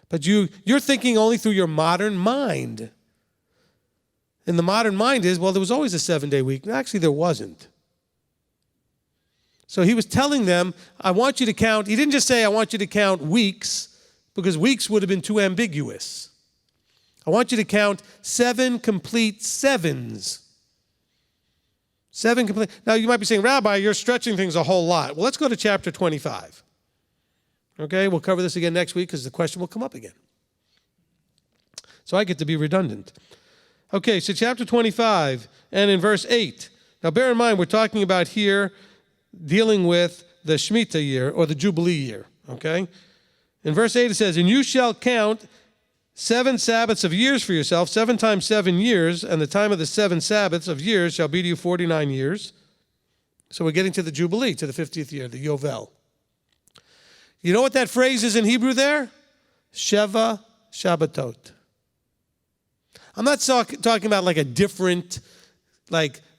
But you're thinking only through your modern mind. And the modern mind is, well, there was always a 7-day week. Actually, there wasn't. So he was telling them, I want you to count. He didn't just say, I want you to count weeks, because weeks would have been too ambiguous. I want you to count 7 complete sevens. 7 complete. Now, you might be saying, Rabbi, you're stretching things a whole lot. Well, let's go to chapter 25. Okay, we'll cover this again next week because the question will come up again. So I get to be redundant. Okay, so chapter 25 and in verse 8. Now, bear in mind, we're talking about here dealing with the Shemitah year or the Jubilee year. Okay? In verse 8 it says, and you shall count 7 Sabbaths of years for yourself, 7 times 7 years, and the time of the 7 Sabbaths of years shall be to you 49 years. So we're getting to the Jubilee, to the 50th year, the Yovel. You know what that phrase is in Hebrew there? Sheva Shabbatot. I'm not talking about like a different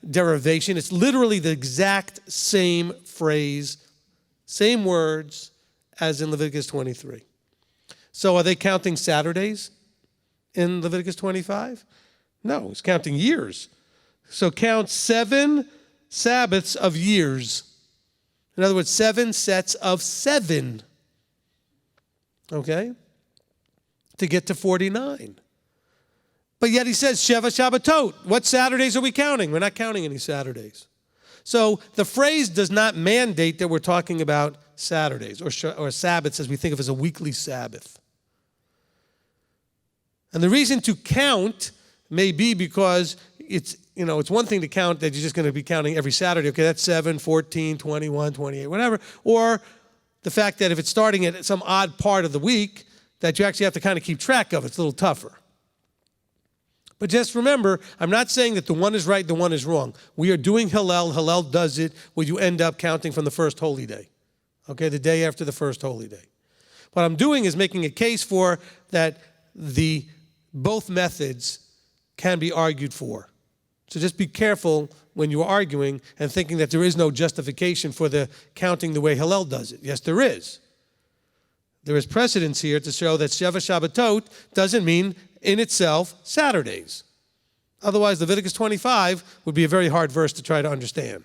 derivation. It's literally the exact same phrase, same words as in Leviticus 23. So are they counting Saturdays in Leviticus 25? No, it's counting years. So count 7 Sabbaths of years. In other words, 7 sets of 7. Okay? To get to 49. But yet he says, Sheva Shabbatot. What Saturdays are we counting? We're not counting any Saturdays. So the phrase does not mandate that we're talking about Saturdays or Sabbaths as we think of as a weekly Sabbath. And the reason to count may be because it's one thing to count that you're just going to be counting every Saturday. Okay, that's 7, 14, 21, 28, whatever. Or the fact that if it's starting at some odd part of the week, that you actually have to kind of keep track of. It's a little tougher. But just remember, I'm not saying that the one is right, the one is wrong. We are doing Hillel. Hillel does it where you end up counting from the first holy day. Okay, the day after the first holy day. What I'm doing is making a case for that both methods can be argued for. So just be careful when you're arguing and thinking that there is no justification for the counting the way Hillel does it. Yes, there is. There is precedence here to show that Sheva Shabbatot doesn't mean in itself Saturdays. Otherwise, Leviticus 25 would be a very hard verse to try to understand.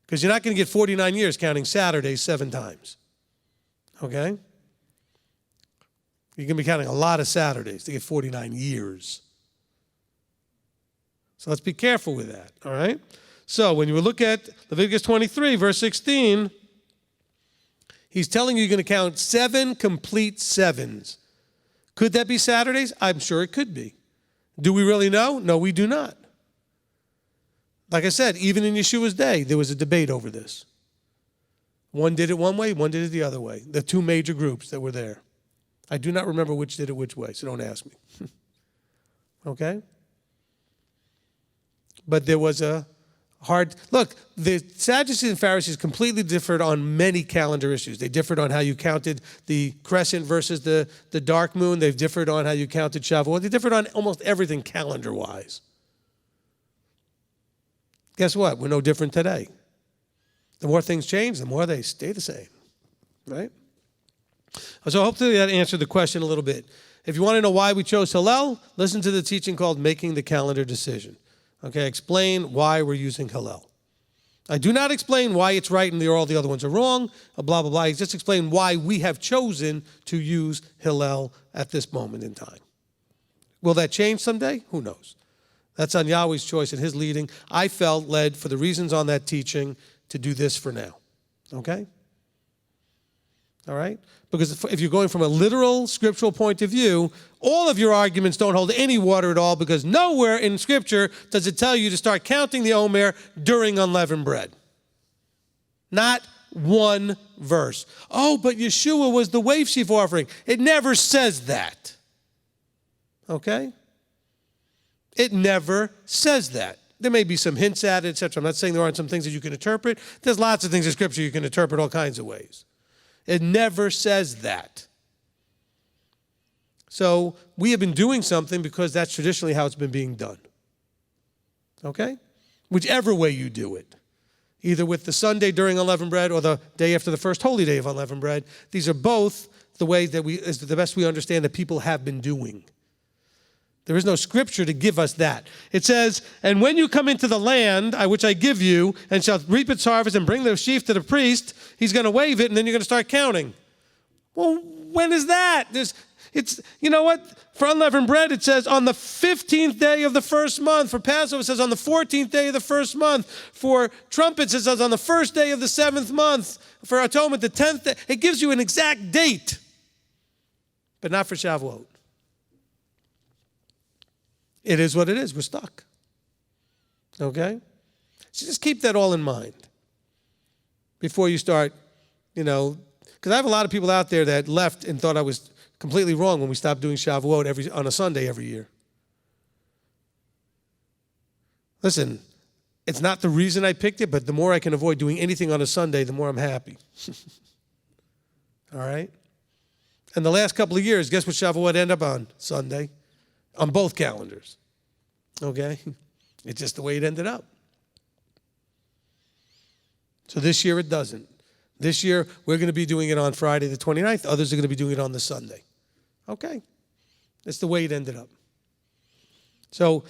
Because you're not going to get 49 years counting Saturdays 7 times. Okay? You're going to be counting a lot of Saturdays to get 49 years. So let's be careful with that, all right? So when you look at Leviticus 23, verse 16, he's telling you you're going to count 7 complete sevens. Could that be Saturdays? I'm sure it could be. Do we really know? No, we do not. Like I said, even in Yeshua's day, there was a debate over this. One did it one way, one did it the other way. The 2 major groups that were there. I do not remember which did it which way, so don't ask me. Okay? But there was a hard... Look, the Sadducees and Pharisees completely differed on many calendar issues. They differed on how you counted the crescent versus the dark moon. They've differed on how you counted Shavuot. They differed on almost everything calendar-wise. Guess what? We're no different today. The more things change, the more they stay the same. Right? So hopefully that answered the question a little bit. If you want to know why we chose Hillel, listen to the teaching called Making the Calendar Decision. Okay, explain why we're using Hillel. I do not explain why it's right and all the other ones are wrong, blah, blah, blah. I just explain why we have chosen to use Hillel at this moment in time. Will that change someday? Who knows? That's on Yahweh's choice and his leading. I felt led, for the reasons on that teaching, to do this for now. Okay? All right? Because if you're going from a literal scriptural point of view, all of your arguments don't hold any water at all, because nowhere in Scripture does it tell you to start counting the Omer during unleavened bread. Not one verse. Oh, but Yeshua was the wave sheaf offering. It never says that. Okay? It never says that. There may be some hints at it, etc. I'm not saying there aren't some things that you can interpret. There's lots of things in Scripture you can interpret all kinds of ways. It never says that. So we have been doing something because that's traditionally how it's been being done. Okay? Whichever way you do it. Either with the Sunday during unleavened bread or the day after the first holy day of unleavened bread. These are both the way that is the best we understand that people have been doing. There is no scripture to give us that. It says, and when you come into the land which I give you, and shall reap its harvest and bring the sheaf to the priest, he's going to wave it, and then you're going to start counting. Well, when is that? You know what? For unleavened bread, it says on the 15th day of the first month. For Passover, it says on the 14th day of the first month. For trumpets, it says on the first day of the 7th month. For atonement, the 10th day. It gives you an exact date, but not for Shavuot. It is what it is. We're stuck. Okay? So just keep that all in mind before you start, because I have a lot of people out there that left and thought I was completely wrong when we stopped doing Shavuot on a Sunday every year. Listen, it's not the reason I picked it, but the more I can avoid doing anything on a Sunday, the more I'm happy. All right? And the last couple of years, guess what Shavuot ended up on? Sunday. On both calendars. Okay? It's just the way it ended up. So this year it doesn't. This year we're going to be doing it on Friday the 29th. Others are going to be doing it on the Sunday. Okay? That's the way it ended up. So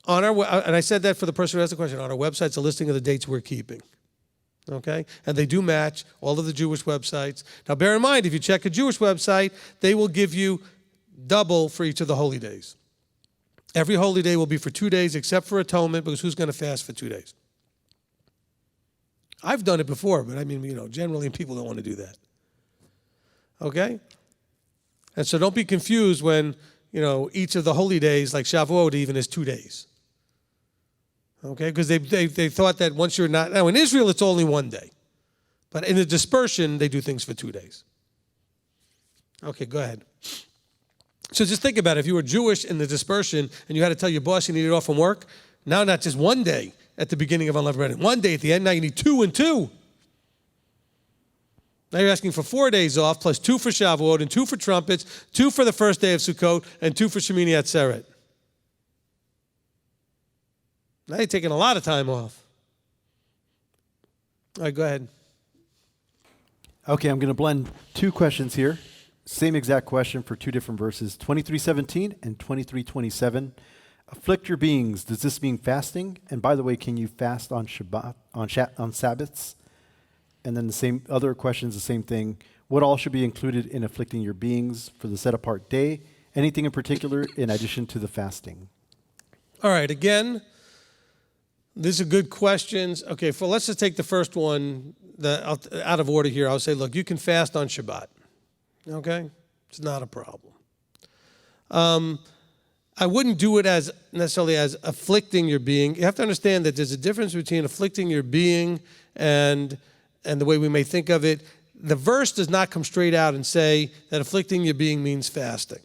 and I said that for the person who asked the question, on our website's a listing of the dates we're keeping. Okay? And they do match all of the Jewish websites. Now bear in mind, if you check a Jewish website, they will give you double for each of the holy days. Every holy day will be for 2 days except for atonement, because who's going to fast for 2 days? I've done it before, but generally people don't want to do that. Okay? And so don't be confused when, each of the holy days, like Shavuot even, is 2 days. Okay? Because they thought that once you're not, now in Israel it's only 1 day. But in the dispersion, they do things for 2 days. Okay, go ahead. So just think about it. If you were Jewish in the dispersion and you had to tell your boss you needed off from work, now not just 1 day at the beginning of unleavened bread, 1 day at the end, now you need 2 and 2. Now you're asking for 4 days off, plus 2 for Shavuot, and 2 for trumpets, 2 for the first day of Sukkot, and 2 for Shemini Atzeret. Now you're taking a lot of time off. All right, go ahead. Okay, I'm going to blend 2 questions here. Same exact question for 2 different verses, 23:17 and 23:27. Afflict your beings. Does this mean fasting? And by the way, can you fast on Shabbat, on Sabbaths? And then the same other questions, the same thing. What all should be included in afflicting your beings for the set apart day? Anything in particular in addition to the fasting? All right, again, these are good questions. Okay, let's just take the first one out of order here. I'll say, look, you can fast on Shabbat. Okay? It's not a problem. I wouldn't do it as necessarily as afflicting your being. You have to understand that there's a difference between afflicting your being and the way we may think of it. The verse does not come straight out and say that afflicting your being means fasting.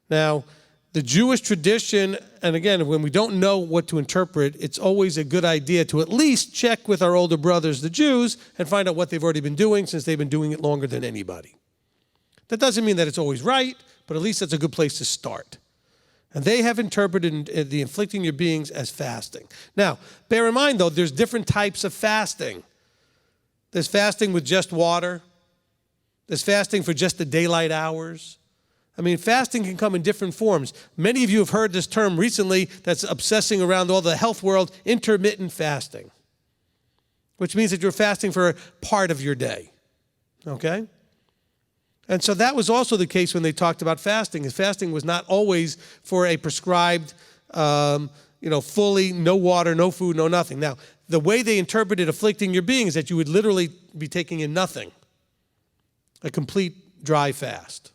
Now, the Jewish tradition, and again, when we don't know what to interpret, it's always a good idea to at least check with our older brothers, the Jews, and find out what they've already been doing, since they've been doing it longer than anybody. That doesn't mean that it's always right, but at least that's a good place to start. And they have interpreted the afflicting your beings as fasting. Now, bear in mind, though, there's different types of fasting. There's fasting with just water. There's fasting for just the daylight hours. Fasting can come in different forms. Many of you have heard this term recently that's obsessing around all the health world, intermittent fasting, which means that you're fasting for part of your day. Okay? And so that was also the case when they talked about fasting. And fasting was not always for a prescribed, fully, no water, no food, no nothing. Now, the way they interpreted afflicting your being is that you would literally be taking in nothing. A complete dry fast.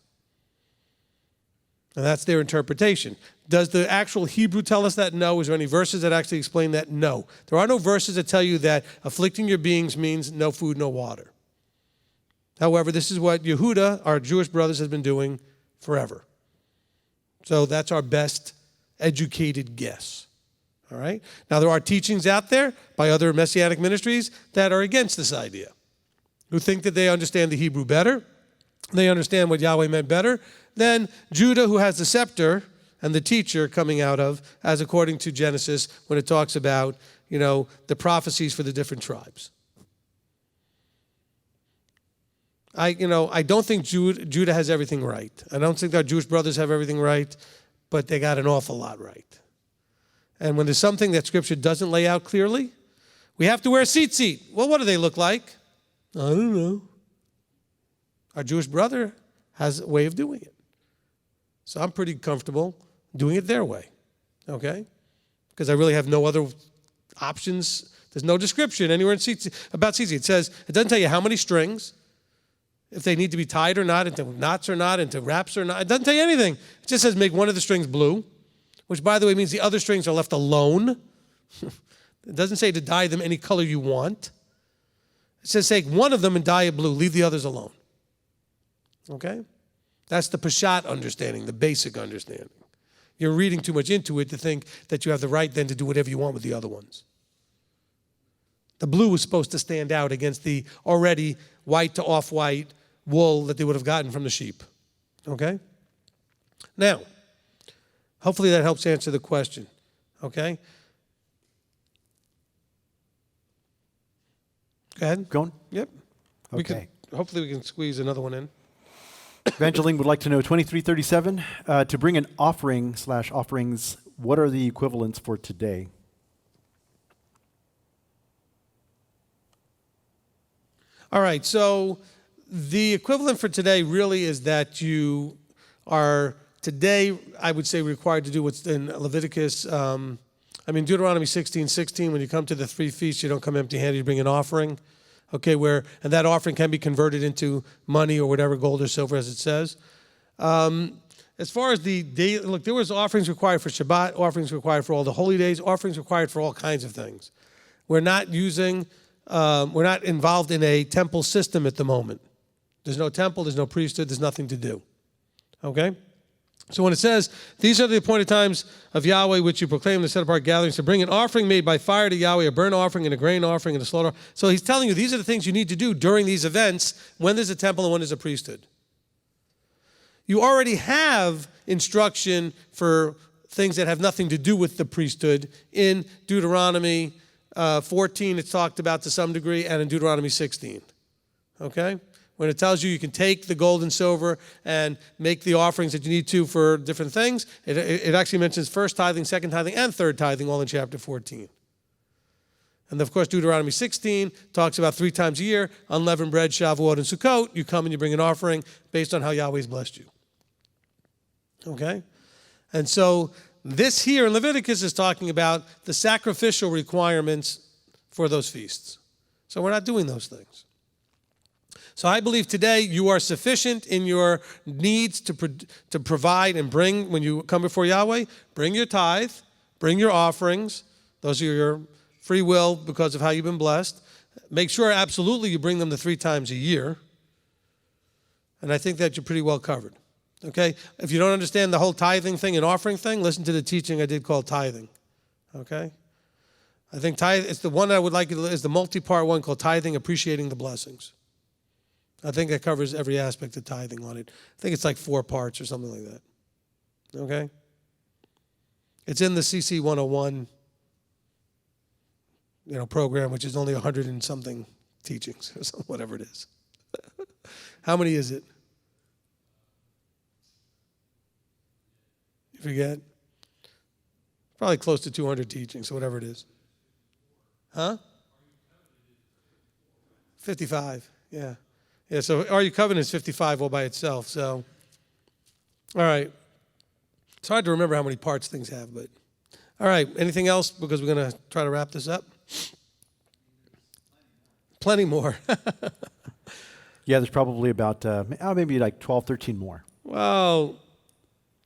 And that's their interpretation. Does the actual Hebrew tell us that? No. Is there any verses that actually explain that? No. There are no verses that tell you that afflicting your beings means no food, no water. However, this is what Yehuda, our Jewish brothers, has been doing forever. So that's our best educated guess. All right? Now, there are teachings out there by other Messianic ministries that are against this idea, who think that they understand the Hebrew better, they understand what Yahweh meant better than Judah, who has the scepter and the teacher coming out of, as according to Genesis, when it talks about, the prophecies for the different tribes. I don't think Judah has everything right. I don't think our Jewish brothers have everything right, but they got an awful lot right. And when there's something that Scripture doesn't lay out clearly, we have to wear a tzitzit. Well, what do they look like? I don't know. Our Jewish brother has a way of doing it. So I'm pretty comfortable doing it their way, okay? Because I really have no other options. There's no description anywhere in about tzitzit. It says, it doesn't tell you how many strings, if they need to be tied or not, into knots or not, into wraps or not. It doesn't tell you anything. It just says make one of the strings blue, which, by the way, means the other strings are left alone. It doesn't say to dye them any color you want. It says take one of them and dye it blue. Leave the others alone. Okay? That's the Peshat understanding, the basic understanding. You're reading too much into it to think that you have the right then to do whatever you want with the other ones. The blue was supposed to stand out against the already white to off-white wool that they would have gotten from the sheep. Okay? Now, hopefully that helps answer the question. Okay? Go ahead. Going? Yep. Okay. Hopefully we can squeeze another one in. Evangeline would like to know 2337, to bring an offering/offerings, what are the equivalents for today? All right, so the equivalent for today really is that you are today, I would say, required to do what's in Leviticus. Deuteronomy 16:16, when you come to the 3 feasts, you don't come empty-handed, you bring an offering. Okay, and that offering can be converted into money or whatever, gold or silver, as it says. As far as the day, look, there was offerings required for Shabbat, offerings required for all the holy days, offerings required for all kinds of things. We're not involved in a temple system at the moment. There's no temple, there's no priesthood, there's nothing to do. Okay? So when it says, these are the appointed times of Yahweh which you proclaim the set-apart gatherings, to bring an offering made by fire to Yahweh, a burnt offering and a grain offering and a slaughter. So he's telling you these are the things you need to do during these events when there's a temple and when there's a priesthood. You already have instruction for things that have nothing to do with the priesthood in Deuteronomy 14, it's talked about to some degree, and in Deuteronomy 16. Okay? When it tells you you can take the gold and silver and make the offerings that you need to for different things, it actually mentions first tithing, second tithing, and third tithing all in chapter 14. And of course, Deuteronomy 16 talks about 3 times a year, unleavened bread, Shavuot, and Sukkot. You come and you bring an offering based on how Yahweh's blessed you. Okay? And so this here in Leviticus is talking about the sacrificial requirements for those feasts. So we're not doing those things. So I believe today you are sufficient in your needs to provide and bring, when you come before Yahweh, bring your tithe, bring your offerings. Those are your free will because of how you've been blessed. Make sure absolutely you bring them the 3 times a year. And I think that you're pretty well covered. Okay? If you don't understand the whole tithing thing and offering thing, listen to the teaching I did called tithing. Okay? I think tithe, it's the one I would like is the multi-part one called Tithing, Appreciating the Blessings. I think that covers every aspect of tithing on it. I think it's like 4 parts or something like that. Okay? It's in the CC 101 program, which is only 100 and something teachings, or whatever it is. How many is it? You forget? Probably close to 200 teachings, so whatever it is. Huh? 55, yeah. Yeah, so Are You Covenant is 55 all by itself, so. All right. It's hard to remember how many parts things have, but. All right, anything else? Because we're going to try to wrap this up. Plenty more. Yeah, there's probably about maybe like 12, 13 more. Well,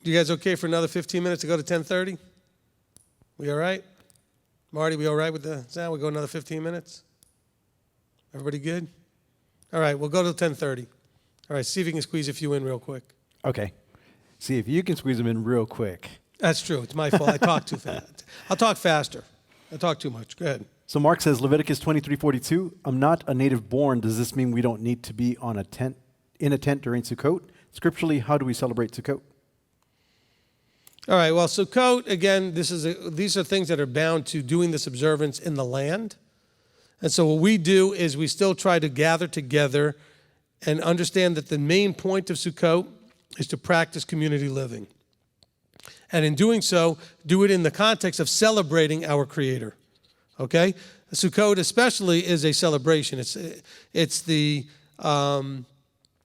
You guys okay for another 15 minutes to go to 10:30? We all right? Marty, we all right with the sound? We go another 15 minutes? Everybody good? All right, we'll go to 10:30. All right, see if you can squeeze a few in real quick. Okay. See if you can squeeze them in real quick. That's true. It's my fault. I talk too fast. I'll talk faster. I talk too much. Go ahead. So Mark says, Leviticus 23:42, I'm not a native born. Does this mean we don't need to be in a tent during Sukkot? Scripturally, how do we celebrate Sukkot? All right, well, Sukkot, again, these are things that are bound to doing this observance in the land. And so what we do is we still try to gather together and understand that the main point of Sukkot is to practice community living. And in doing so, do it in the context of celebrating our Creator. Okay? Sukkot especially is a celebration. It's the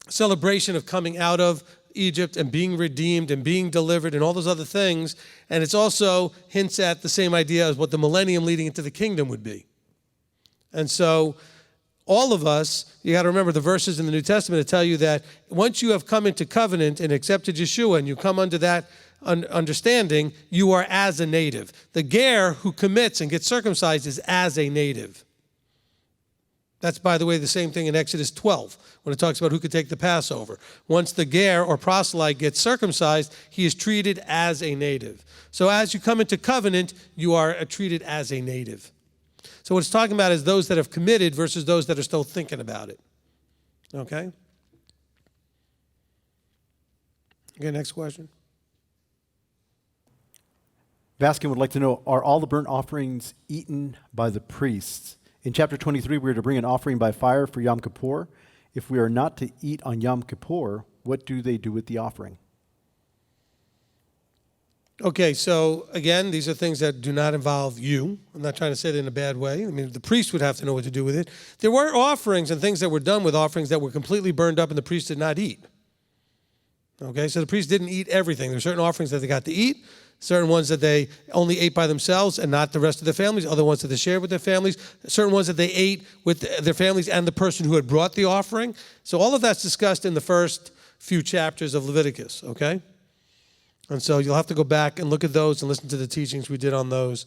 celebration of coming out of Egypt and being redeemed and being delivered and all those other things. And it's also hints at the same idea as what the millennium leading into the kingdom would be. And so all of us, you got to remember the verses in the New Testament to tell you that once you have come into covenant and accepted Yeshua and you come under that understanding, you are as a native. The ger who commits and gets circumcised is as a native. That's, by the way, the same thing in Exodus 12 when it talks about who could take the Passover. Once the ger or proselyte gets circumcised, he is treated as a native. So as you come into covenant, you are treated as a native. So what it's talking about is those that have committed versus those that are still thinking about it. Okay? Okay, next question. Baskin would like to know, are all the burnt offerings eaten by the priests? In chapter 23, we are to bring an offering by fire for Yom Kippur. If we are not to eat on Yom Kippur, what do they do with the offering? Okay, so again, these are things that do not involve you. I'm not trying to say it in a bad way. I mean, the priest would have to know what to do with it. There were offerings and things that were done with offerings that were completely burned up and the priest did not eat. Okay, so the priest didn't eat everything. There were certain offerings that they got to eat, certain ones that they only ate by themselves and not the rest of their families, other ones that they shared with their families, certain ones that they ate with their families and the person who had brought the offering. So all of that's discussed in the first few chapters of Leviticus, okay? And so you'll have to go back and look at those and listen to the teachings we did on those.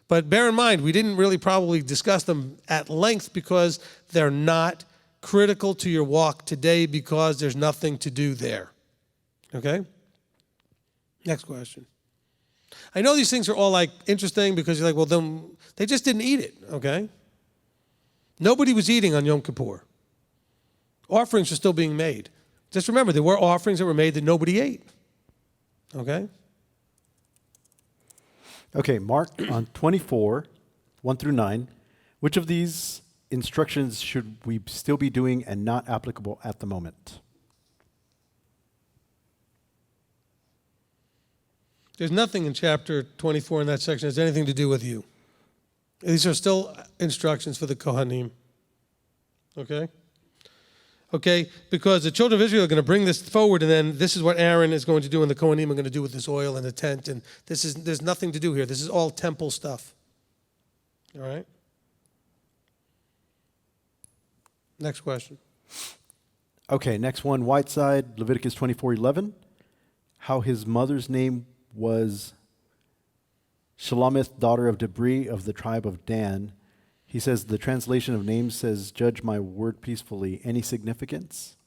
But bear in mind, we didn't really probably discuss them at length because they're not critical to your walk today because there's nothing to do there. Okay? Next question. I know these things are all like interesting because you're like, well, then they just didn't eat it, okay? Nobody was eating on Yom Kippur. Offerings are still being made. Just remember, there were offerings that were made that nobody ate. Okay? Okay, Mark on 24, 1 through 9. Which of these instructions should we still be doing and not applicable at the moment? There's nothing in chapter 24 in that section that has anything to do with you. These are still instructions for the Kohanim. Okay? Okay? Because the children of Israel are going to bring this forward, and then this is what Aaron is going to do, and the Kohanim are going to do with this oil and the tent, and there's nothing to do here. This is all temple stuff. All right? Next question. Okay, next one, Whiteside, Leviticus 24:11. How his mother's name was Shelomith, daughter of Debri of the tribe of Dan. He says the translation of names says, judge my word peacefully. Any significance?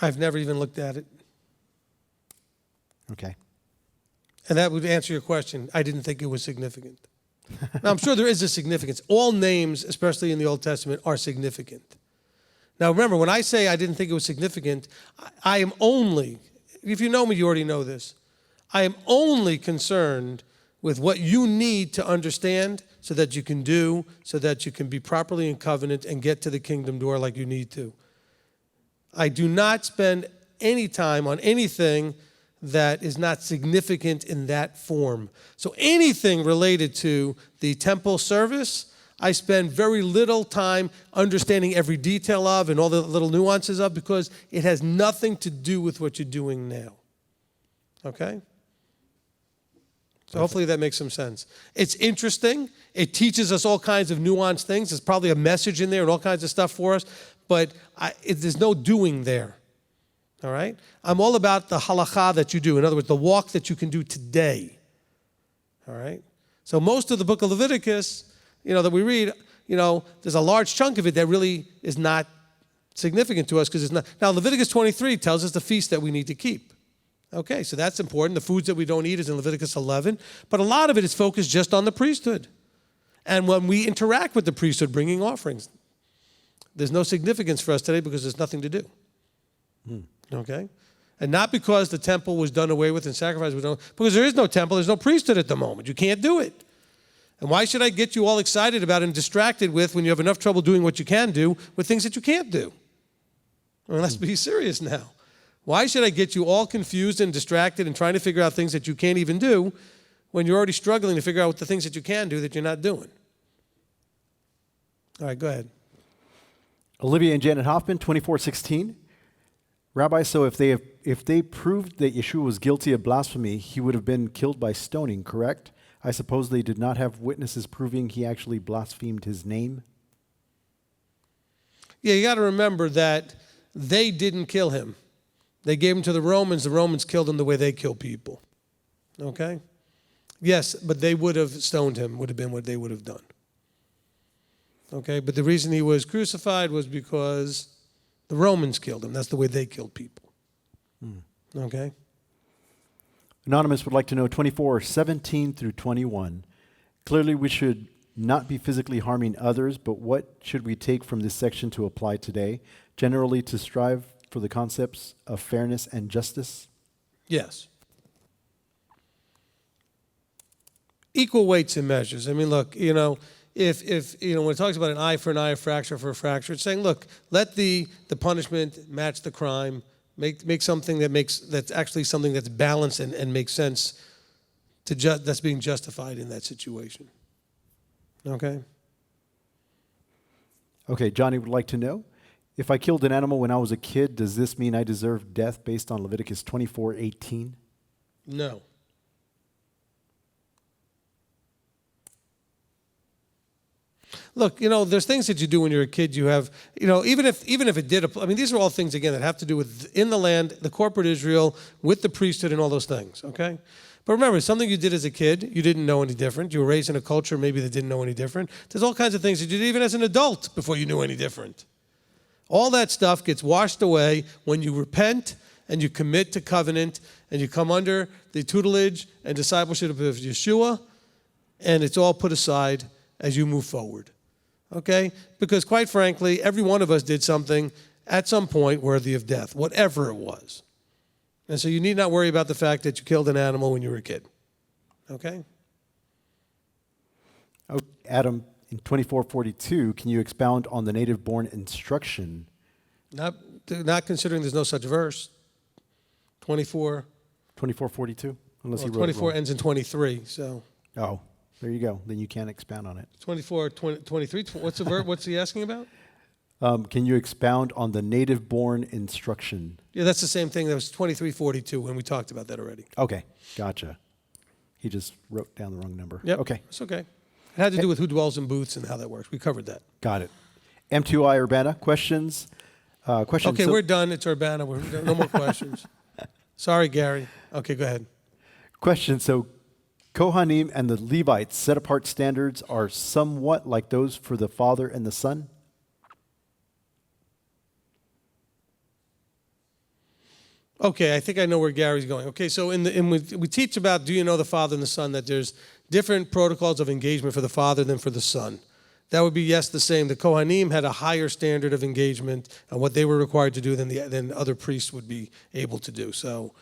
I've never even looked at it. Okay. And that would answer your question. I didn't think it was significant. Now, I'm sure there is a significance. All names, especially in the Old Testament, are significant. Now, remember, when I say I didn't think it was significant, I am only, if you know me, you already know this. I am only concerned with what you need to understand so that you can do, so that you can be properly in covenant and get to the kingdom door like you need to. I do not spend any time on anything that is not significant in that form. So anything related to the temple service, I spend very little time understanding every detail of and all the little nuances of because it has nothing to do with what you're doing now. Okay? So hopefully that makes some sense. It's interesting. It teaches us all kinds of nuanced things. There's probably a message in there and all kinds of stuff for us, but there's no doing there. All right? I'm all about the halakha that you do. In other words, the walk that you can do today. All right? So most of the book of Leviticus, that we read, there's a large chunk of it that really is not significant to us because it's not. Now, Leviticus 23 tells us the feast that we need to keep. Okay, so that's important. The foods that we don't eat is in Leviticus 11. But a lot of it is focused just on the priesthood. And when we interact with the priesthood bringing offerings, there's no significance for us today because there's nothing to do. Okay? And not because the temple was done away with and sacrifice was done, because there is no temple, there's no priesthood at the moment. You can't do it. And why should I get you all excited about and distracted with when you have enough trouble doing what you can do with things that you can't do? I mean, let's be serious now. Why should I get you all confused and distracted and trying to figure out things that you can't even do when you're already struggling to figure out what the things that you can do that you're not doing? All right, go ahead. Olivia and Janet Hoffman, 24:16. Rabbi, so if they proved that Yeshua was guilty of blasphemy, he would have been killed by stoning, correct? I suppose they did not have witnesses proving he actually blasphemed his name? Yeah, you got to remember that they didn't kill him. They gave him to the Romans. The Romans killed him the way they kill people. Okay? Yes, but they would have stoned him, would have been what they would have done. Okay? But the reason he was crucified was because the Romans killed him. That's the way they killed people. Okay? Anonymous would like to know 24:17 through 21. Clearly we should not be physically harming others, but what should we take from this section to apply today? Generally to strive for the concepts of fairness and justice? Yes. Equal weights and measures. I mean, look, if when it talks about an eye for an eye, a fracture for a fracture, it's saying, look, let the punishment match the crime. Make something that's actually something that's balanced and makes sense that's being justified in that situation. Okay? Okay, Johnny would like to know, if I killed an animal when I was a kid, does this mean I deserve death based on Leviticus 24:18? No. Look, there's things that you do when you're a kid. You have, even if it did, these are all things, again, that have to do with in the land, the corporate Israel, with the priesthood and all those things, okay? But remember, something you did as a kid, you didn't know any different. You were raised in a culture maybe that didn't know any different. There's all kinds of things that you did even as an adult before you knew any different. All that stuff gets washed away when you repent and you commit to covenant and you come under the tutelage and discipleship of Yeshua, and it's all put aside as you move forward. Okay? Because quite frankly, every one of us did something at some point worthy of death, whatever it was. And so you need not worry about the fact that you killed an animal when you were a kid. Okay? Adam, in 24:42, can you expound on the native-born instruction? Not considering there's no such verse. 24. 24:42? Unless Well, he wrote 24 it wrong. ends in 23, so. Oh, there you go. Then you can't expound on it. 24, 23, what's the verse? What's he asking about? Can you expound on the native-born instruction? Yeah, that's the same thing. That was 23:42 when we talked about that already. Okay, gotcha. He just wrote down the wrong number. Yep. Okay, It's okay. It had to do with who dwells in booths and how that works. We covered that. got it. MTOI Urbana, questions? Okay, we're done. It's Urbana. No more questions. Sorry, Gary. Okay, go ahead. Question. So, Kohanim and the Levites' set-apart standards are somewhat like those for the Father and the Son? Okay, I think I know where Gary's going. Okay, so we teach about, do you know the Father and the Son, that there's different protocols of engagement for the Father than for the Son. That would be, yes, the same. The Kohanim had a higher standard of engagement and what they were required to do than other priests would be able to do. So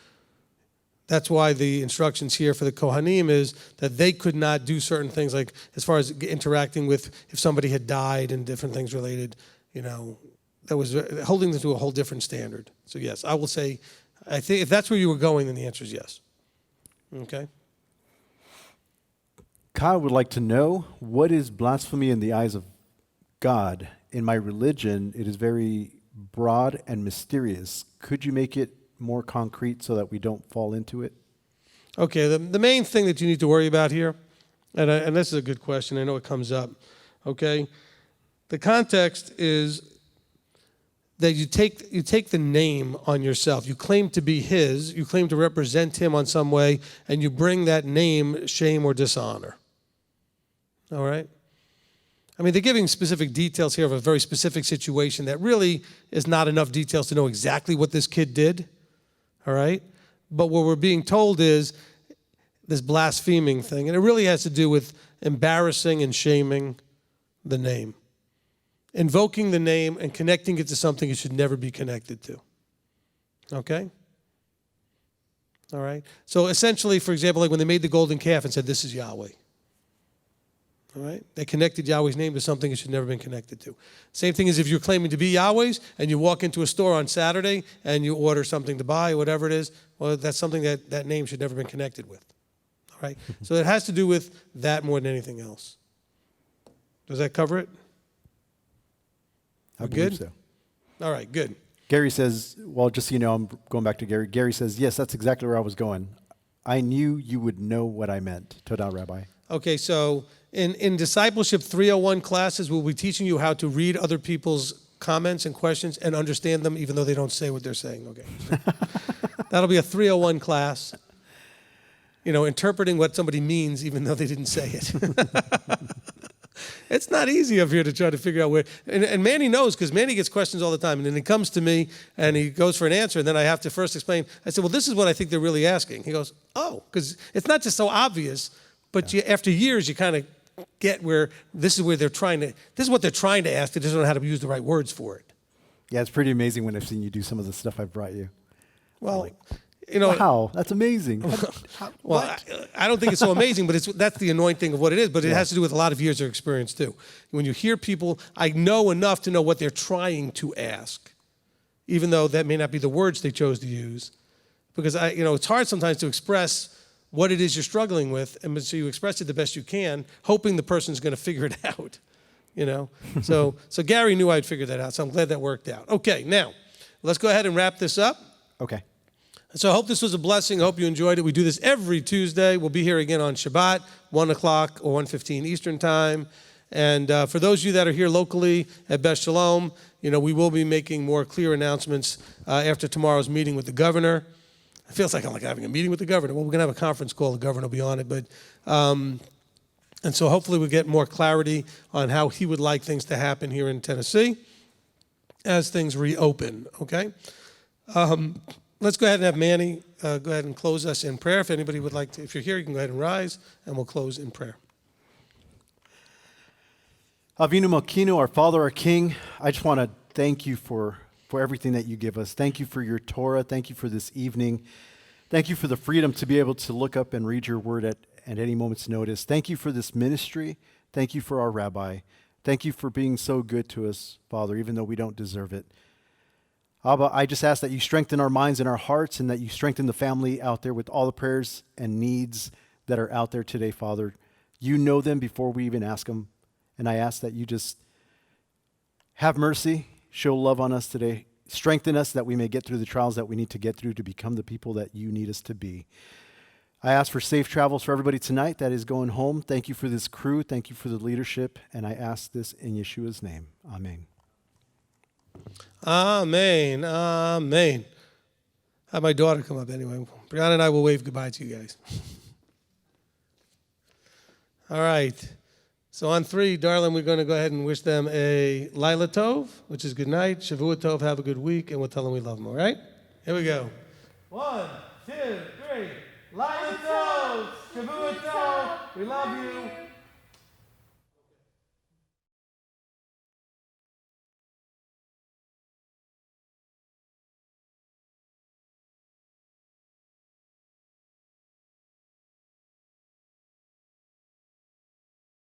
that's why the instructions here for the Kohanim is that they could not do certain things, like as far as interacting with if somebody had died and different things related, that was holding them to a whole different standard. So yes, I will say, I think if that's where you were going, then the answer is yes. Okay? Kyle would like to know, what is blasphemy in the eyes of God? In my religion, it is very broad and mysterious. Could you make it more concrete so that we don't fall into it? Okay, the main thing that you need to worry about here, and this is a good question, I know it comes up, okay? The context is that you take the name on yourself. You claim to be his, you claim to represent him on some way, and you bring that name shame or dishonor. All right? I mean, they're giving specific details here of a very specific situation that really is not enough details to know exactly what this kid did. All right? But what we're being told is this blaspheming thing, and it really has to do with embarrassing and shaming the name. Invoking the name and connecting it to something it should never be connected to. Okay? All right? So essentially, for example, like when they made the golden calf and said, this is Yahweh. All right? They connected Yahweh's name to something it should never been connected to. Same thing as if you're claiming to be Yahweh's and you walk into a store on Saturday and you order something to buy, whatever it is, well, that's something that name should never been connected with. All right? So it has to do with that more than anything else. Does that cover it? I believe good? so. All right, good. Gary says, well, just so you know, I'm going back to Gary. Gary says, yes, that's exactly where I was going. I knew you would know what I meant. Todah, Rabbi. Okay, so in Discipleship 301 classes, we'll be teaching you how to read other people's comments and questions and understand them even though they don't say what they're saying. Okay, that'll be a 301 class. You know, interpreting what somebody means even though they didn't say it. It's not easy up here to try to figure out where, and Manny knows because Manny gets questions all the time, and then he comes to me and he goes for an answer, and then I have to first explain. I said, well, this is what I think they're really asking. He goes, oh, because it's not just so obvious, but after years you kind of get where this is what they're trying to ask. They just don't know how to use the right words for it. Yeah, it's pretty amazing when I've seen you do some of the stuff I've brought you. Well, you know, wow, that's amazing. Well, I don't think it's so amazing, but that's the annoying thing of what it is. But it has to do with a lot of years of experience too. When you hear people, I know enough to know what they're trying to ask, even though that may not be the words they chose to use, because it's hard sometimes to express what it is you're struggling with, and so you express it the best you can, hoping the person's going to figure it out. You know, so Gary knew I'd figure that out, so I'm glad that worked out. Okay, now let's go ahead and wrap this up. Okay. So I hope this was a blessing. I hope you enjoyed it. We do this every Tuesday. We'll be here again on Shabbat, 1 o'clock or 1:15 Eastern Time. And for those of you that are here locally at Beth Shalom, we will be making more clear announcements after tomorrow's meeting with the governor. It feels like I'm having a meeting with the governor. Well, we're going to have a conference call. The governor will be on it. But and so hopefully we'll get more clarity on how he would like things to happen here in Tennessee as things reopen, okay? Let's go ahead and have Manny go ahead and close us in prayer. If anybody would like to, if you're here, you can go ahead and rise, and we'll close in prayer. Avinu Malkeinu, our Father, our King, I just want to thank you for everything that you give us. Thank you for your Torah. Thank you for this evening. Thank you for the freedom to be able to look up and read your word at any moment's notice. Thank you for this ministry. Thank you for our rabbi. Thank you for being so good to us, Father, even though we don't deserve it. Abba, I just ask that you strengthen our minds and our hearts, and that you strengthen the family out there with all the prayers and needs that are out there today, Father. You know them before we even ask them. And I ask that you just have mercy, show love on us today, strengthen us that we may get through the trials that we need to get through to become the people that you need us to be. I ask for safe travels for everybody tonight that is going home. Thank you for this crew. Thank you for the leadership. And I ask this in Yeshua's name. Amen. Amen. Amen. Have my daughter come up anyway. Brianna and I will wave goodbye to you guys. All right. So on 3, darling, we're going to go ahead and wish them a Laila Tov, which is good night. Shavua Tov, have a good week, and we'll tell them we love them, all right? Here we go. 1, 2, 3. Laila Tov, Shavua Tov, we love you.